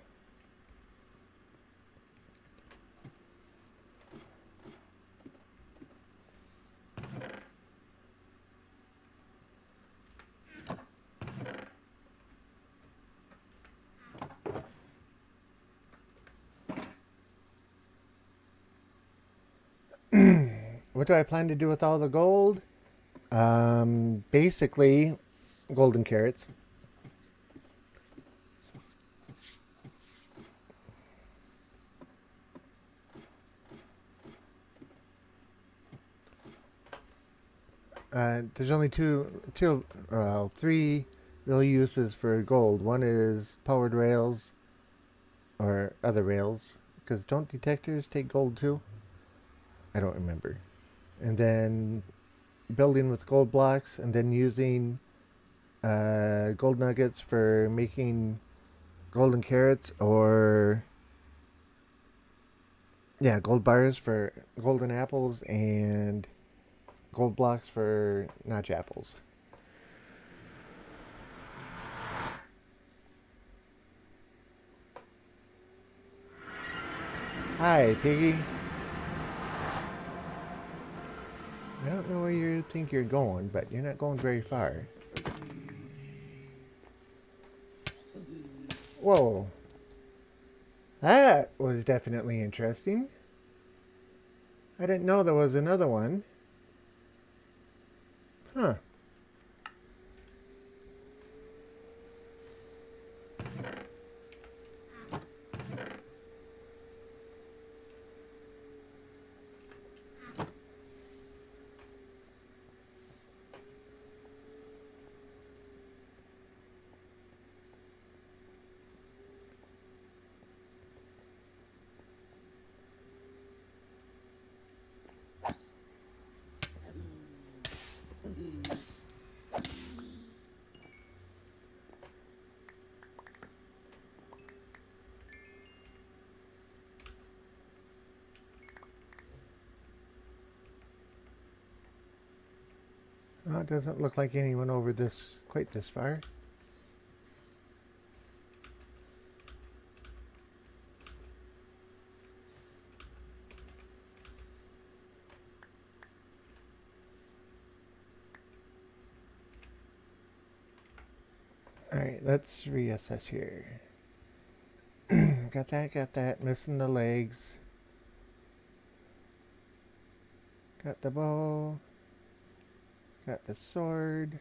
What do I plan to do with all the gold? Basically, golden carrots. There's only three real uses for gold. One is powered rails, or other rails, because don't detectors take gold too? I don't remember. And then building with gold blocks, and then using gold nuggets for making golden carrots, or gold bars for golden apples, and gold blocks for notch apples. Hi, Piggy. I don't know where you think you're going, but you're not going very far. Whoa. That was definitely interesting. I didn't know there was another one. Huh. Well, it doesn't look like anyone over this quite this far. Alright, let's reassess here. Got that. Missing the legs. Got the bow. Got the sword.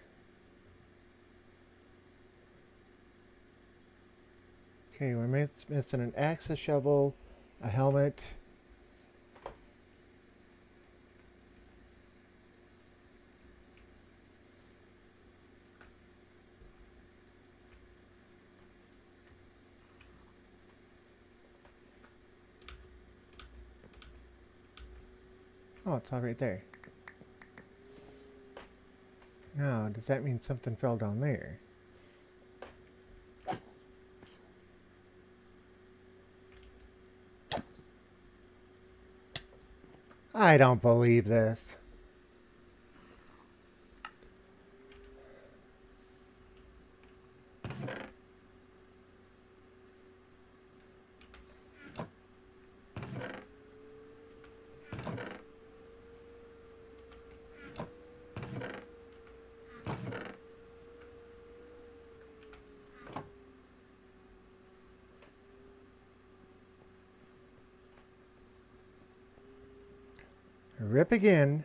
Okay, we're missing an axe, a shovel, a helmet. Oh, it's all right there. Now, does that mean something fell down there? I don't believe this. Rip again.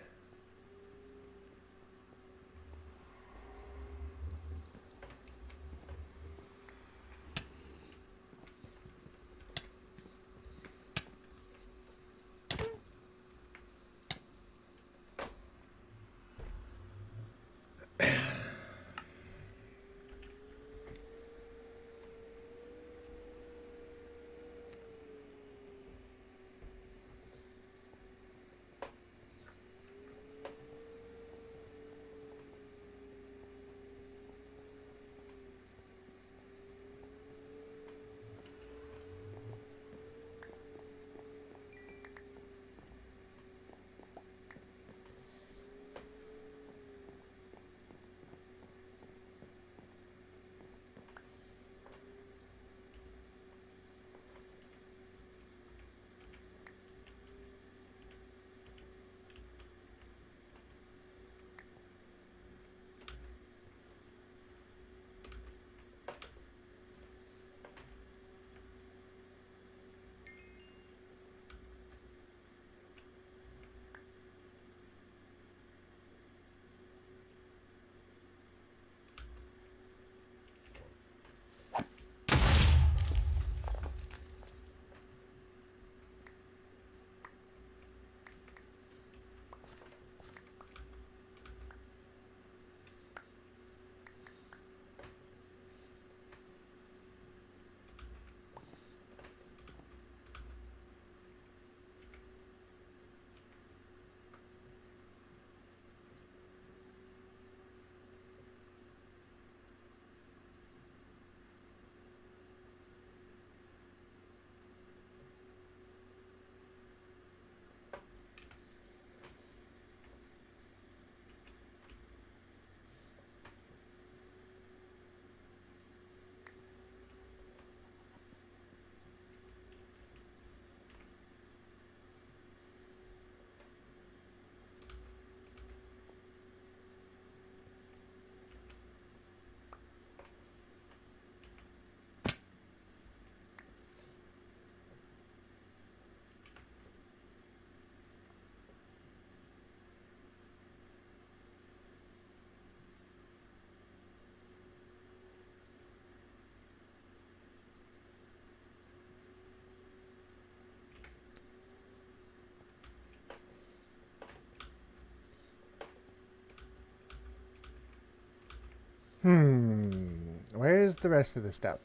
Where's the rest of the stuff?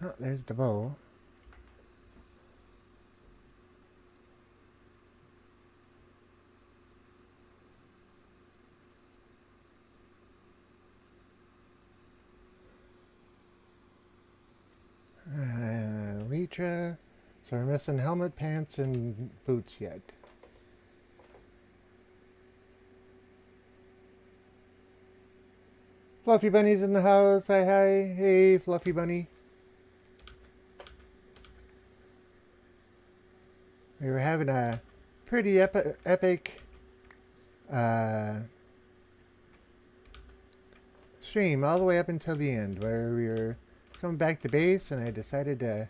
Oh, there's the bow. Lytra. So we're missing helmet, pants, and boots yet. Fluffy Bunny's in the house. Hi, hi. Hey, Fluffy Bunny. We were having a pretty epic stream all the way up until the end, where we were coming back to base, and I decided to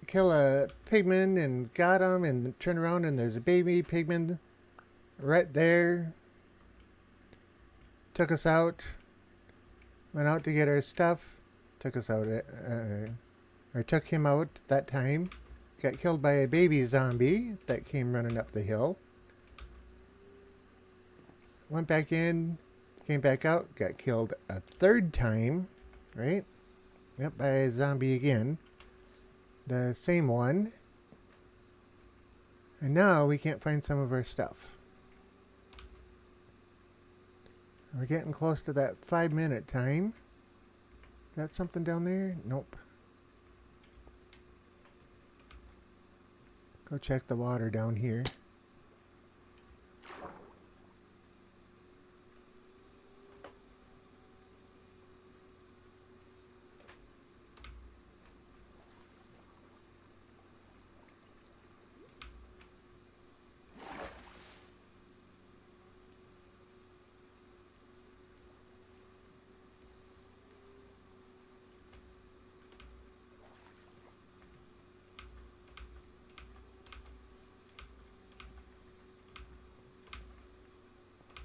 kill a pigman and got him, and turn around and there's a baby pigman right there. Took us out. Went out to get our stuff. Took us out, or took him out that time. Got killed by a baby zombie that came running up the hill. Went back in, came back out, got killed a third time, right? Yep, by a zombie again. The same one. And now we can't find some of our stuff. We're getting close to that 5-minute time. Is that something down there? Nope. Go check the water down here.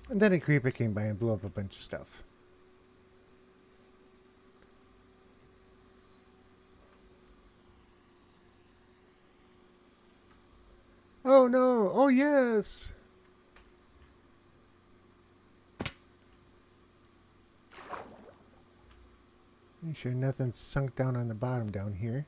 And then a creeper came by and blew up a bunch of stuff. Oh no! Oh yes! Make sure nothing's sunk down on the bottom down here.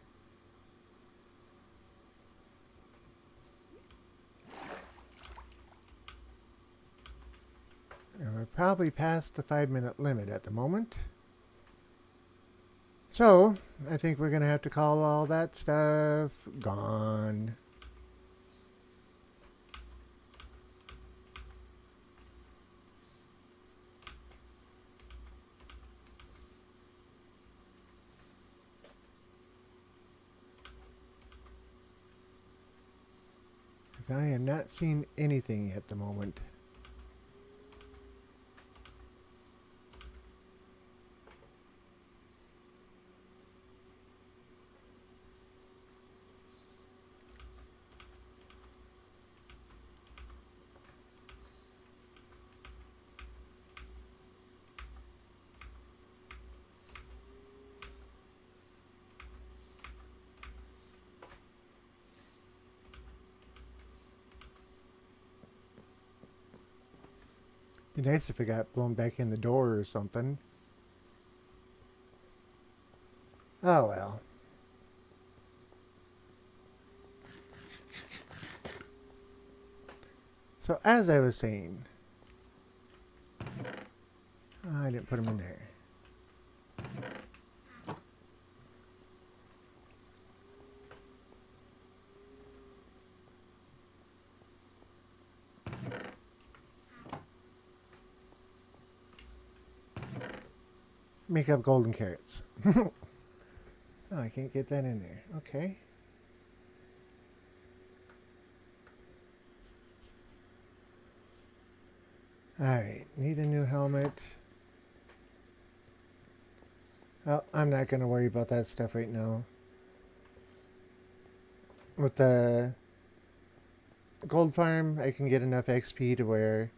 And we're probably past the 5-minute limit at the moment. So, I think we're going to have to call all that stuff gone. Because I am not seeing anything at the moment. Be nice if it got blown back in the door or something. Oh well. So as I was saying, I didn't put them in there. Make up golden carrots. Oh, I can't get that in there. Okay. Alright, need a new helmet. Well, I'm not going to worry about that stuff right now. With the gold farm, I can get enough XP to where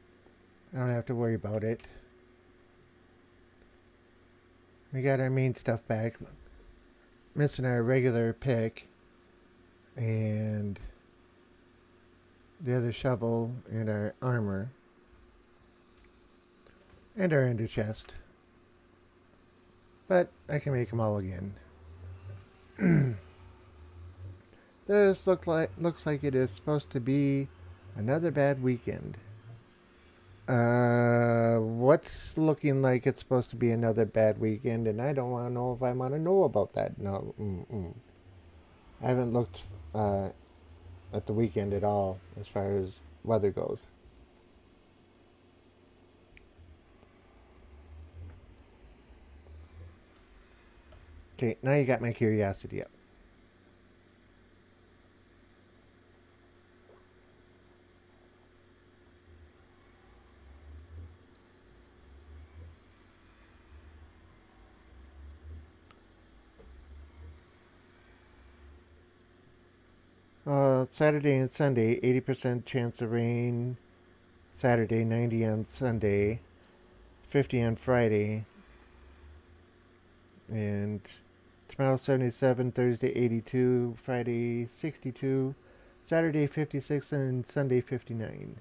I don't have to worry about it. We got our main stuff back. Missing our regular pick. And the other shovel and our armor. And our ender chest. But I can make them all again. This looks like it is supposed to be another bad weekend. What's looking like it's supposed to be another bad weekend, and I don't want to know if I want to know about that. No, I haven't looked at the weekend at all as far as weather goes. Okay, now you got my curiosity up. Saturday and Sunday, 80% chance of rain. Saturday, 90 on Sunday, 50 on Friday, and tomorrow 77, Thursday 82, Friday 62, Saturday 56, and Sunday 59.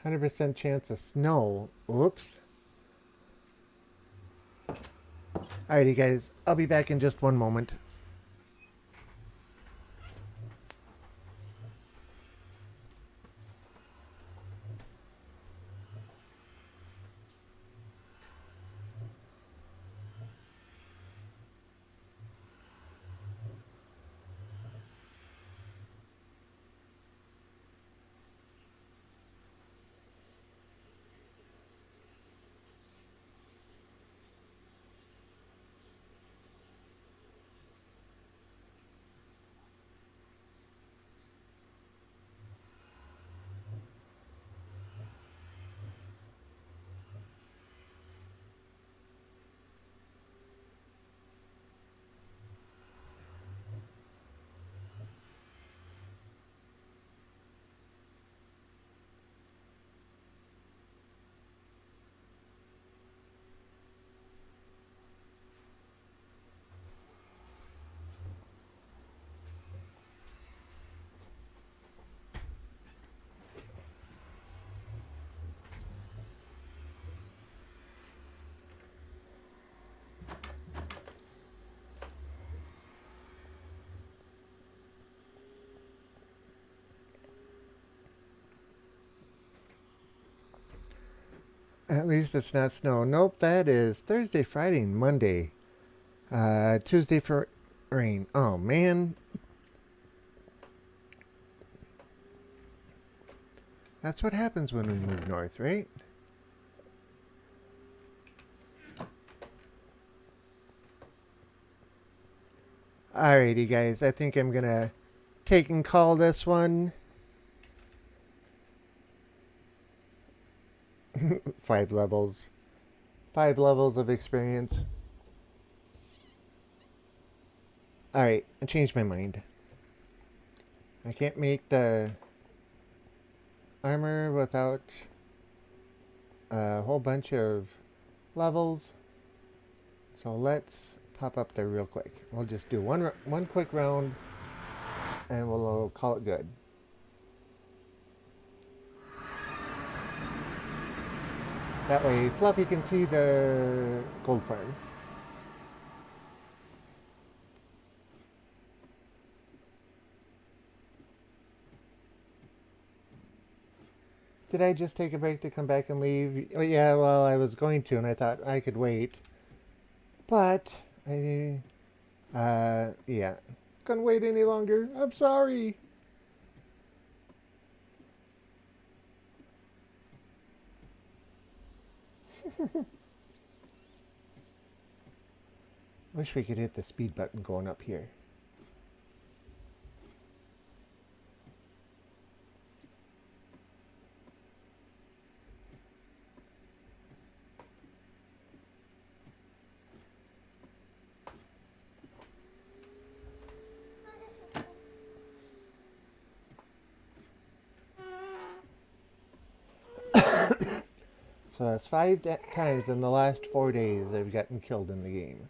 100% chance of snow. Oops. Alrighty, guys. I'll be back in just one moment. At least it's not snow. Nope, that is Thursday, Friday, and Monday. Tuesday for rain. Oh, man. That's what happens when we move north, right? Alrighty, guys. I think I'm going to take and call this one. 5 levels. 5 levels of experience. Alright, I changed my mind. I can't make the armor without a whole bunch of levels. So let's pop up there real quick. We'll just do one quick round and we'll call it good. That way Fluffy can see the gold farm. Did I just take a break to come back and leave? Oh, yeah, well, I was going to, and I thought I could wait. But, yeah. Couldn't wait any longer. I'm sorry. Wish we could hit the speed button going up here. So that's 5 times in the last 4 days I've gotten killed in the game.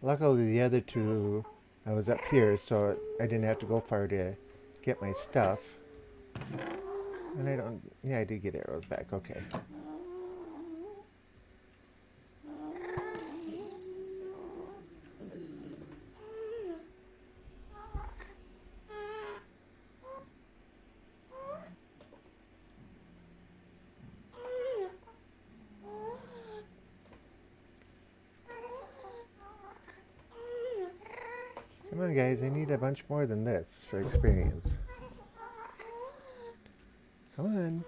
Luckily the other 2, I was up here, so I didn't have to go far to get my stuff. And I don't... Yeah, I did get arrows back. Okay. Come on, guys. I need a bunch more than this for experience. Come on.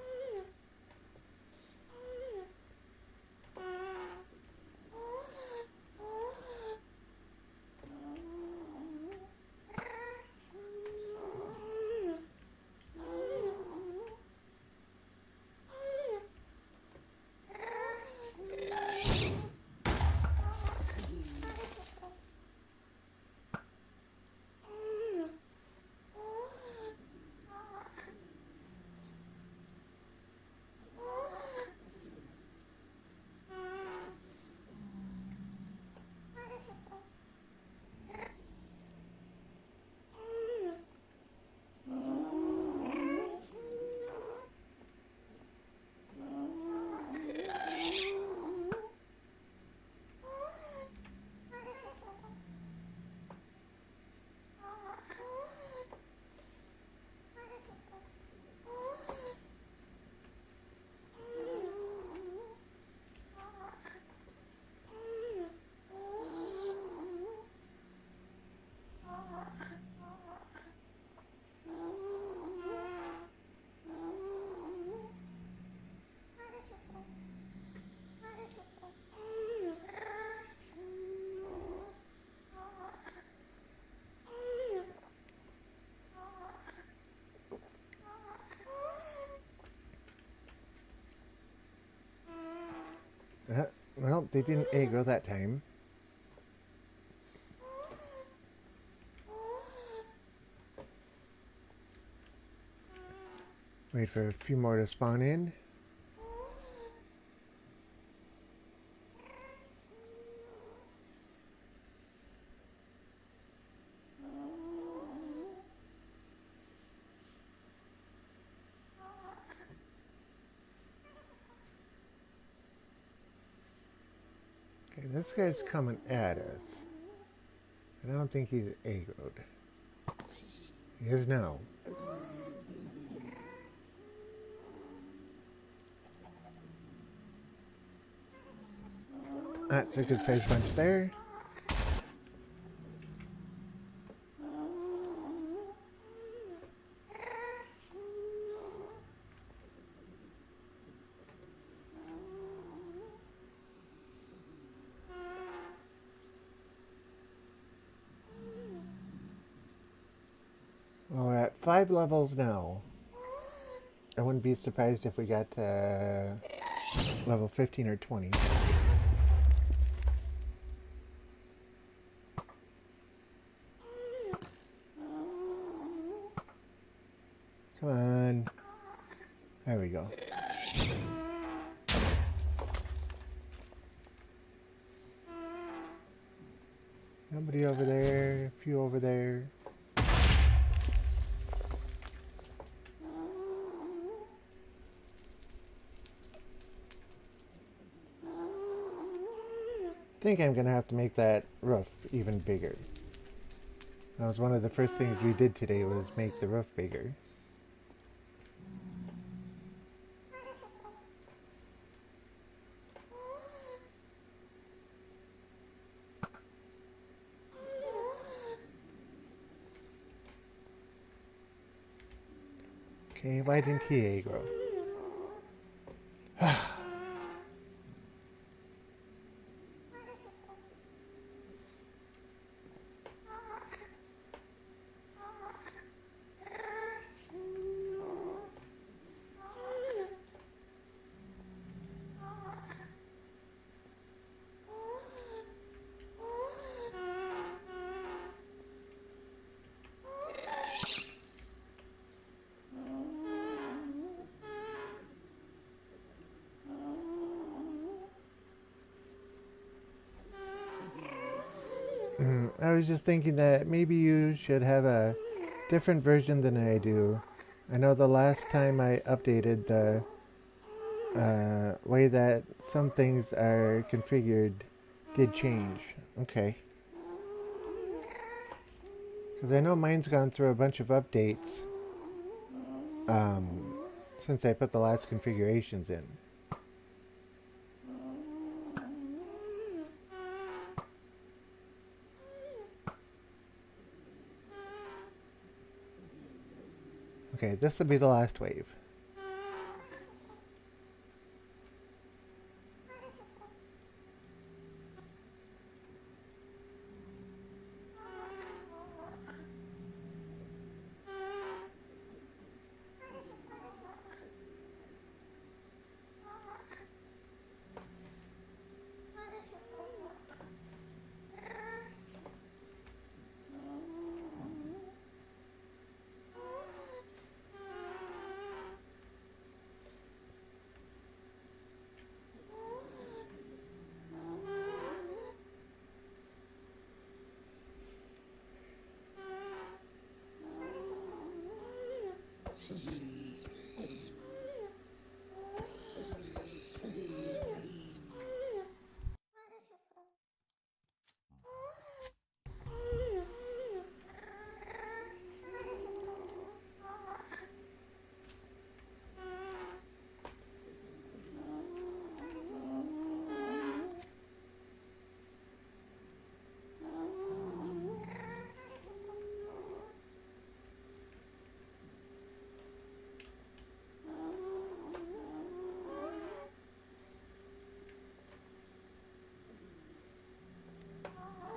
Well, they didn't aggro that time. Wait for a few more to spawn in. Okay, this guy's coming at us. I don't think he's aggroed. He is now. That's a good sized bunch there. Well, we're at 5 levels now. I wouldn't be surprised if we got level 15 or 20. Come on. There we go. Nobody over there. A few over there. I think I'm going to have to make that roof even bigger. That was one of the first things we did today, was make the roof bigger. Okay, why didn't he aggro? I was just thinking that maybe you should have a different version than I do I know the last time I updated the way that some things are configured did change. Okay. Because I know mine's gone through a bunch of updates um, since I put the last configurations in. Okay, this will be the last wave.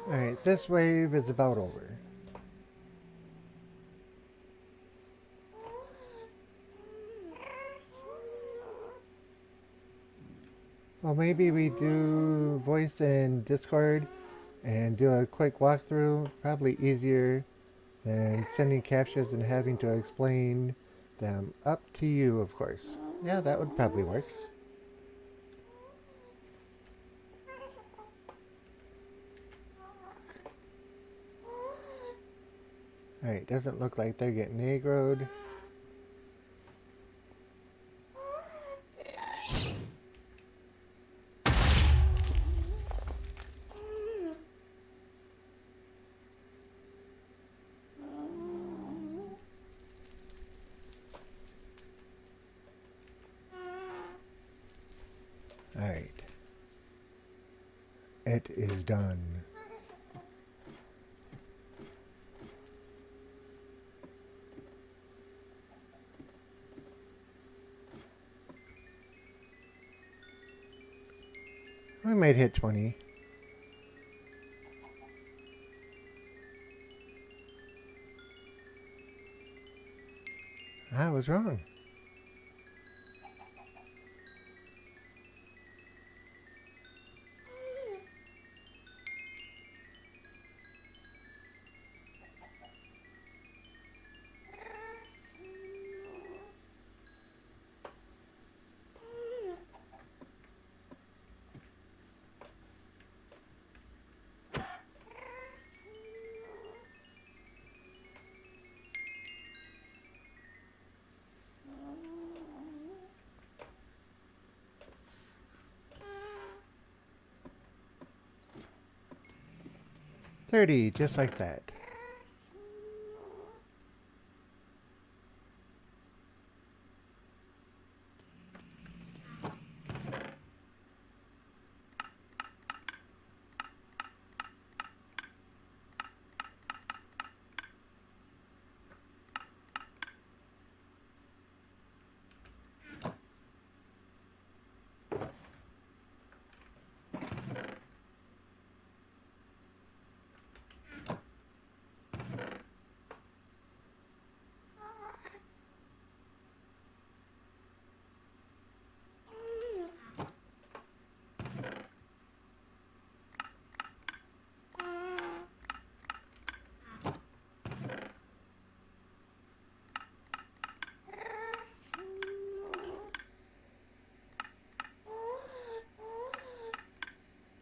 Alright, this wave is about over. Well, maybe we do voice in Discord and do a quick walkthrough. Probably easier than sending captures and having to explain them. Up to you, of course. Yeah, that would probably work. Alright, doesn't look like they're getting aggroed. Alright. It is done. We might hit 20. I was wrong. $30, just like that.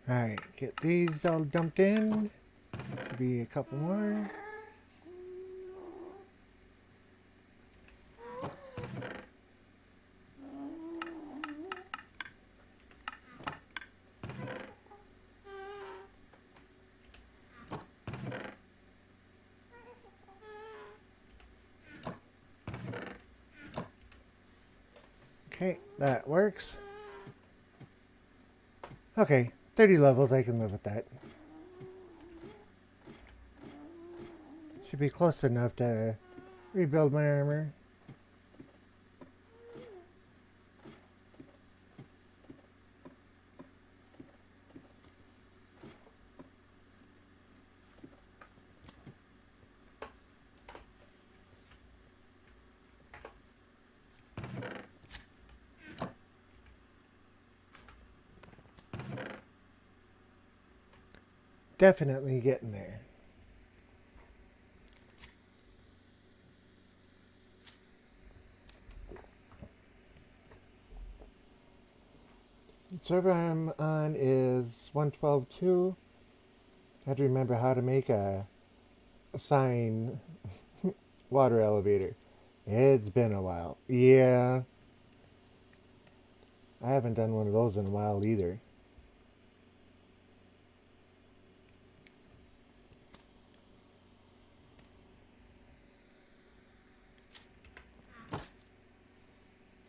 Alright, get these all dumped in. Maybe a couple more. Okay, that works. Okay, 30 levels, I can live with that. Should be close enough to rebuild my armor. Definitely getting there. The server I'm on is 112.2. I had to remember how to make a sign water elevator. It's been a while. Yeah. I haven't done one of those in a while either.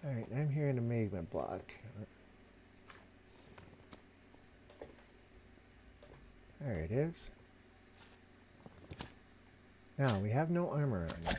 Alright, I'm here in a magma block. There it is. Now, we have no armor on.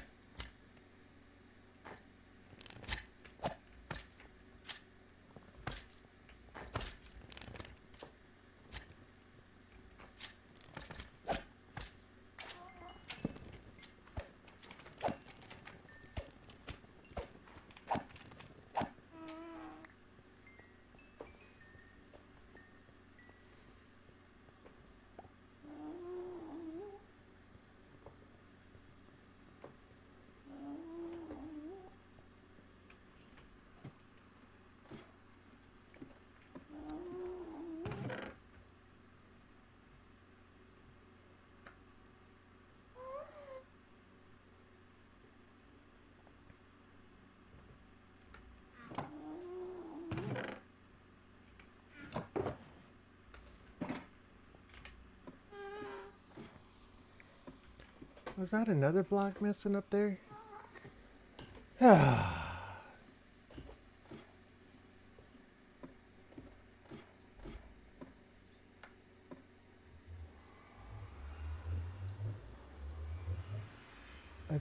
Was that another block missing up there? Let's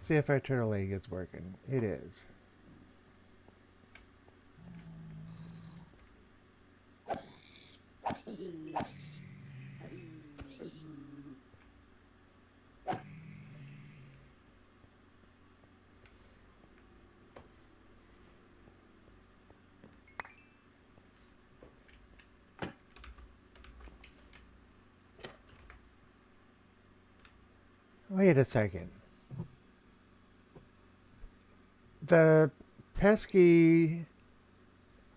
see if our turtle egg is working. It is. Wait a second. The pesky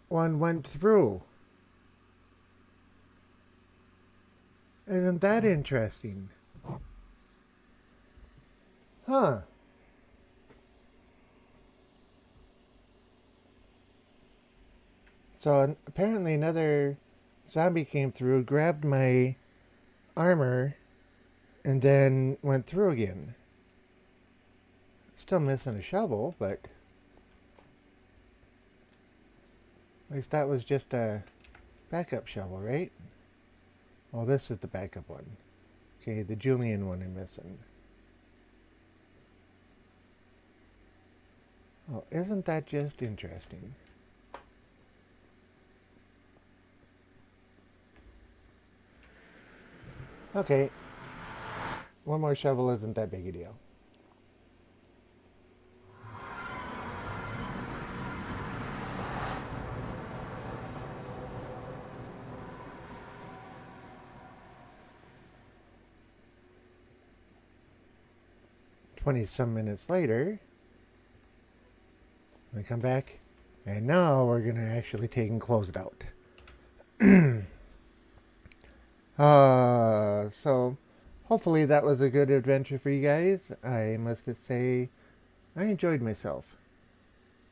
one went through. Isn't that interesting? Huh. So apparently another zombie came through, grabbed my armor, and then went through again. Still missing a shovel, but at least that was just a backup shovel, right? Well, this is the backup one. Okay, the Julian one I'm missing. Well, isn't that just interesting? Okay. One more shovel isn't that big a deal. Some minutes later, we come back, and now we're gonna actually take and close it out. So hopefully that was a good adventure for you guys. I must say, I enjoyed myself.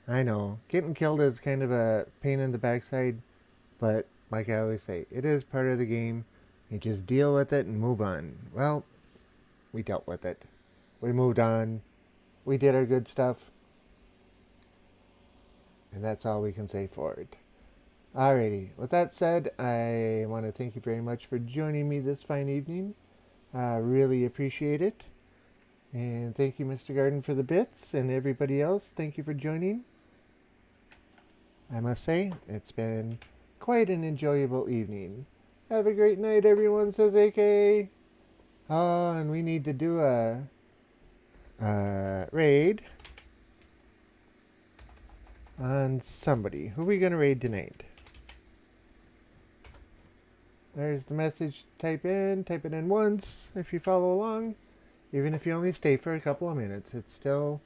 I know, getting killed is kind of a pain in the backside, but like I always say, it is part of the game. You just deal with it and move on. Well, we dealt with it. We moved on. We did our good stuff. And that's all we can say for it. Alrighty, with that said, I want to thank you very much for joining me this fine evening. I really appreciate it. And thank you, Mr. Garden, for the bits, and everybody else, thank you for joining. I must say, it's been quite an enjoyable evening. Have a great night, everyone, says AK. Oh, and we need to do a raid on somebody. Who are we going to raid tonight? There's the message. Type it in once if you follow along. Even if you only stay for a couple of minutes, it's still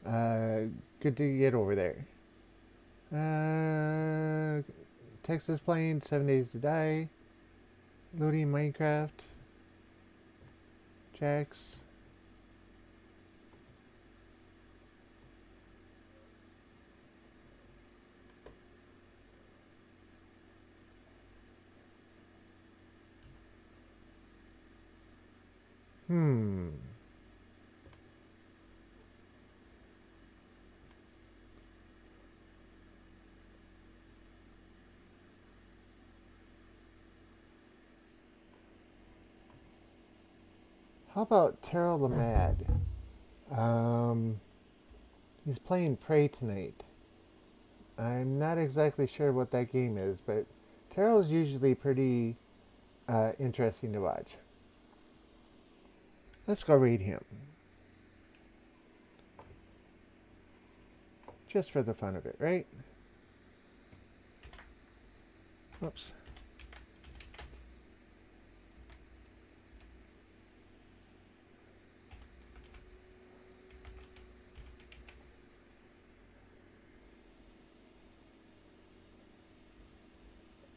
good to get over there. Texas playing 7 Days to Die. Loading Minecraft. Jax. How about Terrell the Mad? He's playing Prey tonight. I'm not exactly sure what that game is, but Terrell's usually pretty interesting to watch. Let's go raid him. Just for the fun of it, right? Whoops.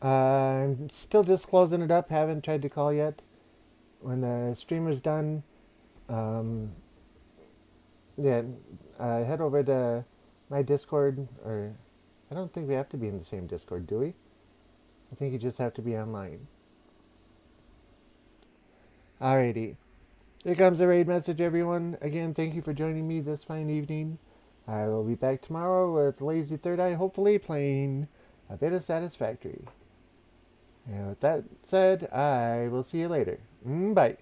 I'm still just closing it up. Haven't tried to call yet. When the streamer's done, head over to my Discord, or I don't think we have to be in the same Discord, do we? I think you just have to be online. Alrighty. Here comes the raid message, everyone. Again, thank you for joining me this fine evening. I will be back tomorrow with Lazy Third Eye, hopefully playing a bit of Satisfactory. And with that said, I will see you later. Bye.